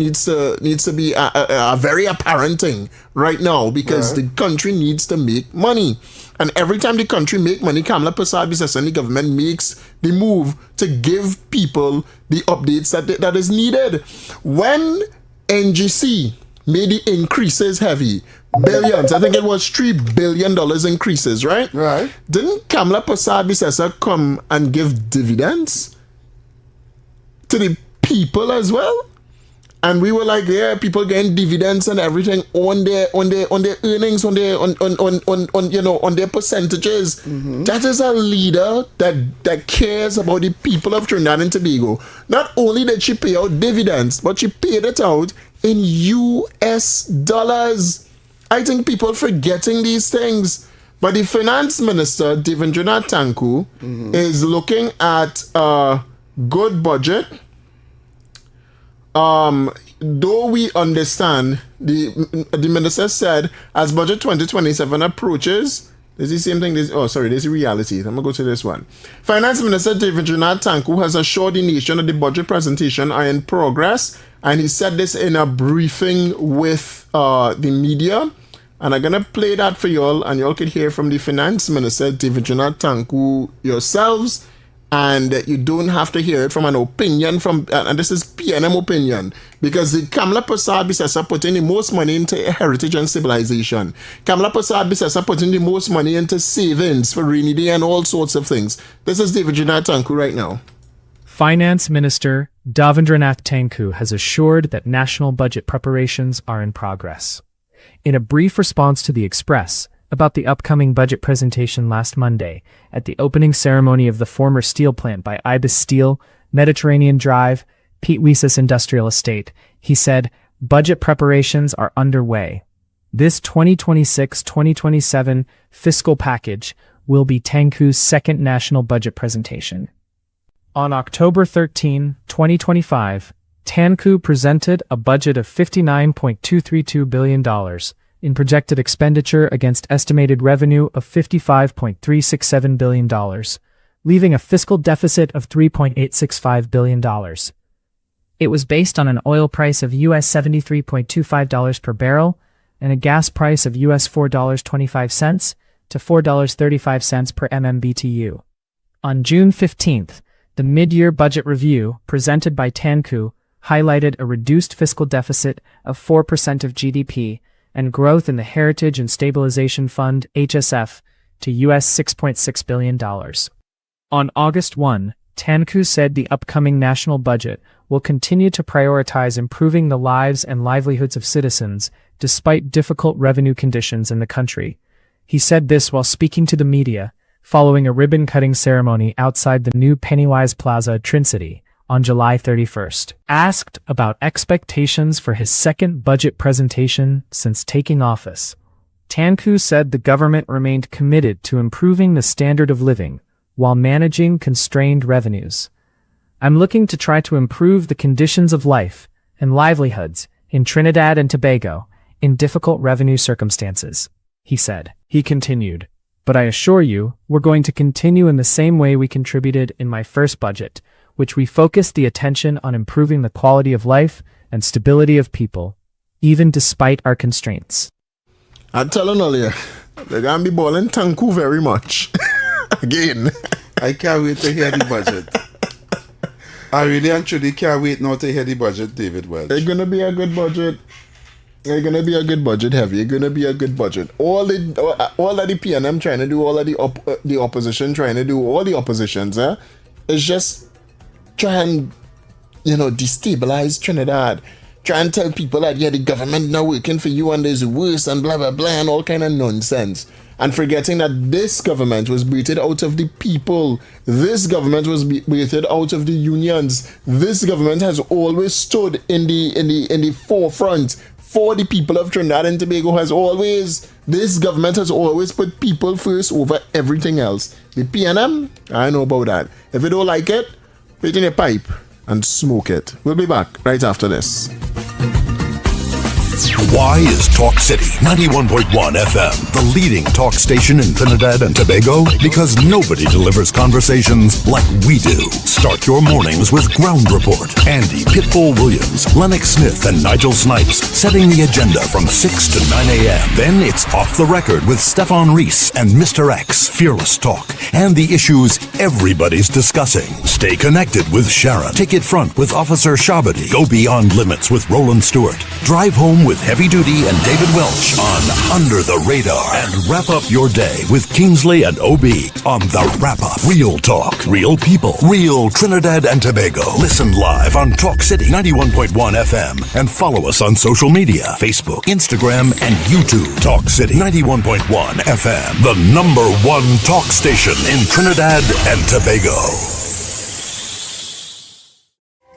be a very apparent thing right now because the country needs to make money. And every time the country make money, Kamala Prasad-Bissessar and the government makes the move to give people the updates that is needed. When NGC made the increases heavy, billions, I think it was $3 billion increases, right? Right. Didn't Kamala Prasad-Bissessar come and give dividends to the people as well? And we were like, yeah, people getting dividends and everything on their earnings, on their percentages. That is a leader that cares about the people of Trinidad and Tobago. Not only did she pay out dividends, but she paid it out in US dollars. I think people forgetting these things. But the finance minister, Devendranath Tanku, is looking at a good budget. Though we understand, the minister said, as budget 2027 approaches, there's the same thing, there's the reality. I'm going to go to this one. Finance Minister Devendranath Tanku has assured the nation that the budget presentation are in progress, and he said this in a briefing with the media. And I'm going to play that for y'all, and y'all can hear from the Finance Minister Devendranath Tanku yourselves. And you don't have to hear it from an opinion from, and this is PNM opinion, because the Kamala Prasad-Bissessar put in the most money into heritage and civilization. Kamala Prasad-Bissessar put in the most money into savings for rainy day and all sorts of things. This is Devendranath Tanku right now. Finance Minister Devendranath Tanku has assured that national budget preparations are in progress. In a brief response to the Express about the upcoming budget presentation last Monday at the opening ceremony of the former steel plant by Ibis Steel, Mediterranean Drive, Pete Weesus Industrial Estate, he said, budget preparations are underway. This 2026-2027 fiscal package will be Tanku's second national budget presentation. On October 13, 2025, Tanku presented a budget of $59.232 billion in projected expenditure against estimated revenue of $55.367 billion, leaving a fiscal deficit of $3.865 billion. It was based on an oil price of US $73.25 per barrel and a gas price of US $4.25 to $4.35 per MMBTU. On June 15th, the mid-year budget review presented by Tanku highlighted a reduced fiscal deficit of 4% of GDP and growth in the Heritage and Stabilization Fund, HSF, to US $6.6 billion. On August 1, Tanku said the upcoming national budget will continue to prioritize improving the lives and livelihoods of citizens despite difficult revenue conditions in the country. He said this while speaking to the media, following a ribbon-cutting ceremony outside the new Pennywise Plaza, Trin City, on July 31st. Asked about expectations for his second budget presentation since taking office, Tanku said the government remained committed to improving the standard of living while managing constrained revenues. I'm looking to try to improve the conditions of life and livelihoods in Trinidad and Tobago in difficult revenue circumstances, he said. He continued, but I assure you, we're going to continue in the same way we contributed in my first budget, which we focused the attention on improving the quality of life and stability of people, even despite our constraints. I'm telling you, they're going to be balling Tanku very much. Again. I can't wait to hear the budget. I really and truly can't wait now to hear the budget, David Welch. It's going to be a good budget. It's going to be a good budget, heavy. It's going to be a good budget. All that the PNM trying to do, all of the opposition trying to do, all the oppositions, is just try and, destabilize Trinidad. Try and tell people that, the government not working for you and there's worse and blah, blah, blah, and all kind of nonsense. And forgetting that this government was breathed out of the people. This government was breathed out of the unions. This government has always stood in the forefront for the people of Trinidad and Tobago. This government has always put people first over everything else. The PNM, I know about that. If you don't like it, put it in a pipe and smoke it. We'll be back right after this. Why is Talk City 91.1 FM the leading talk station in Trinidad and Tobago? Because nobody delivers conversations like we do. Start your mornings with Ground Report. Andy Pitbull Williams, Lennox Smith, and Nigel Snipes setting the agenda from 6 to 9 a.m. Then it's Off the Record with Stefan Reese and Mr. X, Fearless Talk, and the issues everybody's discussing. Stay connected with Sharon. Take it front with Officer Shabadi. Go beyond limits with Roland Stewart. Drive home with Heavy Duty and David Welch on Under the Radar. And wrap up your day with Kingsley and OB on The Wrap Up. Real talk, real people, real Trinidad and Tobago. Listen live on Talk City 91.1 FM and follow us on social media, Facebook, Instagram, and YouTube. Talk City 91.1 FM, the #1 talk station in Trinidad and Tobago.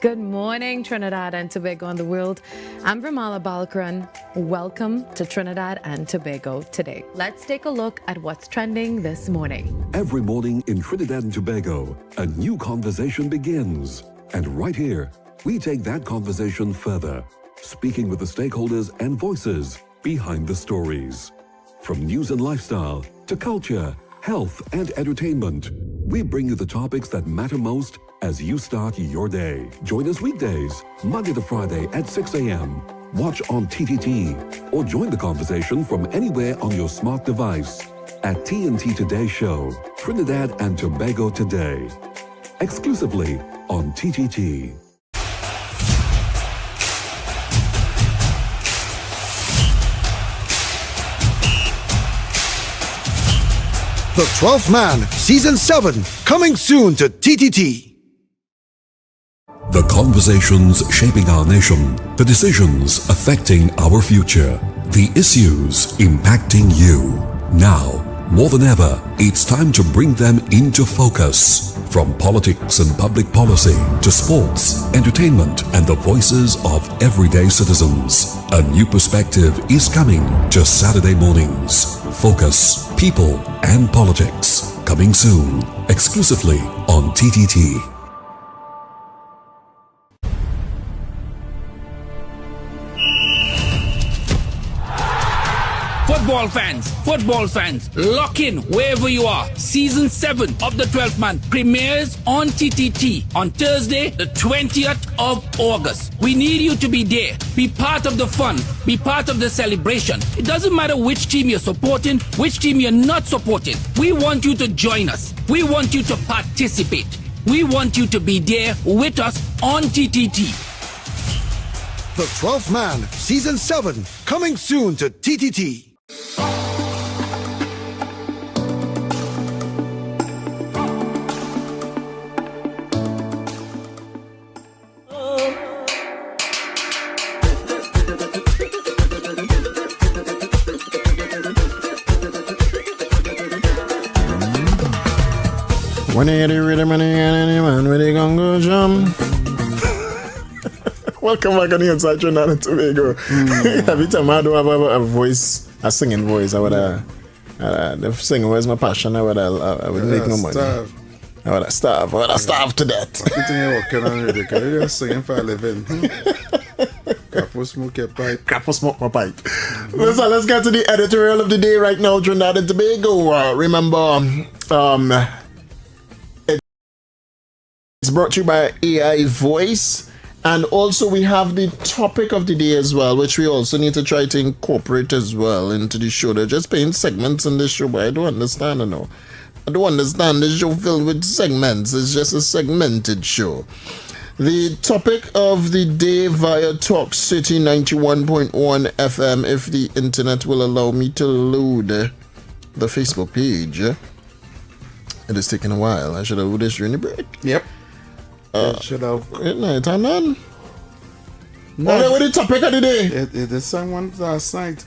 Good morning, Trinidad and Tobago and the world. I'm Vermala Balkaran. Welcome to Trinidad and Tobago today. Let's take a look at what's trending this morning. Every morning in Trinidad and Tobago, a new conversation begins. And right here, we take that conversation further, speaking with the stakeholders and voices behind the stories. From news and lifestyle to culture, health, and entertainment, we bring you the topics that matter most as you start your day. Join us weekdays, Monday to Friday at 6 a.m. Watch on TTT or join the conversation from anywhere on your smart device at TNT Today Show, Trinidad and Tobago Today, exclusively on TTT. The 12th Man, Season 7, coming soon to TTT. The conversations shaping our nation, the decisions affecting our future, the issues impacting you. Now, more than ever, it's time to bring them into focus. From politics and public policy to sports, entertainment, and the voices of everyday citizens. A new perspective is coming to Saturday mornings. Focus, People, and Politics. Coming soon, exclusively on TTT. Football fans, lock in wherever you are. Season 7 of The 12th Man premieres on TTT on Thursday, the 20th of August. We need you to be there. Be part of the fun. Be part of the celebration. It doesn't matter which team you're supporting, which team you're not supporting. We want you to join us. We want you to participate. We want you to be there with us on TTT. The 12th Man, Season 7, coming soon to TTT. When you hear the rhythm and you hear any man where they gon' go jump. Welcome back on the Inside Trinidad and Tobago. Every time I do have a voice, a singing voice, I would the singing was my passion. I would make no money. I would starve to death. I think you're working on it. You're singing for a living. Crap smoke your pipe. Crap smoke my pipe. Listen, let's get to the editorial of the day right now, Trinidad and Tobago. Remember, it's brought to you by AI Voice. And also we have the topic of the day as well, which we also need to try to incorporate as well into the show. They're just playing segments in this show, but I don't understand, I don't understand this show filled with segments. It's just a segmented show. The topic of the day via Talk City 91.1 FM, if the internet will allow me to load the Facebook page. It is taking a while. I should have loaded this during the break. Yep. Should have. Good night, and then. No, what the topic of the day? It is someone last night.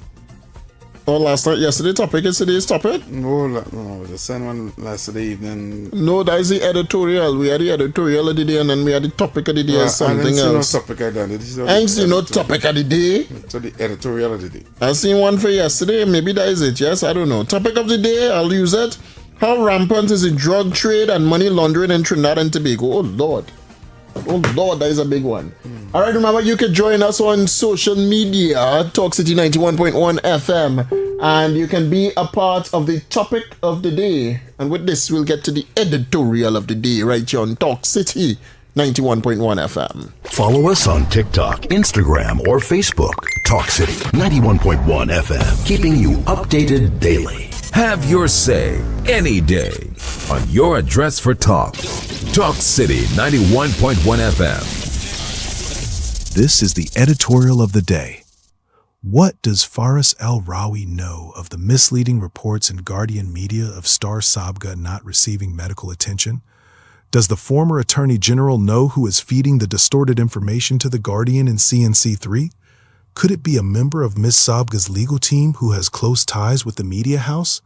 Oh, last night, yesterday topic is today's topic? No, the same one yesterday evening. No, that is the editorial. We had the editorial of the day and then we had the topic of the day as something else. No topic I done. I ain't seen no topic of the day. So the editorial of the day. I seen one for yesterday. Maybe that is it. Yes, I don't know. Topic of the day, I'll use it. How rampant is the drug trade and money laundering in Trinidad and Tobago? Oh, Lord. Oh, Lord, that is a big one. All right, remember, you can join us on social media, Talk City 91.1 FM, and you can be a part of the topic of the day. And with this, we'll get to the editorial of the day right here on Talk City 91.1 FM. Follow us on TikTok, Instagram, or Facebook. Talk City 91.1 FM, keeping you updated daily. Have your say any day on your address for talk. Talk City 91.1 FM. This is the editorial of the day. What does Faris El-Rawi know of the misleading reports in Guardian media of Star Sabga not receiving medical attention? Does the former Attorney General know who is feeding the distorted information to the Guardian and CNC3? Could it be a member of Ms. Sabga's legal team who has close ties with the media house?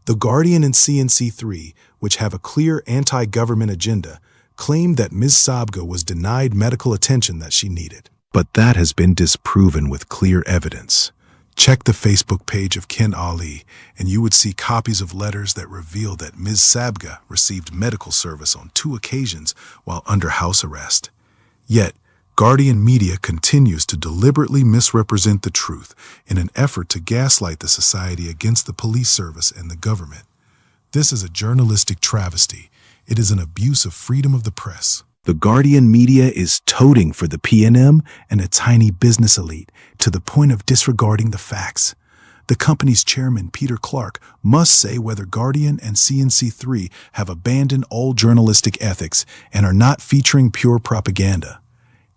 The Guardian and CNC3, which have a clear anti-government agenda, claim that Ms. Sabga was denied medical attention that she needed. But that has been disproven with clear evidence. Check the Facebook page of Ken Ali, and you would see copies of letters that reveal that Ms. Sabga received medical service on 2 occasions while under house arrest. Yet, Guardian media continues to deliberately misrepresent the truth in an effort to gaslight the society against the police service and the government. This is a journalistic travesty. It is an abuse of freedom of the press. The Guardian media is toting for the PNM and a tiny business elite to the point of disregarding the facts. The company's chairman, Peter Clark, must say whether Guardian and CNC3 have abandoned all journalistic ethics and are not featuring pure propaganda.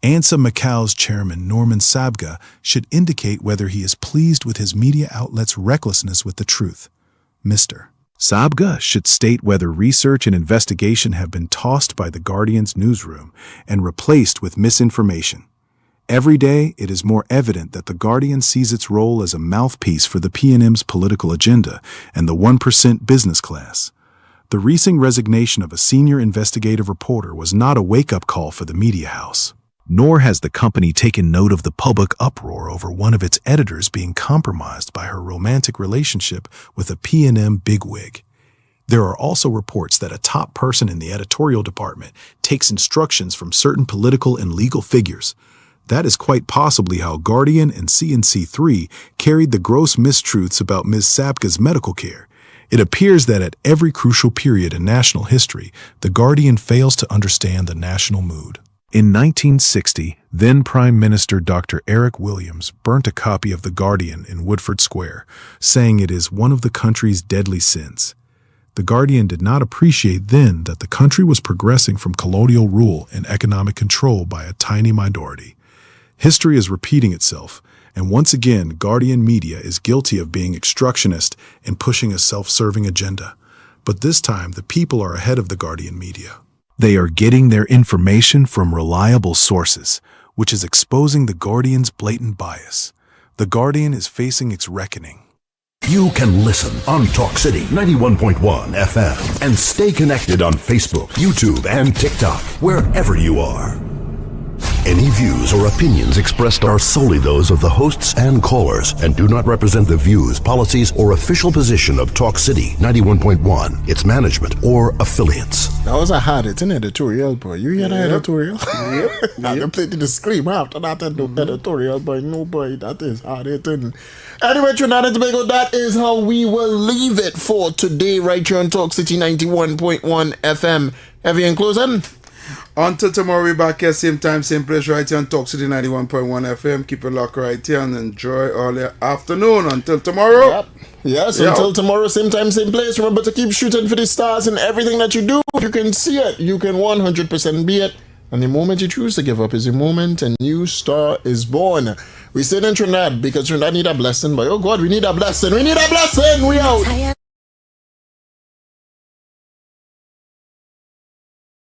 ANSA Macau's chairman, Norman Sabga, should indicate whether he is pleased with his media outlet's recklessness with the truth. Mr. Sabga should state whether research and investigation have been tossed by the Guardian's newsroom and replaced with misinformation. Every day, it is more evident that the Guardian sees its role as a mouthpiece for the PNM's political agenda and the 1% business class. The recent resignation of a senior investigative reporter was not a wake-up call for the media house. Nor has the company taken note of the public uproar over one of its editors being compromised by her romantic relationship with a PNM bigwig. There are also reports that a top person in the editorial department takes instructions from certain political and legal figures. That is quite possibly how Guardian and CNC3 carried the gross mistruths about Ms. Sabga's medical care. It appears that at every crucial period in national history, the Guardian fails to understand the national mood. In 1960, then Prime Minister Dr. Eric Williams burnt a copy of The Guardian in Woodford Square, saying it is one of the country's deadly sins. The Guardian did not appreciate then that the country was progressing from colonial rule and economic control by a tiny minority. History is repeating itself, and once again, Guardian media is guilty of being obstructionist and pushing a self-serving agenda. But this time, the people are ahead of the Guardian media. They are getting their information from reliable sources, which is exposing the Guardian's blatant bias. The Guardian is facing its reckoning. You can listen on Talk City 91.1 FM and stay connected on Facebook, YouTube, and TikTok, wherever you are. Any views or opinions expressed are solely those of the hosts and callers and do not represent the views, policies, or official position of Talk City 91.1, its management, or affiliates. That was a hard-hitting editorial, boy. You hear that editorial? Yep. Now you played the scream after that editorial, boy. No, boy, that is hard-hitting. Anyway, Trinidad and Tobago, that is how we will leave it for today right here on Talk City 91.1 FM. Heavy in closing? Until tomorrow, we're back here, same time, same place, right here on Talk City 91.1 FM. Keep it locked right here and enjoy all your afternoon. Until tomorrow. Yep. Yes, until tomorrow, same time, same place. Remember to keep shooting for the stars in everything that you do. You can see it. You can 100% be it. And the moment you choose to give up is the moment a new star is born. We stayed in Trinidad because Trinidad need a blessing. But oh God, we need a blessing. We need a blessing. We out.